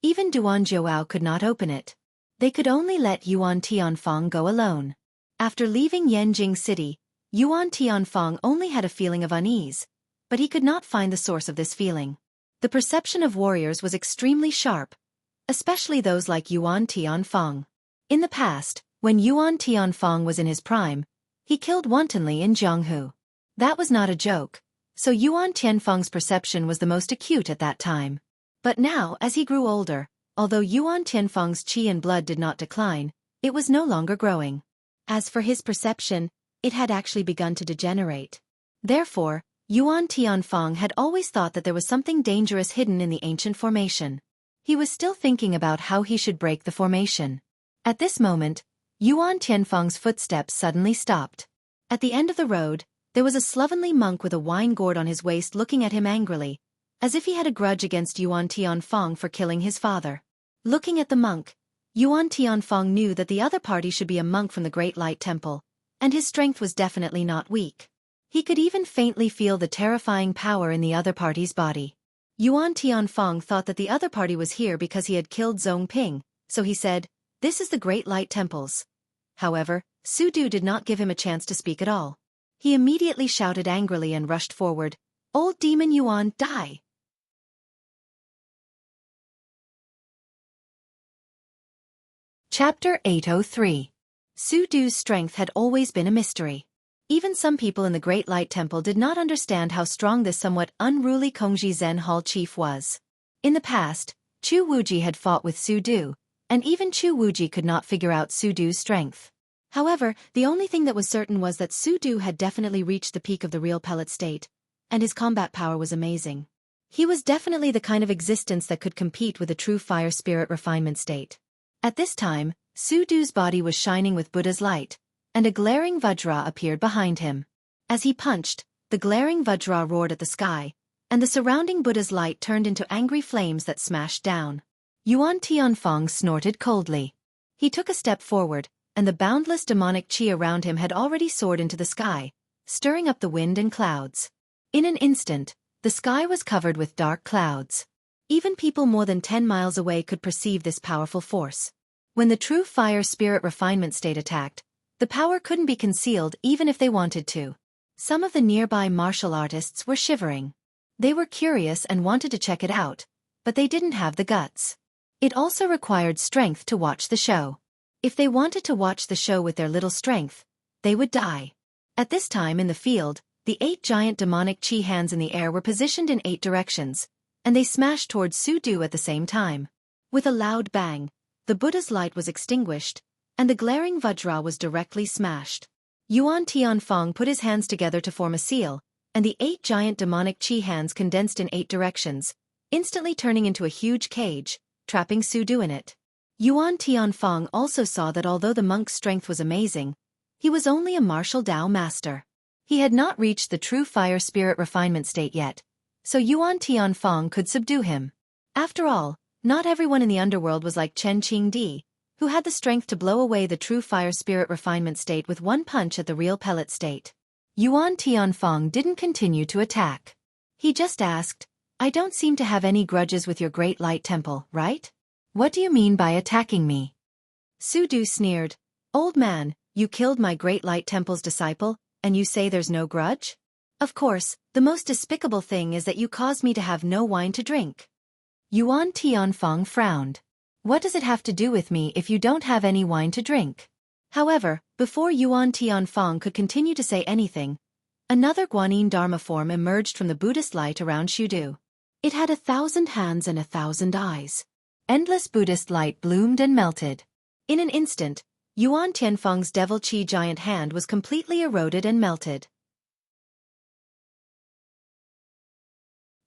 even Duan Jiuao could not open it. They could only let Yuan Tianfeng go alone. After leaving Yanjing City, Yuan Tianfeng only had a feeling of unease, but he could not find the source of this feeling. The perception of warriors was extremely sharp, especially those like Yuan Tianfeng. In the past, when Yuan Tianfeng was in his prime, he killed wantonly in Jianghu. That was not a joke, so Yuan Tianfeng's perception was the most acute at that time. But now, as he grew older, although Yuan Tianfeng's qi and blood did not decline, it was no longer growing. As for his perception, it had actually begun to degenerate. Therefore, Yuan Tianfeng had always thought that there was something dangerous hidden in the ancient formation. He was still thinking about how he should break the formation. At this moment, Yuan Tianfeng's footsteps suddenly stopped. At the end of the road, there was a slovenly monk with a wine gourd on his waist looking at him angrily, as if he had a grudge against Yuan Tianfeng for killing his father. Looking at the monk, Yuan Tianfeng knew that the other party should be a monk from the Great Light Temple, and his strength was definitely not weak. He could even faintly feel the terrifying power in the other party's body. Yuan Tianfeng thought that the other party was here because he had killed Zhong Ping, so he said, "This is the Great Light Temples." However, Su Du did not give him a chance to speak at all. He immediately shouted angrily and rushed forward, "Old Demon Yuan, die!" Chapter 803. Su Du's strength had always been a mystery. Even some people in the Great Light Temple did not understand how strong this somewhat unruly Kongji Zen Hall chief was. In the past, Chu Wuji had fought with Su Du, and even Chu Wuji could not figure out Su Du's strength. However, the only thing that was certain was that Su Du had definitely reached the peak of the real pellet state, and his combat power was amazing. He was definitely the kind of existence that could compete with a true fire spirit refinement state. At this time, Su Du's body was shining with Buddha's light, and a glaring Vajra appeared behind him. As he punched, the glaring Vajra roared at the sky, and the surrounding Buddha's light turned into angry flames that smashed down. Yuan Tianfeng snorted coldly. He took a step forward, and the boundless demonic qi around him had already soared into the sky, stirring up the wind and clouds. In an instant, the sky was covered with dark clouds. Even people more than 10 miles away could perceive this powerful force. When the true fire spirit refinement state attacked, the power couldn't be concealed even if they wanted to. Some of the nearby martial artists were shivering. They were curious and wanted to check it out, but they didn't have the guts. It also required strength to watch the show. If they wanted to watch the show with their little strength, they would die. At this time in the field, the 8 giant demonic qi hands in the air were positioned in 8 directions, and they smashed towards Su Du at the same time. With a loud bang, the Buddha's light was extinguished, and the glaring Vajra was directly smashed. Yuan Tianfeng put his hands together to form a seal, and the 8 giant demonic qi hands condensed in 8 directions, instantly turning into a huge cage, trapping Su Du in it. Yuan Tianfeng also saw that although the monk's strength was amazing, he was only a martial Dao master. He had not reached the true fire spirit refinement state yet, so Yuan Tianfeng could subdue him. After all, not everyone in the underworld was like Chen Qingdi, who had the strength to blow away the true fire spirit refinement state with one punch at the real pellet state. Yuan Tianfeng didn't continue to attack. He just asked, "I don't seem to have any grudges with your Great Light Temple, right? What do you mean by attacking me?" Su Du sneered, "Old man, you killed my Great Light Temple's disciple, and you say there's no grudge? Of course, the most despicable thing is that you caused me to have no wine to drink." Yuan Tianfeng frowned. "What does it have to do with me if you don't have any wine to drink?" However, before Yuan Tianfeng could continue to say anything, another Guanyin Dharma form emerged from the Buddhist light around Su Du. It had 1,000 hands and 1,000 eyes. Endless Buddhist light bloomed and melted. In an instant, Yuan Tianfeng's devil qi giant hand was completely eroded and melted.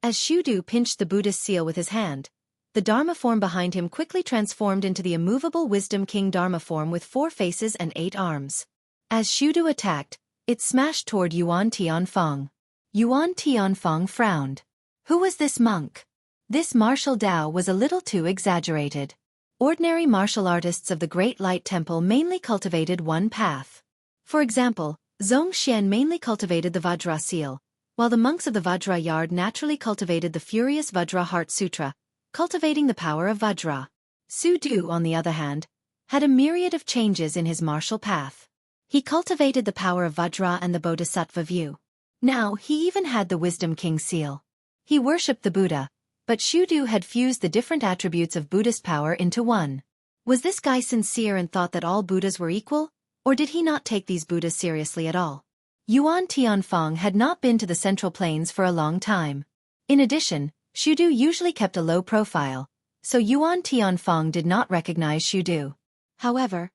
As Su Du pinched the Buddhist seal with his hand, the Dharma form behind him quickly transformed into the immovable Wisdom King Dharma form with 4 faces and 8 arms. As Su Du attacked, it smashed toward Yuan Tianfeng. Yuan Tianfeng frowned. Who was this monk? This martial Dao was a little too exaggerated. Ordinary martial artists of the Great Light Temple mainly cultivated one path. For example, Zhong Xian mainly cultivated the Vajra seal, while the monks of the Vajra Yard naturally cultivated the Furious Vajra Heart Sutra, cultivating the power of Vajra. Su Du, on the other hand, had a myriad of changes in his martial path. He cultivated the power of Vajra and the Bodhisattva view. Now he even had the Wisdom King seal. He worshipped the Buddha, but Su Du had fused the different attributes of Buddhist power into one. Was this guy sincere and thought that all Buddhas were equal, or did he not take these Buddhas seriously at all? Yuan Tianfeng had not been to the Central Plains for a long time. In addition, Su Du usually kept a low profile, so Yuan Tianfeng did not recognize Su Du. However,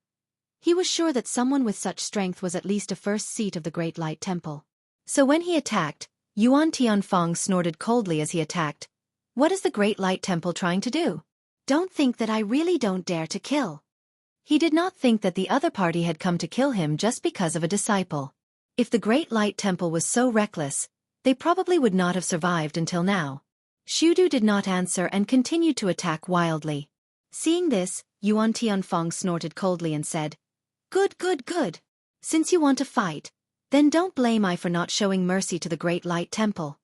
he was sure that someone with such strength was at least a first seat of the Great Light Temple. So when he attacked, Yuan Tianfeng snorted coldly as he attacked. "What is the Great Light Temple trying to do? Don't think that I really don't dare to kill." He did not think that the other party had come to kill him just because of a disciple. If the Great Light Temple was so reckless, they probably would not have survived until now. Su Du did not answer and continued to attack wildly. Seeing this, Yuan Tianfeng snorted coldly and said, "Good, good, good. Since you want to fight, Then don't blame I for not showing mercy to the Great Light Temple.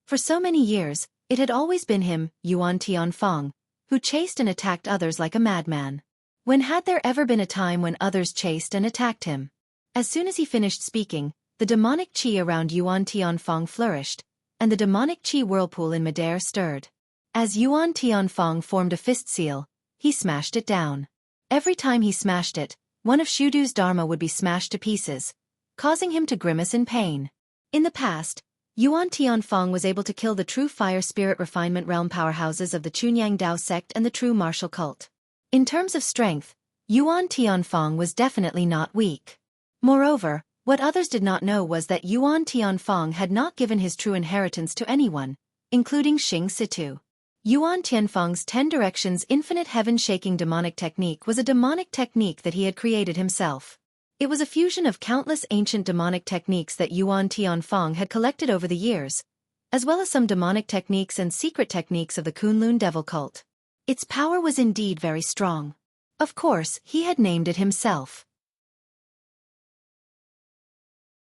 For so many years, it had always been him, Yuan Tianfang, who chased and attacked others like a madman. When had there ever been a time when others chased and attacked him? As soon as he finished speaking, the demonic qi around Yuan Tianfang flourished, and the demonic qi whirlpool in midair stirred. As Yuan Tianfang formed a fist seal, he smashed it down. Every time he smashed it, one of Shudu's dharma would be smashed to pieces, causing him to grimace in pain. In the past, Yuan Tianfang was able to kill the true fire spirit refinement realm powerhouses of the Chunyang Dao sect and the true martial cult. In terms of strength, Yuan Tianfang was definitely not weak. Moreover, what others did not know was that Yuan Tianfang had not given his true inheritance to anyone, including Xing Situ. Yuan Tianfang's 10 Directions Infinite Heaven-Shaking Demonic Technique was a demonic technique that he had created himself. It was a fusion of countless ancient demonic techniques that Yuan Tianfang had collected over the years, as well as some demonic techniques and secret techniques of the Kunlun devil cult. Its power was indeed very strong. Of course, he had named it himself.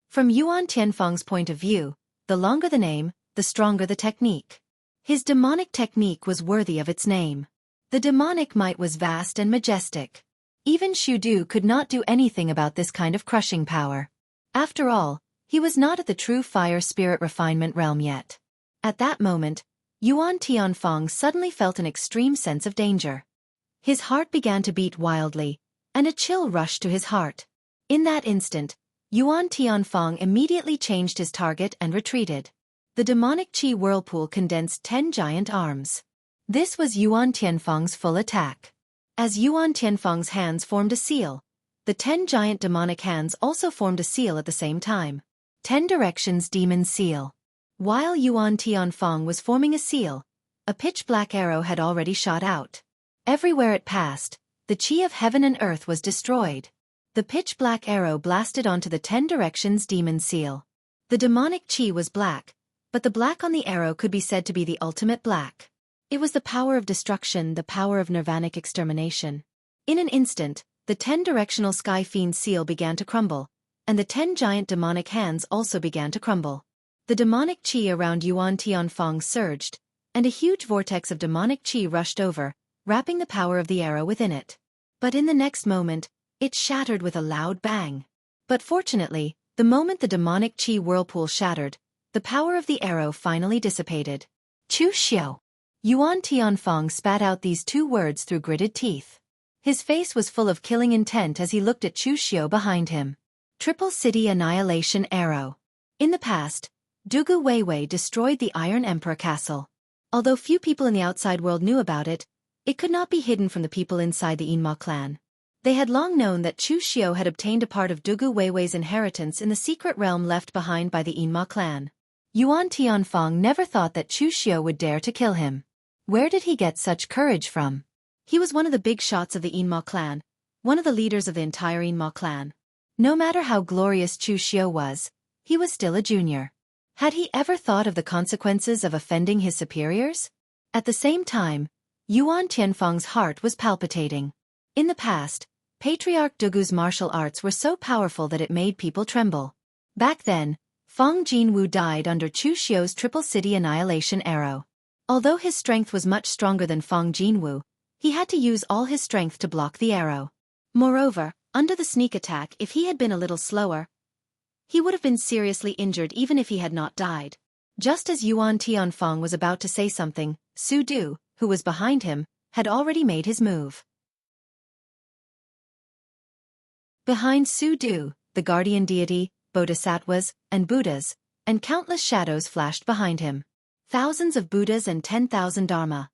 From Yuan Tianfang's point of view, the longer the name, the stronger the technique. His demonic technique was worthy of its name. The demonic might was vast and majestic. Even Shudu could not do anything about this kind of crushing power. After all, he was not at the true fire spirit refinement realm yet. At that moment, Yuan Tianfang suddenly felt an extreme sense of danger. His heart began to beat wildly, and a chill rushed to his heart. In that instant, Yuan Tianfang immediately changed his target and retreated. The demonic qi whirlpool condensed 10 giant arms. This was Yuan Tianfang's full attack. As Yuan Tianfang's hands formed a seal, the 10 giant demonic hands also formed a seal at the same time. 10 Directions Demon Seal. While Yuan Tianfang was forming a seal, a pitch-black arrow had already shot out. Everywhere it passed, the qi of heaven and earth was destroyed. The pitch-black arrow blasted onto the 10 Directions Demon Seal. The demonic qi was black, but the black on the arrow could be said to be the ultimate black. It was the power of destruction, the power of nirvanic extermination. In an instant, the 10-directional Sky Fiend seal began to crumble, and the 10 giant demonic hands also began to crumble. The demonic qi around Yuan Tianfang surged, and a huge vortex of demonic qi rushed over, wrapping the power of the arrow within it. But in the next moment, it shattered with a loud bang. But fortunately, the moment the demonic qi whirlpool shattered, the power of the arrow finally dissipated. Chu Xiao. Yuan Tianfang spat out these 2 words through gritted teeth. His face was full of killing intent as he looked at Chu Xiao behind him. Triple City Annihilation Arrow. In the past, Dugu Weiwei destroyed the Iron Emperor Castle. Although few people in the outside world knew about it, it could not be hidden from the people inside the Yinma clan. They had long known that Chu Xiao had obtained a part of Dugu Weiwei's inheritance in the secret realm left behind by the Yinma clan. Yuan Tianfang never thought that Chu Xiao would dare to kill him. Where did he get such courage from? He was one of the big shots of the Yinma clan, one of the leaders of the entire Yinma clan. No matter how glorious Chu Xiao was, he was still a junior. Had he ever thought of the consequences of offending his superiors? At the same time, Yuan Tianfang's heart was palpitating. In the past, Patriarch Dugu's martial arts were so powerful that it made people tremble. Back then, Feng Jinwu died under Chu Xiao's Triple City Annihilation Arrow. Although his strength was much stronger than Feng Jinwu, he had to use all his strength to block the arrow. Moreover, under the sneak attack, if he had been a little slower, he would have been seriously injured even if he had not died. Just as Yuan Tianfang was about to say something, Su Du, who was behind him, had already made his move. Behind Su Du, the guardian deity, bodhisattvas, and Buddhas, and countless shadows flashed behind him. Thousands of Buddhas and 10,000 Dharma.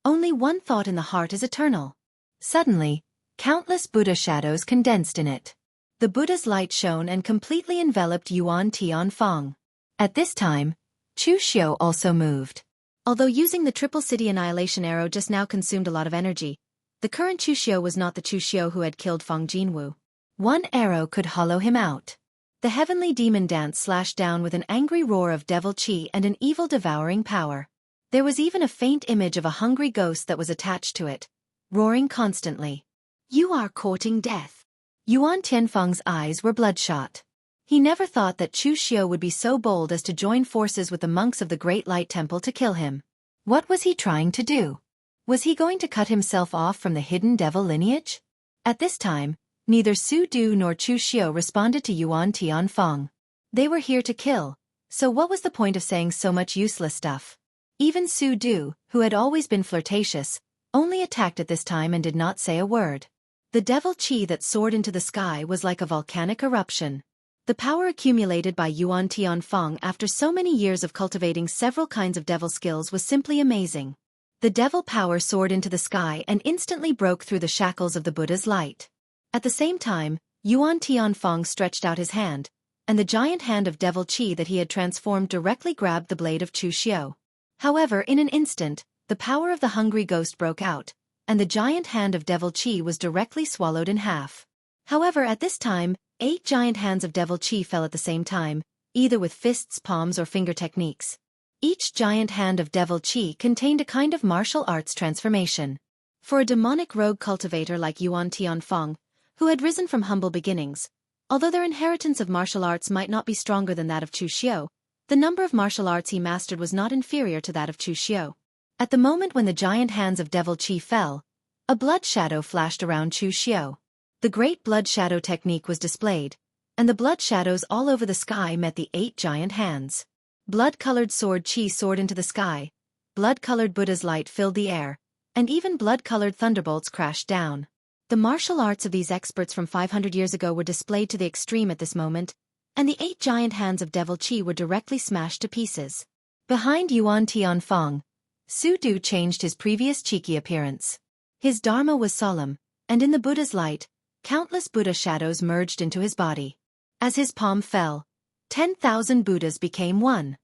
Only one thought in the heart is eternal. Suddenly, countless Buddha shadows condensed in it. The Buddha's light shone and completely enveloped Yuan Tianfang. At this time, Chu Xiao also moved. Although using the Triple City Annihilation Arrow just now consumed a lot of energy, the current Chu Xiao was not the Chu Xiao who had killed Feng Jinwu. One arrow could hollow him out. The heavenly demon dance slashed down with an angry roar of devil qi and an evil devouring power. There was even a faint image of a hungry ghost that was attached to it, roaring constantly. You are courting death. Yuan Tianfang's eyes were bloodshot. He never thought that Chu Xiu would be so bold as to join forces with the monks of the Great Light Temple to kill him. What was he trying to do? Was he going to cut himself off from the hidden devil lineage? At this time, neither Su Du nor Chu Xiu responded to Yuan Tianfeng. They were here to kill, so what was the point of saying so much useless stuff? Even Su Du, who had always been flirtatious, only attacked at this time and did not say a word. The devil qi that soared into the sky was like a volcanic eruption. The power accumulated by Yuan Tianfeng after so many years of cultivating several kinds of devil skills was simply amazing. The devil power soared into the sky and instantly broke through the shackles of the Buddha's light. At the same time, Yuan Tianfeng stretched out his hand, and the giant hand of devil qi that he had transformed directly grabbed the blade of Chu Xiu. However, in an instant, the power of the hungry ghost broke out, and the giant hand of devil qi was directly swallowed in half. However, at this time, 8 giant hands of devil qi fell at the same time, either with fists, palms, or finger techniques. Each giant hand of devil qi contained a kind of martial arts transformation. For a demonic rogue cultivator like Yuan Tianfeng, who had risen from humble beginnings, although their inheritance of martial arts might not be stronger than that of Chu Xiu, the number of martial arts he mastered was not inferior to that of Chu Xiu. At the moment when the giant hands of devil qi fell, a blood shadow flashed around Chu Xiu. The great blood shadow technique was displayed, and the blood shadows all over the sky met the 8 giant hands. Blood-colored sword qi soared into the sky, blood-colored Buddha's light filled the air, and even blood-colored thunderbolts crashed down. The martial arts of these experts from 500 years ago were displayed to the extreme at this moment, and the 8 giant hands of devil qi were directly smashed to pieces. Behind Yuan Tianfeng, Su Du changed his previous cheeky appearance. His dharma was solemn, and in the Buddha's light, countless Buddha shadows merged into his body. As his palm fell, 10,000 Buddhas became one.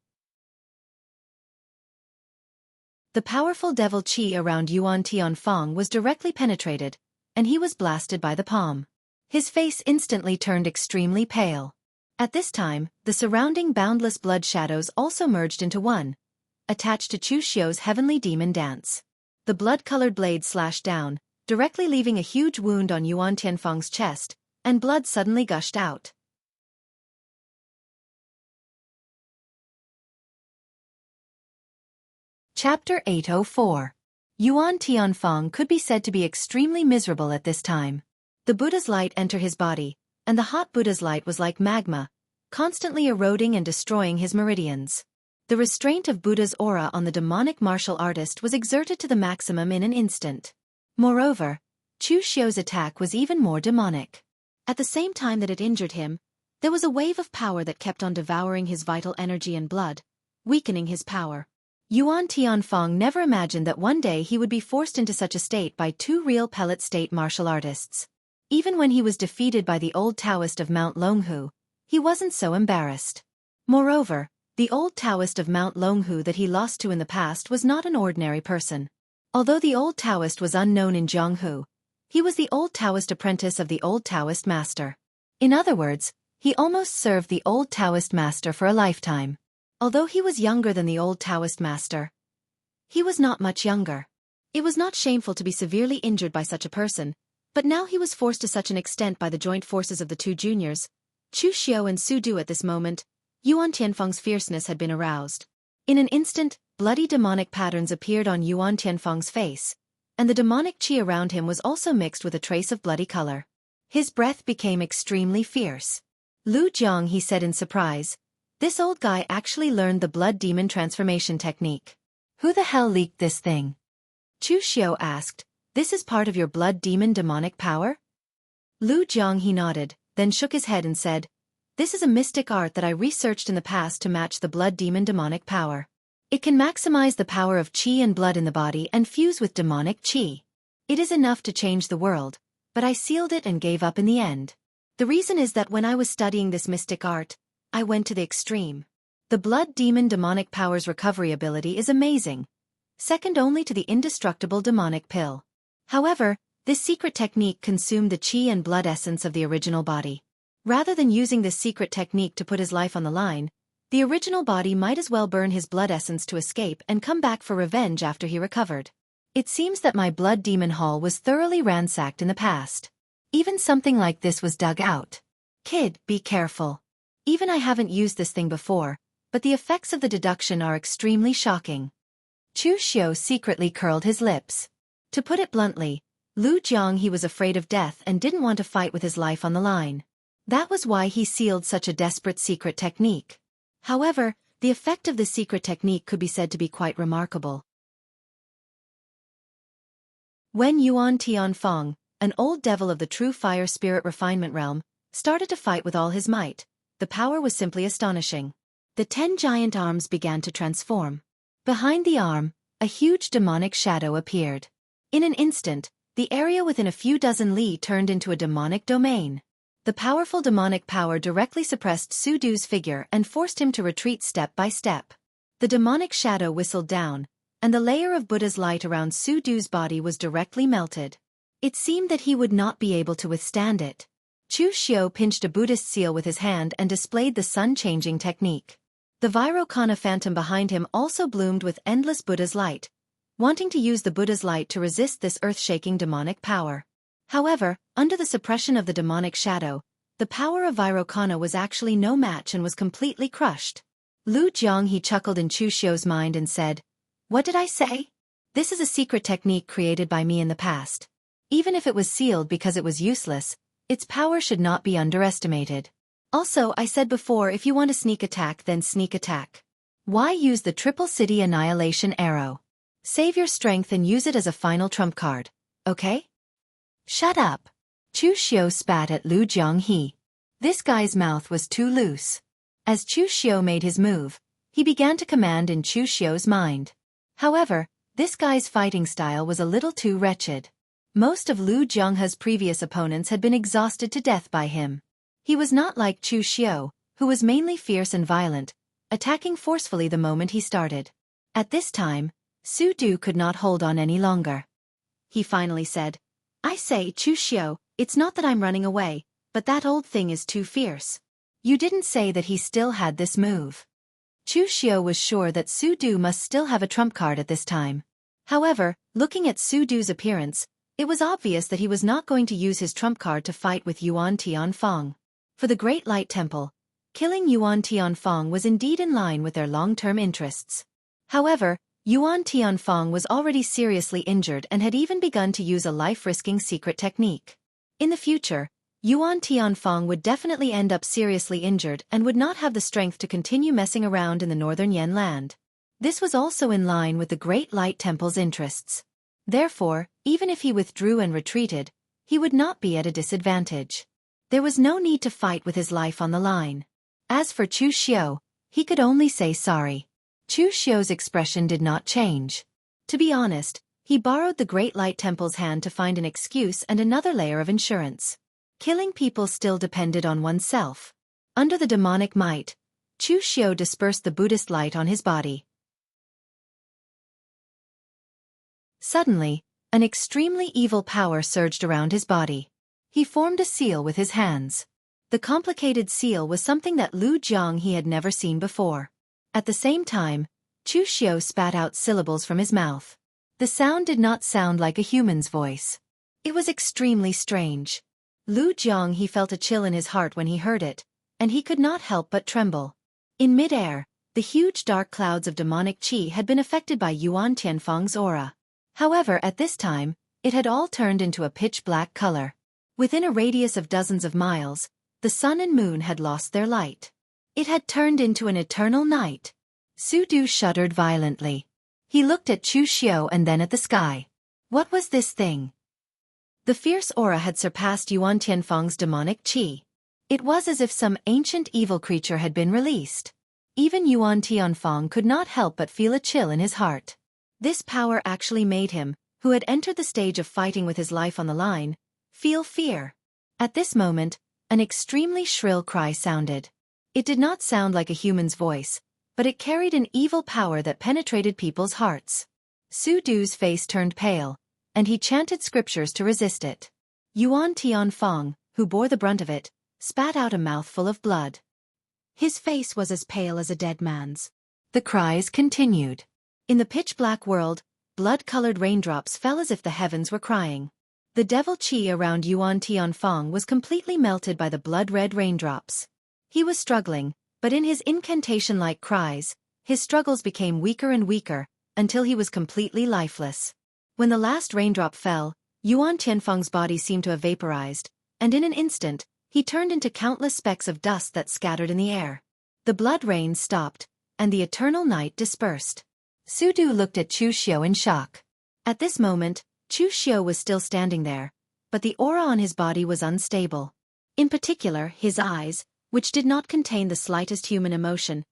The powerful devil qi around Yuan Tianfeng was directly penetrated, and he was blasted by the palm. His face instantly turned extremely pale. At this time, the surrounding boundless blood shadows also merged into one, attached to Chu Xiu's heavenly demon dance. The blood-colored blade slashed down, directly leaving a huge wound on Yuan Tianfeng's chest, and blood suddenly gushed out. Chapter 804. Yuan Tianfeng could be said to be extremely miserable at this time. The Buddha's light entered his body, and the hot Buddha's light was like magma, constantly eroding and destroying his meridians. The restraint of Buddha's aura on the demonic martial artist was exerted to the maximum in an instant. Moreover, Chu Xiu's attack was even more demonic. At the same time that it injured him, there was a wave of power that kept on devouring his vital energy and blood, weakening his power. Yuan Tianfeng never imagined that one day he would be forced into such a state by 2 real pellet state martial artists. Even when he was defeated by the old Taoist of Mount Longhu, he wasn't so embarrassed. Moreover, the old Taoist of Mount Longhu that he lost to in the past was not an ordinary person. Although the old Taoist was unknown in Jianghu, he was the old Taoist apprentice of the old Taoist master. In other words, he almost served the old Taoist master for a lifetime. Although he was younger than the old Taoist master, he was not much younger. It was not shameful to be severely injured by such a person, but now he was forced to such an extent by the joint forces of the 2 juniors, Chu Xiu and Su Du. At this moment, Yuan Tianfeng's fierceness had been aroused. In an instant, bloody demonic patterns appeared on Yuan Tianfeng's face, and the demonic qi around him was also mixed with a trace of bloody color. His breath became extremely fierce. Lu Jiang, he said in surprise, this old guy actually learned the blood demon transformation technique. Who the hell leaked this thing? Chu Xiu asked, this is part of your blood demon demonic power? Lu Jiang, he nodded, then shook his head and said, this is a mystic art that I researched in the past to match the blood demon demonic power. It can maximize the power of qi and blood in the body and fuse with demonic qi. It is enough to change the world, but I sealed it and gave up in the end. The reason is that when I was studying this mystic art, I went to the extreme. The blood demon demonic power's recovery ability is amazing, second only to the indestructible demonic pill. However, this secret technique consumed the qi and blood essence of the original body. Rather than using this secret technique to put his life on the line, the original body might as well burn his blood essence to escape and come back for revenge after he recovered. It seems that my blood demon hall was thoroughly ransacked in the past. Even something like this was dug out. Kid, be careful. Even I haven't used this thing before, but the effects of the deduction are extremely shocking. Chu Xiu secretly curled his lips. To put it bluntly, Lu Jiang he was afraid of death and didn't want to fight with his life on the line. That was why he sealed such a desperate secret technique. However, the effect of this secret technique could be said to be quite remarkable. When Yuan Tianfeng, an old devil of the true fire spirit refinement realm, started to fight with all his might, the power was simply astonishing. The 10 giant arms began to transform. Behind the arm, a huge demonic shadow appeared. In an instant, the area within a few dozen li turned into a demonic domain. The powerful demonic power directly suppressed Su Du's figure and forced him to retreat step by step. The demonic shadow whistled down, and the layer of Buddha's light around Su Du's body was directly melted. It seemed that he would not be able to withstand it. Chu Xiu pinched a Buddhist seal with his hand and displayed the sun-changing technique. The Vairocana phantom behind him also bloomed with endless Buddha's light, wanting to use the Buddha's light to resist this earth-shaking demonic power. However, under the suppression of the demonic shadow, the power of Vairocana was actually no match and was completely crushed. Lu Jiang he chuckled in Chu Xiu's mind and said, "What did I say? This is a secret technique created by me in the past. Even if it was sealed because it was useless, its power should not be underestimated. Also, I said before, if you want to sneak attack, then sneak attack. Why use the Triple City Annihilation Arrow? Save your strength and use it as a final trump card, okay?" "Shut up." Chu Xiu spat at Lu Jianghe. This guy's mouth was too loose. As Chu Xiu made his move, he began to command in Chu Xiu's mind. However, this guy's fighting style was a little too wretched. Most of Lu Jianghe's previous opponents had been exhausted to death by him. He was not like Chu Xiu, who was mainly fierce and violent, attacking forcefully the moment he started. At this time, Su Du could not hold on any longer. He finally said, "I say, Chu Xiu, it's not that I'm running away, but that old thing is too fierce. You didn't say that he still had this move." Chu Xiu was sure that Su Du must still have a trump card at this time. However, looking at Su Du's appearance, it was obvious that he was not going to use his trump card to fight with Yuan Tianfeng. For the Great Light Temple, killing Yuan Tianfeng was indeed in line with their long-term interests. However, Yuan Tianfeng was already seriously injured and had even begun to use a life-risking secret technique. In the future, Yuan Tianfeng would definitely end up seriously injured and would not have the strength to continue messing around in the northern Yen land. This was also in line with the Great Light Temple's interests. Therefore, even if he withdrew and retreated, he would not be at a disadvantage. There was no need to fight with his life on the line. As for Chu Xiu, he could only say sorry. Chu Xiu's expression did not change. To be honest, he borrowed the Great Light Temple's hand to find an excuse and another layer of insurance. Killing people still depended on oneself. Under the demonic might, Chu Xiu dispersed the Buddhist light on his body. Suddenly, an extremely evil power surged around his body. He formed a seal with his hands. The complicated seal was something that Lu Jianghe had never seen before. At the same time, Chu Xiu spat out syllables from his mouth. The sound did not sound like a human's voice. It was extremely strange. Lu Jianghe felt a chill in his heart when he heard it, and he could not help but tremble. In mid-air, the huge dark clouds of demonic qi had been affected by Yuan Tianfeng's aura. However, at this time, it had all turned into a pitch-black color. Within a radius of dozens of miles, the sun and moon had lost their light. It had turned into an eternal night. Su Du shuddered violently. He looked at Chu Xiu and then at the sky. What was this thing? The fierce aura had surpassed Yuan Tianfeng's demonic qi. It was as if some ancient evil creature had been released. Even Yuan Tianfeng could not help but feel a chill in his heart. This power actually made him, who had entered the stage of fighting with his life on the line, feel fear. At this moment, an extremely shrill cry sounded. It did not sound like a human's voice, but it carried an evil power that penetrated people's hearts. Su Du's face turned pale, and he chanted scriptures to resist it. Yuan Tianfeng, who bore the brunt of it, spat out a mouthful of blood. His face was as pale as a dead man's. The cries continued. In the pitch-black world, blood-colored raindrops fell as if the heavens were crying. The devil qi around Yuan Tianfeng was completely melted by the blood-red raindrops. He was struggling, but in his incantation-like cries, his struggles became weaker and weaker, until he was completely lifeless. When the last raindrop fell, Yuan Tianfeng's body seemed to have vaporized, and in an instant, he turned into countless specks of dust that scattered in the air. The blood rain stopped, and the eternal night dispersed. Su Du looked at Chu Xiu in shock. At this moment, Chu Xiu was still standing there, but the aura on his body was unstable. In particular, his eyes, which did not contain the slightest human emotion,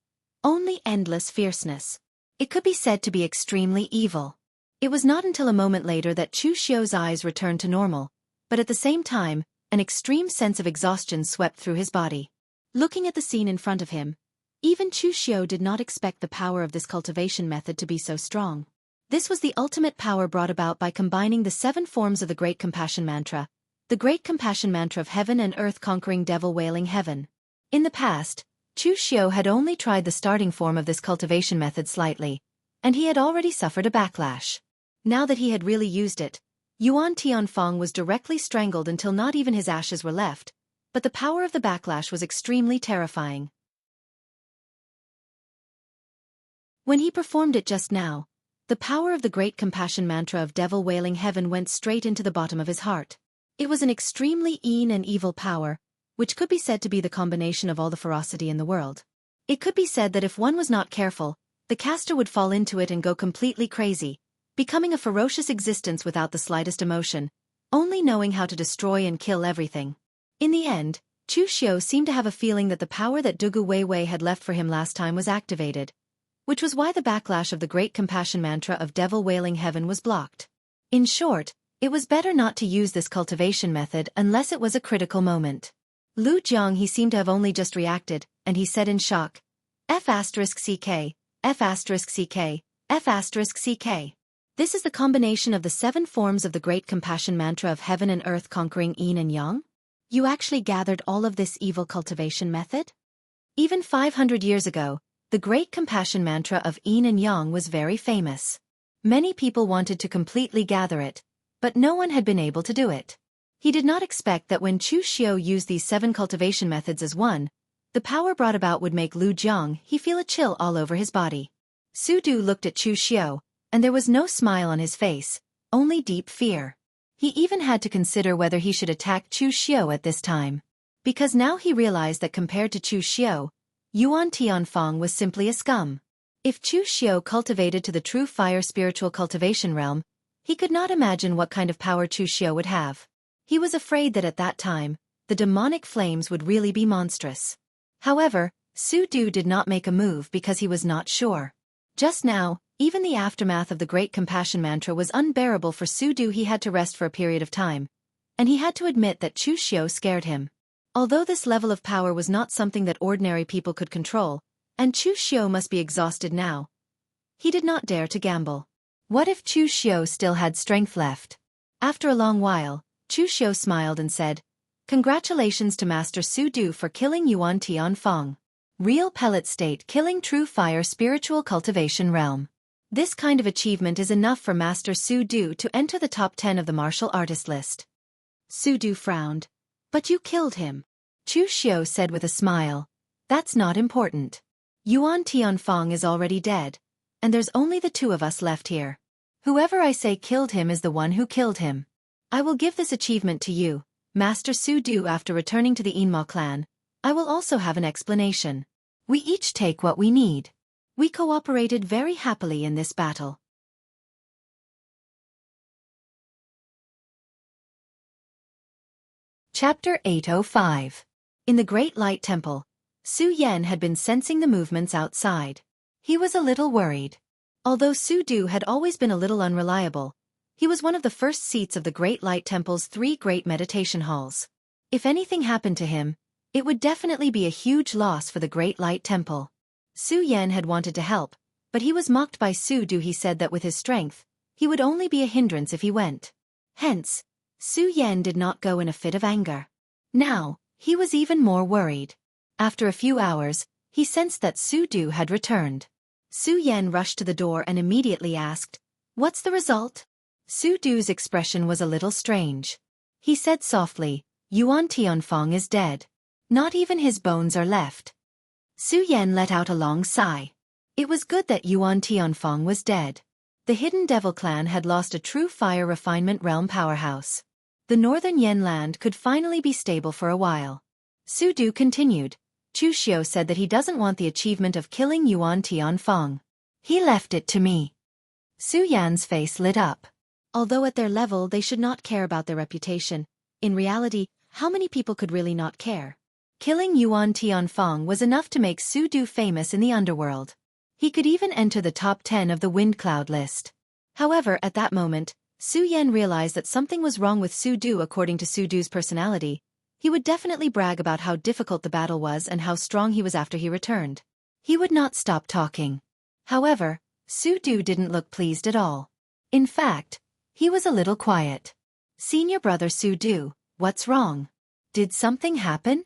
only endless fierceness. It could be said to be extremely evil. It was not until a moment later that Chu Xiu's eyes returned to normal, but at the same time, an extreme sense of exhaustion swept through his body. Looking at the scene in front of him, even Chu Xiu did not expect the power of this cultivation method to be so strong. This was the ultimate power brought about by combining the 7 forms of the Great Compassion Mantra, the Great Compassion Mantra of heaven and earth conquering devil wailing heaven. In the past, Chu Xiu had only tried the starting form of this cultivation method slightly, and he had already suffered a backlash. Now that he had really used it, Yuan Tianfeng was directly strangled until not even his ashes were left, but the power of the backlash was extremely terrifying. When he performed it just now, the power of the Great Compassion Mantra of devil wailing heaven went straight into the bottom of his heart. It was an extremely and evil power, which could be said to be the combination of all the ferocity in the world. It could be said that if one was not careful, the caster would fall into it and go completely crazy, becoming a ferocious existence without the slightest emotion, only knowing how to destroy and kill everything. In the end, Chu Xiu seemed to have a feeling that the power that Dugu Weiwei had left for him last time was activated, which was why the backlash of the Great Compassion Mantra of devil wailing heaven was blocked. In short, it was better not to use this cultivation method unless it was a critical moment. Lu Jiang he seemed to have only just reacted, and he said in shock, F***CK, F***CK, F***CK. This is the combination of the 7 forms of the Great Compassion Mantra of heaven and earth conquering yin and yang? You actually gathered all of this evil cultivation method? Even 500 years ago, the Great Compassion Mantra of yin and yang was very famous. Many people wanted to completely gather it, but no one had been able to do it. He did not expect that when Chu Xiu used these 7 cultivation methods as one, the power brought about would make Lu Jiang he feel a chill all over his body. Su Du looked at Chu Xiu, and there was no smile on his face, only deep fear. He even had to consider whether he should attack Chu Xiu at this time. Because now he realized that compared to Chu Xiu, Yuan Tianfeng was simply a scum. If Chu Xiu cultivated to the true fire spiritual cultivation realm, he could not imagine what kind of power Chu Xiu would have. He was afraid that at that time, the demonic flames would really be monstrous. However, Su Du did not make a move because he was not sure. Just now, even the aftermath of the Great Compassion Mantra was unbearable for Su Du. He had to rest for a period of time, and he had to admit that Chu Xiu scared him. Although this level of power was not something that ordinary people could control, and Chu Xiu must be exhausted now, he did not dare to gamble. What if Chu Xiu still had strength left? After a long while, Chu Xiu smiled and said, Congratulations to Master Su Du for killing Yuan Tianfeng. Real pellet state killing true fire spiritual cultivation realm. This kind of achievement is enough for Master Su Du to enter the top 10 of the martial artist list. Su Du frowned. But you killed him. Chu Xiu said with a smile. That's not important. Yuan Tianfeng is already dead, and there's only the 2 of us left here. Whoever I say killed him is the one who killed him. I will give this achievement to you, Master Su Du. After returning to the Yinma clan, I will also have an explanation. We each take what we need. We cooperated very happily in this battle. Chapter 805. In the Great Light Temple, Su Yan had been sensing the movements outside. He was a little worried. Although Su Du had always been a little unreliable, he was one of the first seats of the Great Light Temple's 3 great meditation halls. If anything happened to him, it would definitely be a huge loss for the Great Light Temple. Su Yan had wanted to help, but he was mocked by Su Du. He said that with his strength, he would only be a hindrance if he went. Hence, Su Yan did not go in a fit of anger. Now, he was even more worried. After a few hours, he sensed that Su Du had returned. Su Yan rushed to the door and immediately asked, What's the result? Su Du's expression was a little strange. He said softly, Yuan Tianfeng is dead. Not even his bones are left. Su Yan let out a long sigh. It was good that Yuan Tianfeng was dead. The Hidden Devil clan had lost a true fire refinement realm powerhouse. The northern Yen land could finally be stable for a while. Su Du continued. Chu Xiu said that he doesn't want the achievement of killing Yuan Tianfeng. He left it to me. Su Yan's face lit up. Although at their level they should not care about their reputation, in reality, how many people could really not care? Killing Yuan Tianfeng was enough to make Su Du famous in the underworld. He could even enter the top 10 of the wind cloud list. However, at that moment, Su Yan realized that something was wrong with Su Du. According to Su Du's personality, he would definitely brag about how difficult the battle was and how strong he was after he returned. He would not stop talking. However, Su Du didn't look pleased at all. In fact, he was a little quiet. Senior brother Su Du, what's wrong? Did something happen?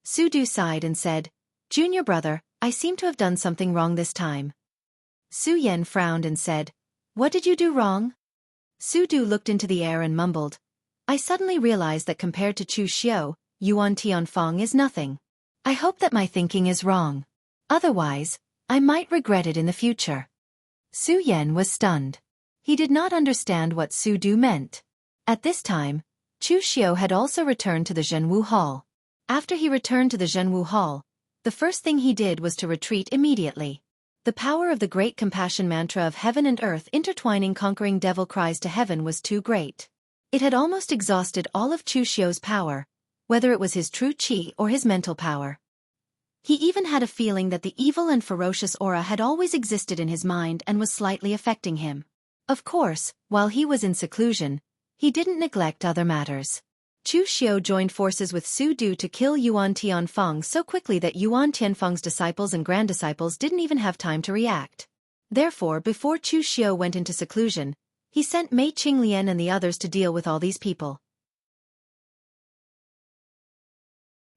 Su Du sighed and said, Junior brother, I seem to have done something wrong this time. Su Yan frowned and said, What did you do wrong? Su Du looked into the air and mumbled, I suddenly realized that compared to Chu Xiu, Yuan Tianfeng is nothing. I hope that my thinking is wrong. Otherwise, I might regret it in the future. Su Yan was stunned. He did not understand what Su Du meant. At this time, Chu Xiu had also returned to the Zhenwu Hall. After he returned to the Zhenwu Hall, the first thing he did was to retreat immediately. The power of the great compassion mantra of heaven and earth intertwining conquering devil cries to heaven was too great. It had almost exhausted all of Chu Xiu's power, whether it was his true qi or his mental power. He even had a feeling that the evil and ferocious aura had always existed in his mind and was slightly affecting him. Of course, while he was in seclusion, he didn't neglect other matters. Chu Xiu joined forces with Su Du to kill Yuan Tianfeng so quickly that Yuan Tianfeng's disciples and grand-disciples didn't even have time to react. Therefore, before Chu Xiu went into seclusion, he sent Mei Qinglian and the others to deal with all these people.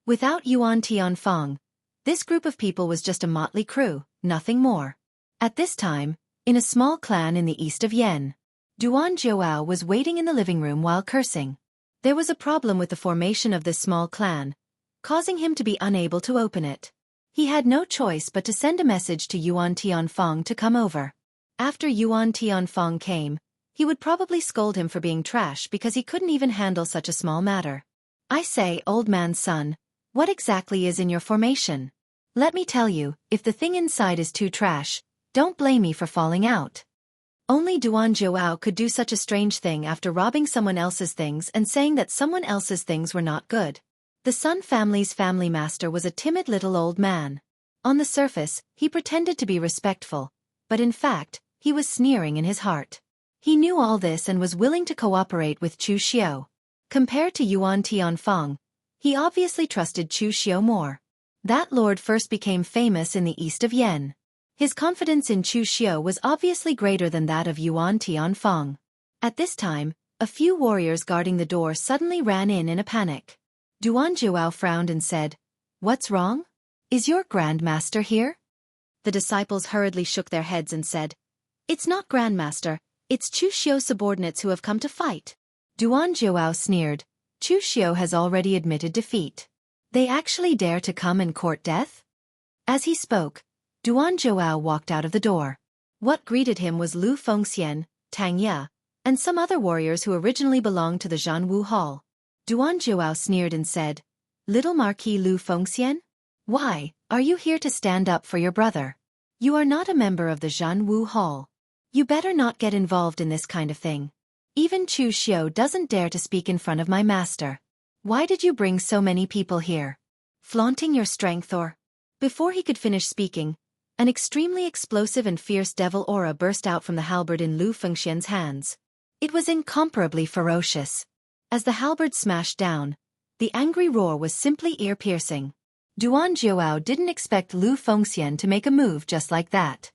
Without Yuan Tianfeng, this group of people was just a motley crew, nothing more. At this time, in a small clan in the east of Yen, Duan Zhouao was waiting in the living room while cursing. There was a problem with the formation of this small clan, causing him to be unable to open it. He had no choice but to send a message to Yuan Tianfeng to come over. After Yuan Tianfeng came, he would probably scold him for being trash because he couldn't even handle such a small matter. I say, old man's son, what exactly is in your formation? Let me tell you, if the thing inside is too trash, don't blame me for falling out. Only Duan Zhouao could do such a strange thing after robbing someone else's things and saying that someone else's things were not good. The Sun family's family master was a timid little old man. On the surface, he pretended to be respectful, but in fact, he was sneering in his heart. He knew all this and was willing to cooperate with Chu Xiu. Compared to Yuan Tianfeng, he obviously trusted Chu Xiu more. That lord first became famous in the east of Yen. His confidence in Chu Xiu was obviously greater than that of Yuan Tianfeng. At this time, a few warriors guarding the door suddenly ran in a panic. Duan Zhouao frowned and said, What's wrong? Is your Grandmaster here? The disciples hurriedly shook their heads and said, It's not Grandmaster, it's Chu Xiu's subordinates who have come to fight. Duan Zhouao sneered, Chu Xiu has already admitted defeat. They actually dare to come and court death? As he spoke, Duan Zhouao walked out of the door. What greeted him was Lu Fengxian, Tang Ye, and some other warriors who originally belonged to the Zhanwu Hall. Duan Zhouao sneered and said, Little Marquis Lu Fengxian? Why, are you here to stand up for your brother? You are not a member of the Zhanwu Hall. You better not get involved in this kind of thing. Even Chu Xiu doesn't dare to speak in front of my master. Why did you bring so many people here? Flaunting your strength or? Before he could finish speaking, an extremely explosive and fierce devil aura burst out from the halberd in Lu Fengxian's hands. It was incomparably ferocious. As the halberd smashed down, the angry roar was simply ear-piercing. Duan Zhouao didn't expect Lu Fengxian to make a move just like that.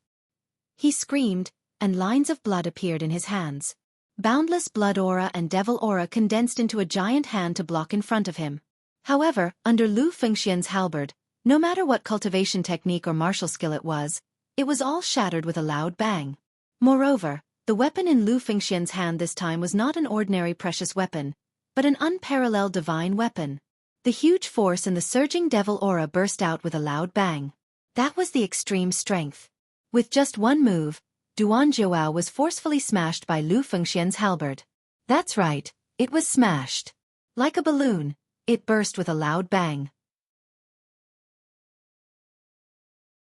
He screamed, and lines of blood appeared in his hands. Boundless blood aura and devil aura condensed into a giant hand to block in front of him. However, under Lu Fengxian's halberd, no matter what cultivation technique or martial skill it was all shattered with a loud bang. Moreover, the weapon in Lu Fengxian's hand this time was not an ordinary precious weapon, but an unparalleled divine weapon. The huge force and the surging devil aura burst out with a loud bang. That was the extreme strength. With just one move, Duan Zhuao was forcefully smashed by Lu Fengxian's halberd. That's right, it was smashed. Like a balloon, it burst with a loud bang.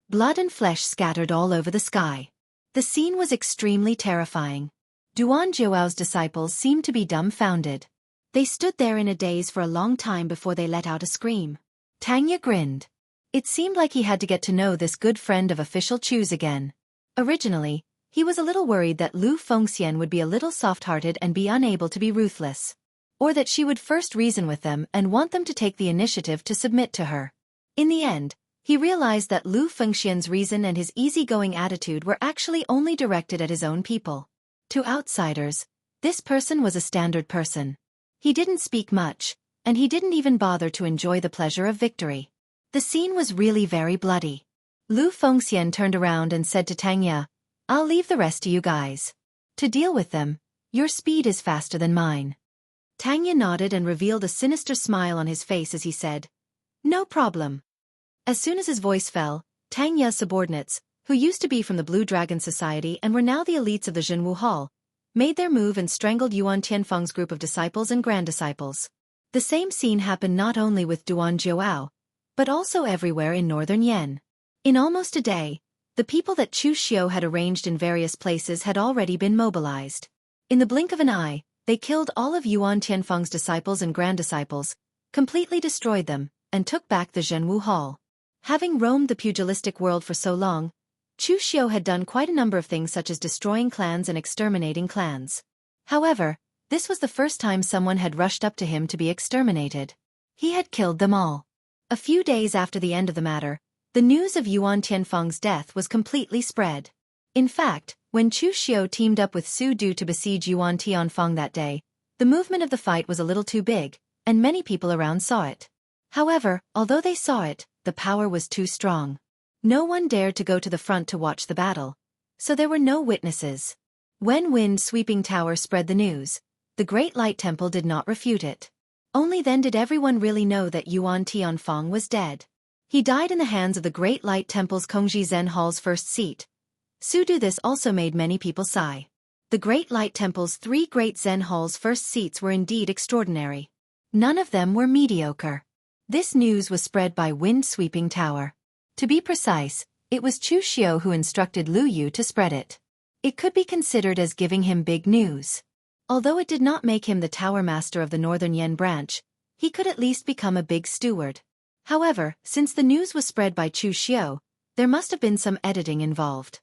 Blood and flesh scattered all over the sky. The scene was extremely terrifying. Duan Zhuao's disciples seemed to be dumbfounded. They stood there in a daze for a long time before they let out a scream. Tanya grinned. It seemed like he had to get to know this good friend of official Chu's again. Originally, he was a little worried that Lu Fengxian would be a little soft-hearted and be unable to be ruthless. Or that she would first reason with them and want them to take the initiative to submit to her. In the end, he realized that Lu Fengxian's reason and his easygoing attitude were actually only directed at his own people. To outsiders, this person was a standard person. He didn't speak much, and he didn't even bother to enjoy the pleasure of victory. The scene was really very bloody. Lu Fengxian turned around and said to Tanya, "I'll leave the rest to you guys. To deal with them, your speed is faster than mine." Tanya nodded and revealed a sinister smile on his face as he said, "No problem." As soon as his voice fell, Tanya's subordinates, who used to be from the Blue Dragon Society and were now the elites of the Zhenwu Hall, made their move and strangled Yuan Tianfeng's group of disciples and grand disciples. The same scene happened not only with Duan Zhuao, but also everywhere in northern Yen. In almost a day, the people that Chu Xiu had arranged in various places had already been mobilized. In the blink of an eye, they killed all of Yuan Tianfeng's disciples and grand disciples, completely destroyed them, and took back the Zhenwu Hall. Having roamed the pugilistic world for so long, Chu Xiu had done quite a number of things such as destroying clans and exterminating clans. However, this was the first time someone had rushed up to him to be exterminated. He had killed them all. A few days after the end of the matter, the news of Yuan Tianfeng's death was completely spread. In fact, when Chu Xiu teamed up with Su Du to besiege Yuan Tianfeng that day, the movement of the fight was a little too big, and many people around saw it. However, although they saw it, the power was too strong. No one dared to go to the front to watch the battle, so there were no witnesses. When Wind-Sweeping Tower spread the news, the Great Light Temple did not refute it. Only then did everyone really know that Yuan Tianfeng was dead. He died in the hands of the Great Light Temple's Kongji Zen Hall's first seat. Su Du. This also made many people sigh. The Great Light Temple's 3 Great Zen Hall's first seats were indeed extraordinary. None of them were mediocre. This news was spread by Wind-Sweeping Tower. To be precise, it was Chu Xiu who instructed Lu Yu to spread it. It could be considered as giving him big news. Although it did not make him the tower master of the Northern Yen branch, he could at least become a big steward. However, since the news was spread by Chu Xiu, there must have been some editing involved.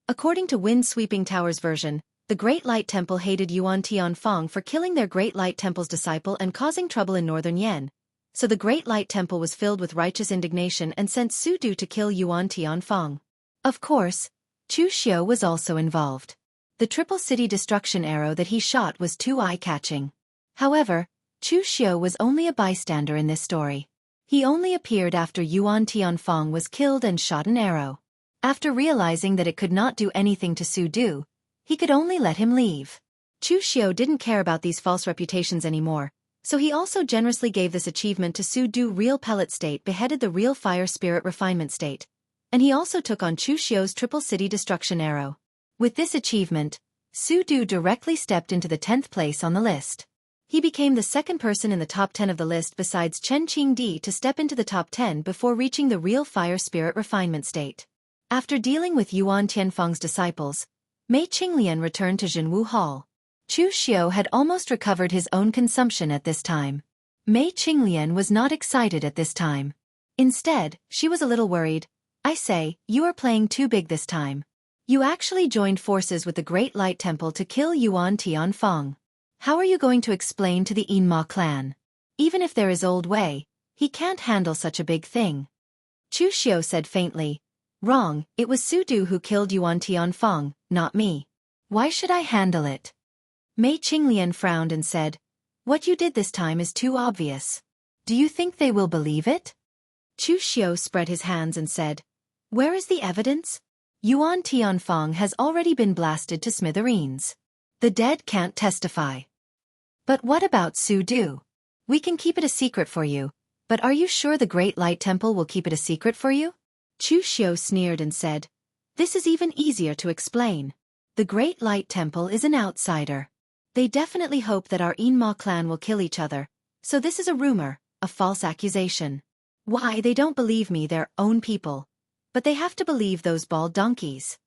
According to Wind-Sweeping Tower's version, the Great Light Temple hated Yuan Tianfeng for killing their Great Light Temple's disciple and causing trouble in Northern Yen, so the Great Light Temple was filled with righteous indignation and sent Su Du to kill Yuan Tianfeng. Of course, Chu Xiu was also involved. The triple city destruction arrow that he shot was too eye-catching. However, Chu Xiu was only a bystander in this story. He only appeared after Yuan Tianfeng was killed and shot an arrow. After realizing that it could not do anything to Su Du, he could only let him leave. Chu Xiu didn't care about these false reputations anymore, so he also generously gave this achievement to Su Du. Real Pellet State beheaded the Real Fire Spirit Refinement State, and he also took on Chu Xiu's Triple City Destruction Arrow. With this achievement, Su Du directly stepped into the 10th place on the list. He became the second person in the top 10 of the list besides Chen Qingdi to step into the top 10 before reaching the Real Fire Spirit Refinement State. After dealing with Yuan Tianfeng's disciples, Mei Qinglian returned to Zhenwu Hall. Chu Xiu had almost recovered his own consumption at this time. Mei Qinglian was not excited at this time. Instead, she was a little worried. "I say, you are playing too big this time. You actually joined forces with the Great Light Temple to kill Yuan Tianfeng. How are you going to explain to the Yinma clan? Even if there is Old Wei, he can't handle such a big thing." Chu Xiu said faintly, "Wrong, it was Su Du who killed Yuan Tianfeng, not me. Why should I handle it?" Mei Qinglian frowned and said, "What you did this time is too obvious. Do you think they will believe it?" Chu Xiu spread his hands and said, "Where is the evidence? Yuan Tianfeng has already been blasted to smithereens. The dead can't testify." But what about Su-Du? We can keep it a secret for you, but are you sure the Great Light Temple will keep it a secret for you? Chu Xiao sneered and said, this is even easier to explain. The Great Light Temple is an outsider. They definitely hope that our Yinma clan will kill each other, so this is a rumor, a false accusation. Why, they don't believe me, their own people. But they have to believe those bald donkeys.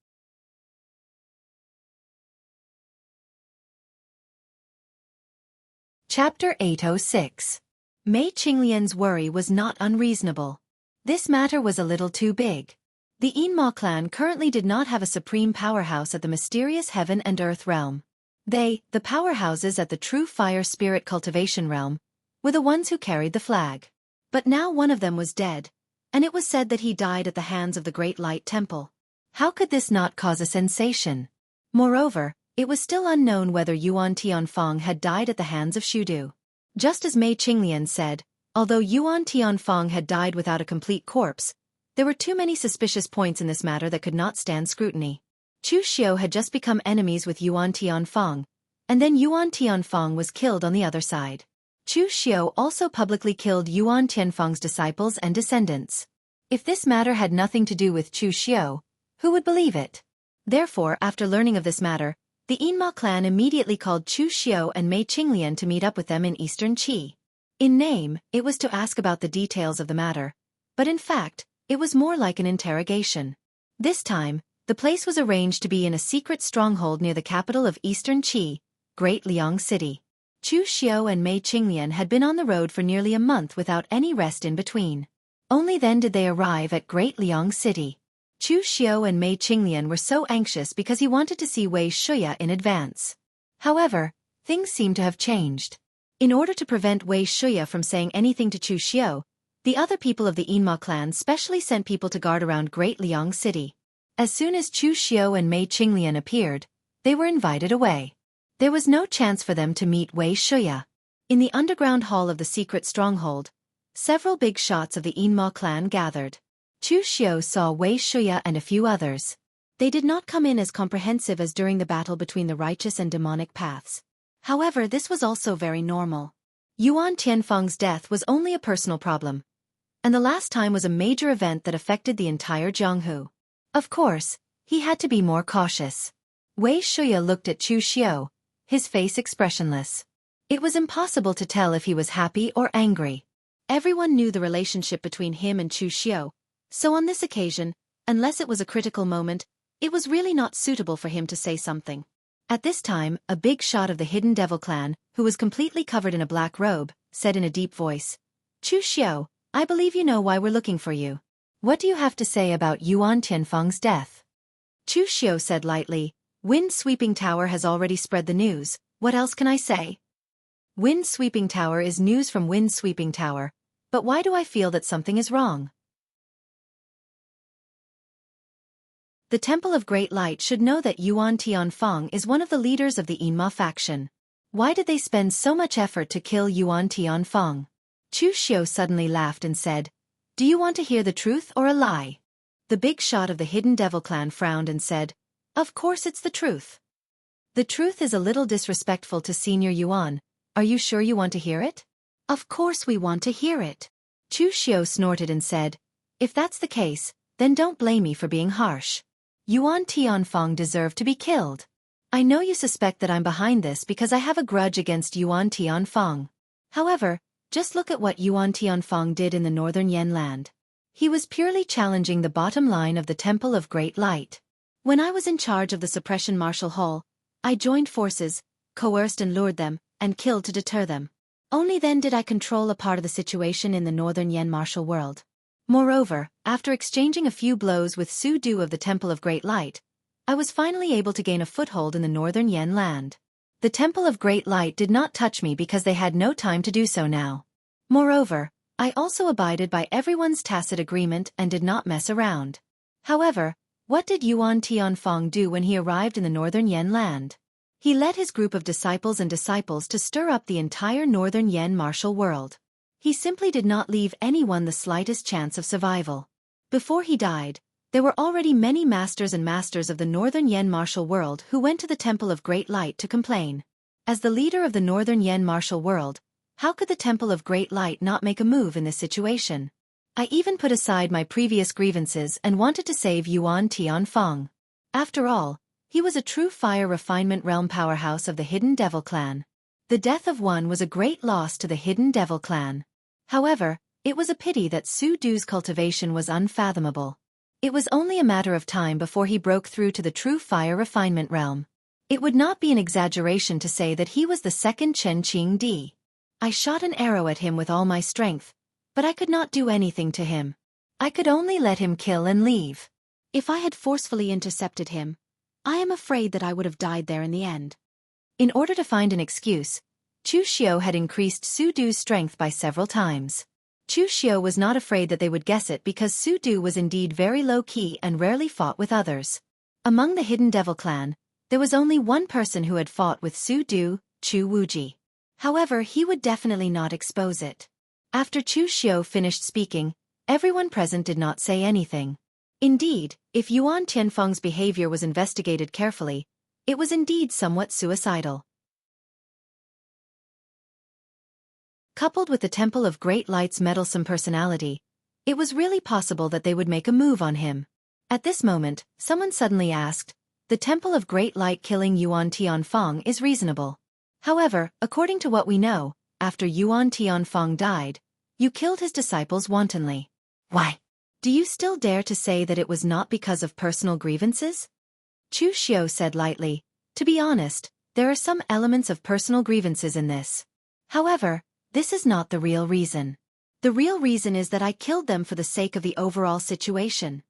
Chapter 806. Mei Qinglian's worry was not unreasonable. This matter was a little too big. The Yinma clan currently did not have a supreme powerhouse at the mysterious heaven and earth realm. They, the powerhouses at the true fire spirit cultivation realm, were the ones who carried the flag. But now one of them was dead, and it was said that he died at the hands of the Great Light Temple. How could this not cause a sensation? Moreover, it was still unknown whether Yuan Tianfeng had died at the hands of Shu-Du. Just as Mei Qinglian said, although Yuan Tianfeng had died without a complete corpse, there were too many suspicious points in this matter that could not stand scrutiny. Chu Xiao had just become enemies with Yuan Tianfeng, and then Yuan Tianfeng was killed on the other side. Chu Xiao also publicly killed Yuan Tianfeng's disciples and descendants. If this matter had nothing to do with Chu Xiao, who would believe it? Therefore, after learning of this matter, the Yinma clan immediately called Chu Xiao and Mei Qinglian to meet up with them in Eastern Qi. In name, it was to ask about the details of the matter, but in fact, it was more like an interrogation. This time, the place was arranged to be in a secret stronghold near the capital of Eastern Qi, Great Liang City. Chu Xiao and Mei Qinglian had been on the road for nearly a month without any rest in between. Only then did they arrive at Great Liang City. Chu Xiao and Mei Qinglian were so anxious because he wanted to see Wei Shuya in advance. However, things seemed to have changed. In order to prevent Wei Shuya from saying anything to Chu Xiao, the other people of the Yinma clan specially sent people to guard around Great Liang City. As soon as Chu Xiao and Mei Qinglian appeared, they were invited away. There was no chance for them to meet Wei Shuya. In the underground hall of the secret stronghold, several big shots of the Yinma clan gathered. Chu Xiao saw Wei Shuya and a few others. They did not come in as comprehensive as during the battle between the righteous and demonic paths. However, this was also very normal. Yuan Tianfeng's death was only a personal problem, and the last time was a major event that affected the entire Jianghu. Of course, he had to be more cautious. Wei Shuya looked at Chu Xiao, his face expressionless. It was impossible to tell if he was happy or angry. Everyone knew the relationship between him and Chu Xiao, so on this occasion, unless it was a critical moment, it was really not suitable for him to say something. At this time, a big shot of the hidden devil clan, who was completely covered in a black robe, said in a deep voice, Chu Xiao, I believe you know why we're looking for you. What do you have to say about Yuan Tianfeng's death? Chu Xiao said lightly, Wind Sweeping Tower has already spread the news, what else can I say? Wind Sweeping Tower is news from Wind Sweeping Tower, but why do I feel that something is wrong? The Temple of Great Light should know that Yuan Tianfeng is one of the leaders of the Yinma faction. Why did they spend so much effort to kill Yuan Tianfeng? Chu Xiao suddenly laughed and said, Do you want to hear the truth or a lie? The big shot of the hidden devil clan frowned and said, Of course it's the truth. The truth is a little disrespectful to Senior Yuan. Are you sure you want to hear it? Of course we want to hear it. Chu Xiao snorted and said, If that's the case, then don't blame me for being harsh. Yuan Tianfeng deserved to be killed. I know you suspect that I'm behind this because I have a grudge against Yuan Tianfeng. However, just look at what Yuan Tianfeng did in the northern Yan land. He was purely challenging the bottom line of the Temple of Great Light. When I was in charge of the Suppression Martial Hall, I joined forces, coerced and lured them, and killed to deter them. Only then did I control a part of the situation in the northern Yan martial world. Moreover, after exchanging a few blows with Su-Du of the Temple of Great Light, I was finally able to gain a foothold in the northern Yan land. The Temple of Great Light did not touch me because they had no time to do so now. Moreover, I also abided by everyone's tacit agreement and did not mess around. However, what did Yuan Tianfeng do when he arrived in the northern Yan land? He led his group of disciples to stir up the entire northern Yan martial world. He simply did not leave anyone the slightest chance of survival. Before he died, there were already many masters of the northern Yan martial world who went to the Temple of Great Light to complain. As the leader of the Northern Yan martial world, how could the Temple of Great Light not make a move in this situation? I even put aside my previous grievances and wanted to save Yuan Tianfeng. After all, he was a true fire refinement realm powerhouse of the Hidden Devil clan. The death of one was a great loss to the Hidden Devil clan. However, it was a pity that Su Du's cultivation was unfathomable. It was only a matter of time before he broke through to the true fire refinement realm. It would not be an exaggeration to say that he was the second Chen Qingdi. I shot an arrow at him with all my strength, but I could not do anything to him. I could only let him kill and leave. If I had forcefully intercepted him, I am afraid that I would have died there in the end. In order to find an excuse, Chu Xiao had increased Su Du's strength by several times. Chu Xiao was not afraid that they would guess it because Su Du was indeed very low-key and rarely fought with others. Among the Hidden Devil clan, there was only one person who had fought with Su Du, Chu Wuji. However, he would definitely not expose it. After Chu Xiao finished speaking, everyone present did not say anything. Indeed, if Yuan Tianfeng's behavior was investigated carefully, it was indeed somewhat suicidal. Coupled with the Temple of Great Light's meddlesome personality, it was really possible that they would make a move on him. At this moment, someone suddenly asked, "The Temple of Great Light killing Yuan Tianfeng is reasonable. However, according to what we know, after Yuan Tianfeng died, you killed his disciples wantonly. Why? Do you still dare to say that it was not because of personal grievances?" Chu Xiao said lightly, "To be honest, there are some elements of personal grievances in this. However, this is not the real reason. The real reason is that I killed them for the sake of the overall situation."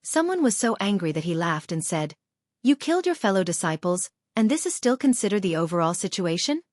Someone was so angry that he laughed and said, "You killed your fellow disciples, and this is still considered the overall situation?"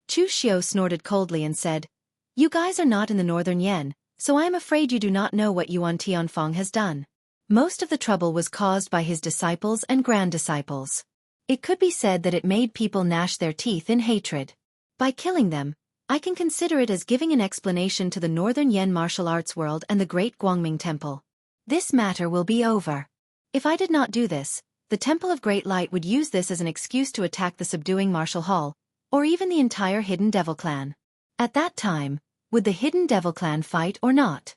Chu Xiao snorted coldly and said, "You guys are not in the Northern Yan, so I am afraid you do not know what Yuan Tianfeng has done. Most of the trouble was caused by his disciples and grand-disciples. It could be said that it made people gnash their teeth in hatred. By killing them, I can consider it as giving an explanation to the Northern Yan martial arts world and the Great Guangming Temple. This matter will be over. If I did not do this, the Temple of Great Light would use this as an excuse to attack the subduing martial hall, or even the entire Hidden Devil clan. At that time, would the Hidden Devil clan fight or not?"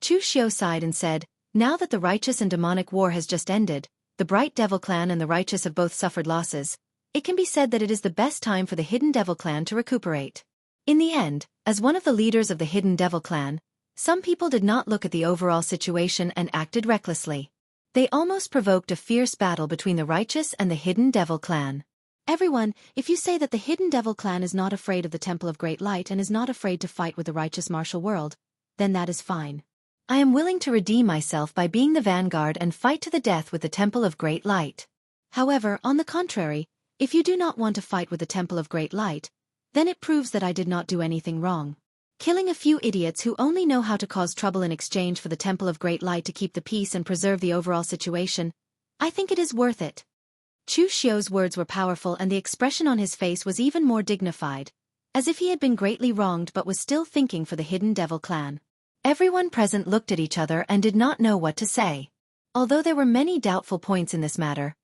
Chu Xiao sighed and said, "Now that the righteous and demonic war has just ended, the Bright Devil clan and the righteous have both suffered losses, it can be said that it is the best time for the Hidden Devil clan to recuperate." In the end, as one of the leaders of the Hidden Devil clan, some people did not look at the overall situation and acted recklessly. They almost provoked a fierce battle between the righteous and the Hidden Devil clan. "Everyone, if you say that the Hidden Devil clan is not afraid of the Temple of Great Light and is not afraid to fight with the righteous martial world, then that is fine. I am willing to redeem myself by being the vanguard and fight to the death with the Temple of Great Light. However, on the contrary, if you do not want to fight with the Temple of Great Light, then it proves that I did not do anything wrong. Killing a few idiots who only know how to cause trouble in exchange for the Temple of Great Light to keep the peace and preserve the overall situation, I think it is worth it." Chu Xiao's words were powerful and the expression on his face was even more dignified, as if he had been greatly wronged but was still thinking for the Hidden Devil clan. Everyone present looked at each other and did not know what to say. Although there were many doubtful points in this matter,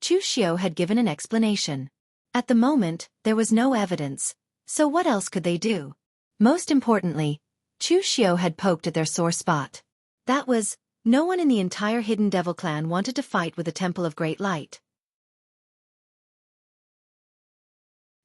Chu Xiao had given an explanation. At the moment, there was no evidence, so what else could they do? Most importantly, Chu Xiao had poked at their sore spot. That was, no one in the entire Hidden Devil clan wanted to fight with the Temple of Great Light.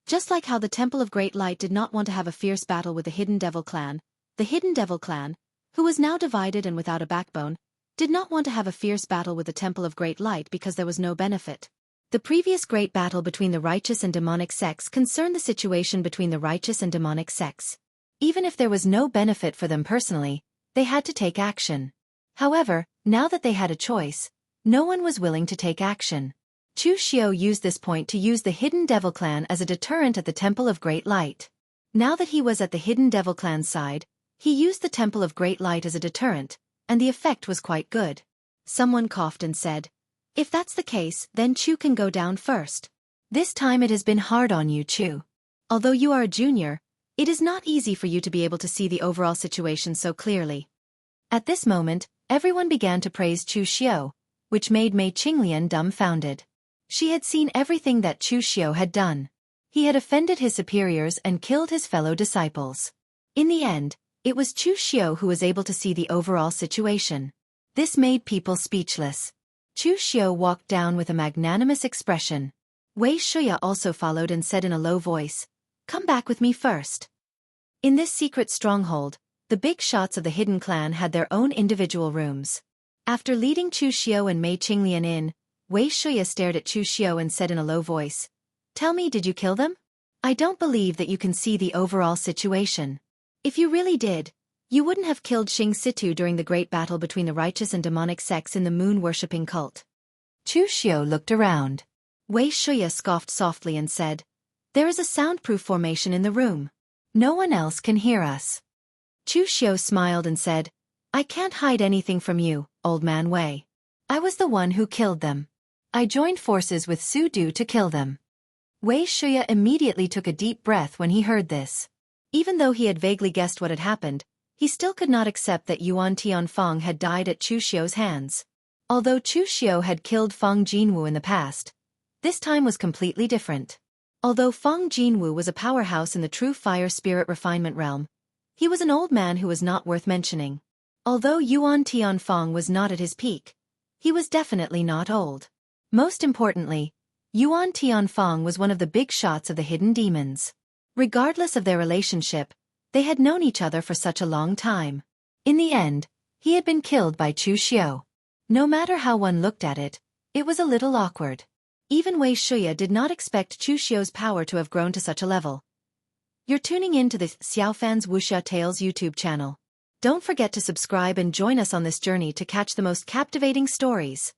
Just like how the Temple of Great Light did not want to have a fierce battle with the Hidden Devil clan, the Hidden Devil clan, who was now divided and without a backbone, did not want to have a fierce battle with the Temple of Great Light because there was no benefit. The previous great battle between the righteous and demonic sects concerned the situation between the righteous and demonic sects. Even if there was no benefit for them personally, they had to take action. However, now that they had a choice, no one was willing to take action. Chu Xiao used this point to use the Hidden Devil clan as a deterrent at the Temple of Great Light. Now that he was at the Hidden Devil clan's side, he used the Temple of Great Light as a deterrent, and the effect was quite good. Someone coughed and said, "If that's the case, then Chu can go down first. This time it has been hard on you, Chu. Although you are a junior, it is not easy for you to be able to see the overall situation so clearly." At this moment, everyone began to praise Chu Xiao, which made Mei Qinglian dumbfounded. She had seen everything that Chu Xiao had done. He had offended his superiors and killed his fellow disciples. In the end, it was Chu Xiao who was able to see the overall situation. This made people speechless. Chu Xiao walked down with a magnanimous expression. Wei Shuya also followed and said in a low voice, "Come back with me first." In this secret stronghold, the big shots of the hidden clan had their own individual rooms. After leading Chu Xiao and Mei Qinglian in, Wei Shuya stared at Chu Xiao and said in a low voice, "Tell me, did you kill them? I don't believe that you can see the overall situation. If you really did, you wouldn't have killed Xing Situ during the great battle between the righteous and demonic sects in the moon-worshipping cult." Chu Xiao looked around. Wei Shuya scoffed softly and said, "There is a soundproof formation in the room. No one else can hear us." Chu Xiao smiled and said, "I can't hide anything from you, old man Wei. I was the one who killed them. I joined forces with Su Du to kill them." Wei Shuya immediately took a deep breath when he heard this. Even though he had vaguely guessed what had happened, he still could not accept that Yuan Tianfeng had died at Chu Xiao's hands. Although Chu Xiao had killed Feng Jinwu in the past, this time was completely different. Although Feng Jinwu was a powerhouse in the true fire spirit refinement realm, he was an old man who was not worth mentioning. Although Yuan Tianfeng was not at his peak, he was definitely not old. Most importantly, Yuan Tianfeng was one of the big shots of the hidden demons. Regardless of their relationship, they had known each other for such a long time. In the end, he had been killed by Chu Xiao. No matter how one looked at it, it was a little awkward. Even Wei Shuya did not expect Chu Xiao's power to have grown to such a level. You're tuning in to the Xiaofan's Wuxia Tales YouTube channel. Don't forget to subscribe and join us on this journey to catch the most captivating stories.